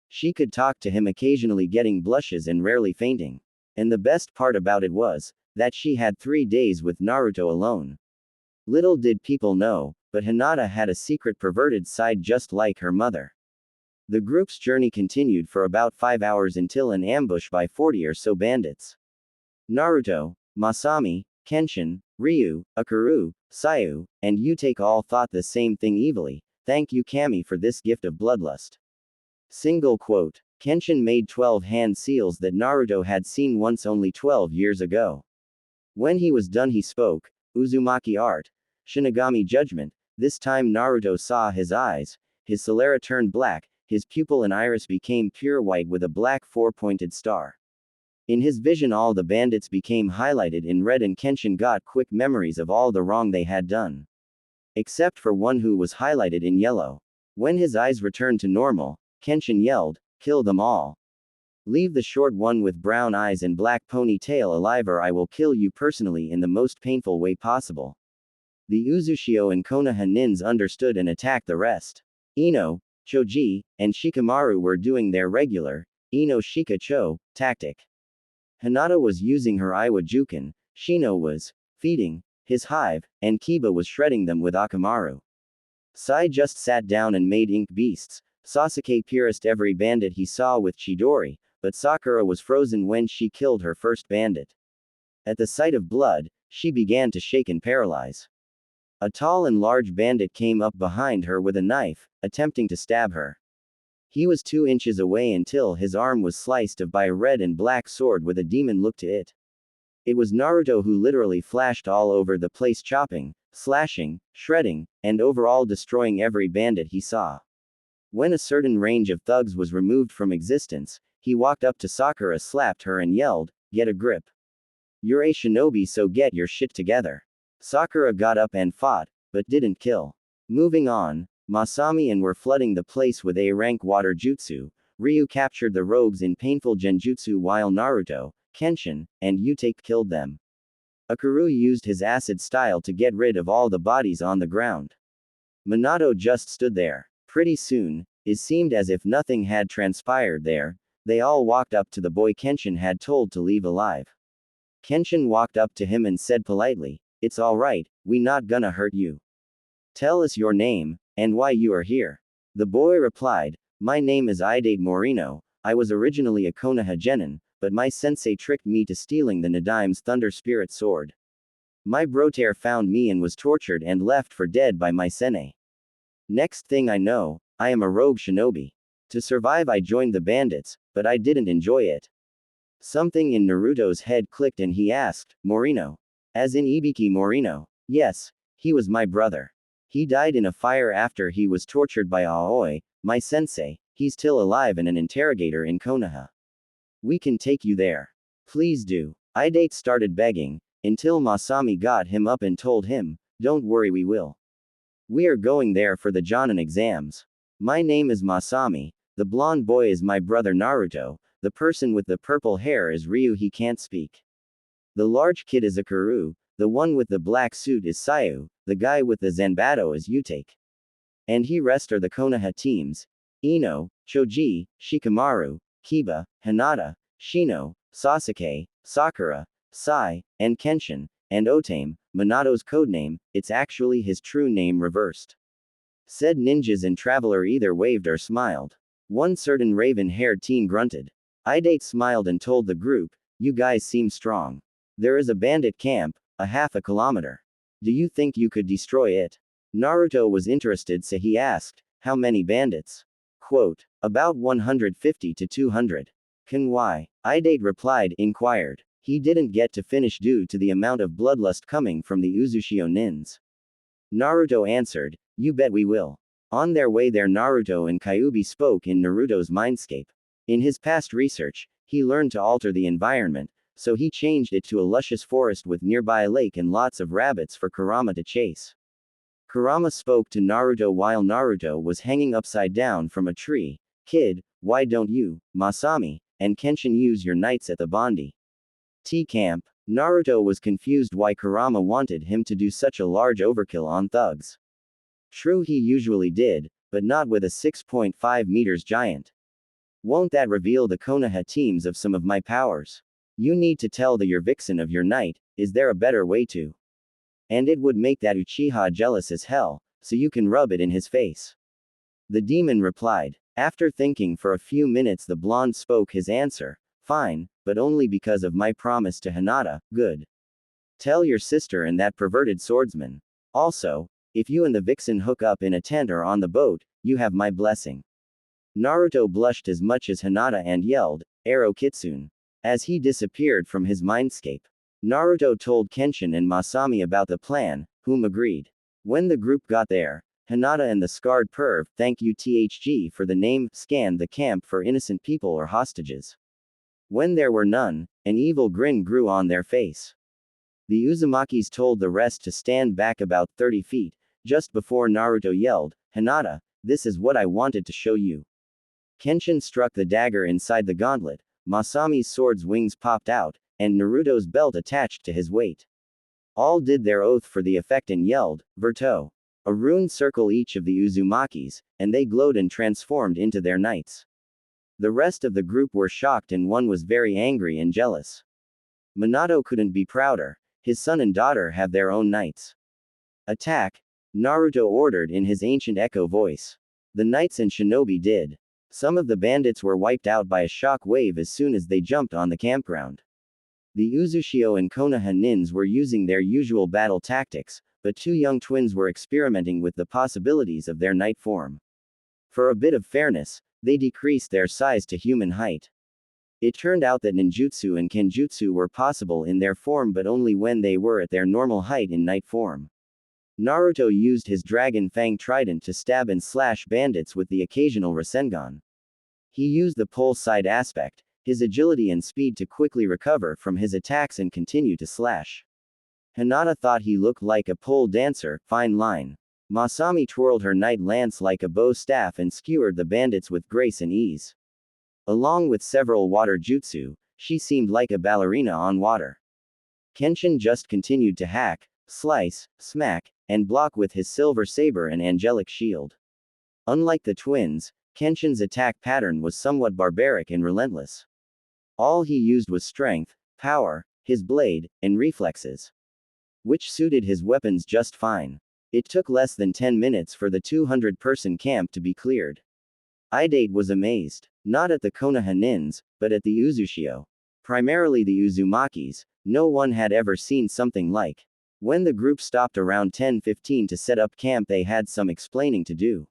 She could talk to him, occasionally getting blushes and rarely fainting. And the best part about it was that she had 3 days with Naruto alone. Little did people know, but Hinata had a secret perverted side just like her mother. The group's journey continued for about 5 hours until an ambush by 40 or so bandits. Naruto, Masami, Kenshin, Ryu, Akaru, Sayu, and Utake all thought the same thing evilly. "Thank you, Kami, for this gift of bloodlust." Single quote. Kenshin made 12 hand seals that Naruto had seen once only 12 years ago. When he was done, he spoke, Uzumaki art, Shinigami judgment. This time Naruto saw his eyes, his sclera turned black, his pupil and iris became pure white with a black four-pointed star. In his vision, all the bandits became highlighted in red, and Kenshin got quick memories of all the wrong they had done. Except for one who was highlighted in yellow. When his eyes returned to normal, Kenshin yelled, "Kill them all. Leave the short one with brown eyes and black ponytail alive, or I will kill you personally in the most painful way possible." The Uzushio and Konoha nins understood and attacked the rest. Ino, Choji, and Shikamaru were doing their regular, Ino Shika Cho, tactic. Hinata was using her Iwa Juken, Shino was feeding his hive, and Kiba was shredding them with Akamaru. Sai just sat down and made ink beasts. Sasuke pierced every bandit he saw with Chidori, but Sakura was frozen when she killed her first bandit. At the sight of blood, she began to shake and paralyze. A tall and large bandit came up behind her with a knife, attempting to stab her. He was 2 inches away until his arm was sliced off by a red and black sword with a demon look to it. It was Naruto who literally flashed all over the place, chopping, slashing, shredding, and overall destroying every bandit he saw. When a certain range of thugs was removed from existence, he walked up to Sakura, slapped her and yelled, "Get a grip. You're a shinobi, so get your shit together." Sakura got up and fought, but didn't kill. Moving on, Masami and were flooding the place with A-rank water jutsu. Ryu captured the rogues in painful genjutsu while Naruto, Kenshin, and Utake killed them. Akaru used his acid style to get rid of all the bodies on the ground. Minato just stood there. Pretty soon, it seemed as if nothing had transpired there. They all walked up to the boy Kenshin had told to leave alive. Kenshin walked up to him and said politely, "It's alright, we not gonna hurt you. Tell us your name, and why you are here." The boy replied, "My name is Idate Morino, I was originally a Konoha genin, but my sensei tricked me to stealing the Nadime's Thunder Spirit sword. My brotair found me and was tortured and left for dead by my sensei. Next thing I know, I am a rogue shinobi. To survive I joined the bandits, but I didn't enjoy it." Something in Naruto's head clicked and he asked, "Morino? As in Ibiki Morino?" "Yes, he was my brother. He died in a fire after he was tortured by Aoi, my sensei. He's still alive and an interrogator in Konoha. We can take you there. Please do." Idate started begging, until Masami got him up and told him, "Don't worry, we will. We are going there for the Jonin exams. My name is Masami, the blonde boy is my brother Naruto, the person with the purple hair is Ryu, he can't speak. The large kid is Akaru, the one with the black suit is Sayu, the guy with the Zanbato is Utake. And he rest are the Konoha teams, Ino, Choji, Shikamaru, Kiba, Hinata, Shino, Sasuke, Sakura, Sai, and Kenshin, and Otame, Minato's codename, it's actually his true name reversed." Said ninjas and Traveler either waved or smiled. One certain raven-haired teen grunted. Idate smiled and told the group, "You guys seem strong. There is a bandit camp, a half a kilometer. Do you think you could destroy it?" Naruto was interested, so he asked, "How many bandits?" Quote, "About 150 to 200. Can why?" Idate replied, inquired. He didn't get to finish due to the amount of bloodlust coming from the Uzushio nins. Naruto answered, "You bet we will." On their way there, Naruto and Kyuubi spoke in Naruto's mindscape. In his past research, he learned to alter the environment, so he changed it to a luscious forest with nearby a lake and lots of rabbits for Kurama to chase. Kurama spoke to Naruto while Naruto was hanging upside down from a tree. "Kid, why don't you, Masami, and Kenshin use your nights at the Bondi T camp?" Naruto was confused why Kurama wanted him to do such a large overkill on thugs. True, he usually did, but not with a 6.5 meters giant. Won't that reveal the Konoha teams of some of my powers? You need to tell your vixen of your night, is there a better way to? And it would make that Uchiha jealous as hell, so you can rub it in his face. The demon replied. After thinking for a few minutes, the blonde spoke his answer. "Fine, but only because of my promise to Hinata, good. Tell your sister and that perverted swordsman. Also, if you and the vixen hook up in a tent or on the boat, you have my blessing." Naruto blushed as much as Hinata and yelled, "Aro Kitsune," as he disappeared from his mindscape. Naruto told Kenshin and Masami about the plan, whom agreed. When the group got there, Hinata and the scarred perv, thank you THG for the name, scanned the camp for innocent people or hostages. When there were none, an evil grin grew on their face. The Uzumakis told the rest to stand back about 30 feet, just before Naruto yelled, "Hinata, this is what I wanted to show you." Kenshin struck the dagger inside the gauntlet, Masami's sword's wings popped out, and Naruto's belt attached to his weight. All did their oath for the effect and yelled, "Verto." A rune circle each of the Uzumakis, and they glowed and transformed into their knights. The rest of the group were shocked and one was very angry and jealous. Minato couldn't be prouder. His son and daughter have their own knights. "Attack!" Naruto ordered in his ancient echo voice. The knights and shinobi did. Some of the bandits were wiped out by a shock wave as soon as they jumped on the campground. The Uzushio and Konoha nins were using their usual battle tactics, but two young twins were experimenting with the possibilities of their knight form. For a bit of fairness, they decreased their size to human height. It turned out that ninjutsu and kenjutsu were possible in their form but only when they were at their normal height in knight form. Naruto used his Dragon Fang trident to stab and slash bandits with the occasional Rasengan. He used the pole side aspect, his agility and speed to quickly recover from his attacks and continue to slash. Hinata thought he looked like a pole dancer, fine line. Masami twirled her knight lance like a bow staff and skewered the bandits with grace and ease. Along with several water jutsu, she seemed like a ballerina on water. Kenshin just continued to hack, slice, smack, and block with his silver saber and angelic shield. Unlike the twins, Kenshin's attack pattern was somewhat barbaric and relentless. All he used was strength, power, his blade, and reflexes, which suited his weapons just fine. It took less than 10 minutes for the 200-person camp to be cleared. Idate was amazed, not at the Konoha nins, but at the Uzushio. Primarily the Uzumakis, no one had ever seen something like. When the group stopped around 10:15 to set up camp, they had some explaining to do.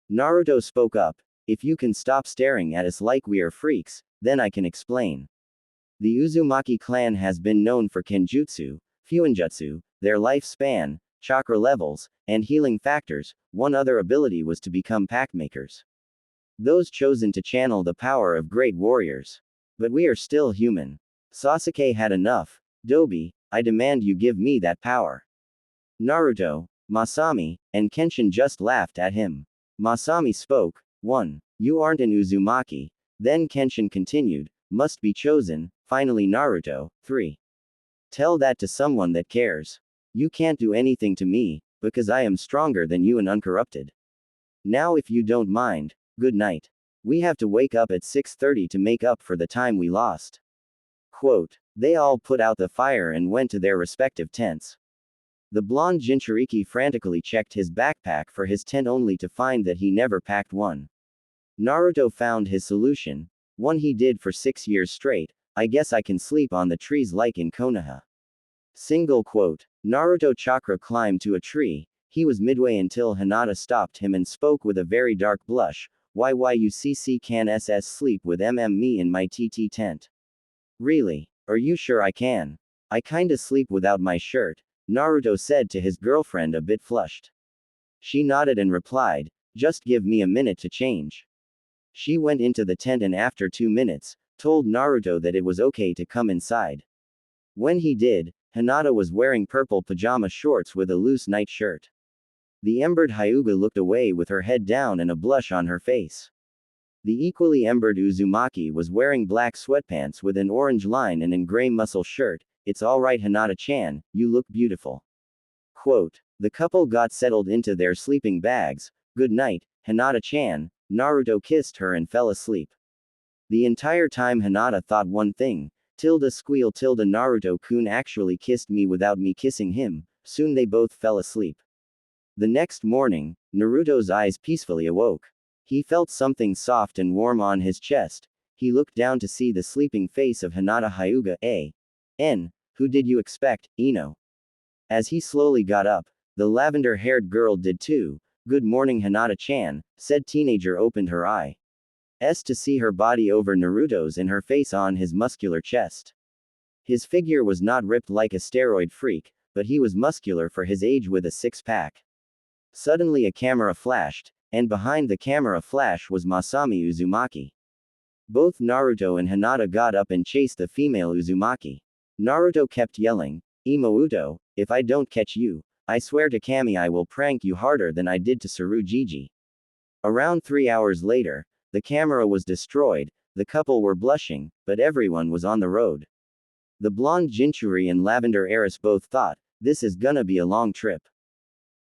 Naruto spoke up, "If you can stop staring at us like we are freaks, then I can explain. The Uzumaki clan has been known for kenjutsu, fuinjutsu, their lifespan, chakra levels, and healing factors. One other ability was to become pack makers. Those chosen to channel the power of great warriors. But we are still human. Sasuke had enough. Dobi, I demand you give me that power." Naruto, Masami, and Kenshin just laughed at him. Masami spoke. 1. You aren't an Uzumaki. Then Kenshin continued, "Must be chosen." Finally Naruto. 3. Tell that to someone that cares. You can't do anything to me, because I am stronger than you and uncorrupted. Now if you don't mind, good night. We have to wake up at 6:30 to make up for the time we lost. Quote. They all put out the fire and went to their respective tents. The blonde Jinchuriki frantically checked his backpack for his tent only to find that he never packed one. Naruto found his solution. One he did for 6 years straight. I guess I can sleep on the trees like in Konoha. Single quote. Naruto chakra climbed to a tree. He was midway until Hinata stopped him and spoke with a very dark blush. Why you CC can SS sleep with me in my TT tent? Really? Are you sure I can? I kinda sleep without my shirt, Naruto said to his girlfriend a bit flushed. She nodded and replied, just give me a minute to change. She went into the tent and after 2 minutes, told Naruto that it was okay to come inside. When he did, Hinata was wearing purple pajama shorts with a loose night shirt. The embered Hyuga looked away with her head down and a blush on her face. The equally embered Uzumaki was wearing black sweatpants with an orange line and a gray muscle shirt. It's alright Hinata-chan, you look beautiful. Quote. The couple got settled into their sleeping bags. Good night, Hinata-chan. Naruto kissed her and fell asleep. The entire time Hinata thought one thing. Squeal Naruto-kun actually kissed me without me kissing him. Soon they both fell asleep. The next morning, Naruto's eyes peacefully awoke. He felt something soft and warm on his chest. He looked down to see the sleeping face of Hinata Hyuga. Who did you expect, Ino? As he slowly got up, the lavender-haired girl did too. Good morning Hinata-chan, said teenager opened her eye. To see her body over Naruto's and her face on his muscular chest. His figure was not ripped like a steroid freak, but he was muscular for his age with a six-pack. Suddenly a camera flashed, and behind the camera flash was Masami Uzumaki. Both Naruto and Hinata got up and chased the female Uzumaki. Naruto kept yelling, "Imouto, if I don't catch you, I swear to Kami I will prank you harder than I did to Tsurujiji." Around 3 hours later, the camera was destroyed, the couple were blushing, but everyone was on the road. The blonde Jinchuri and Lavender Heiress both thought, this is gonna be a long trip.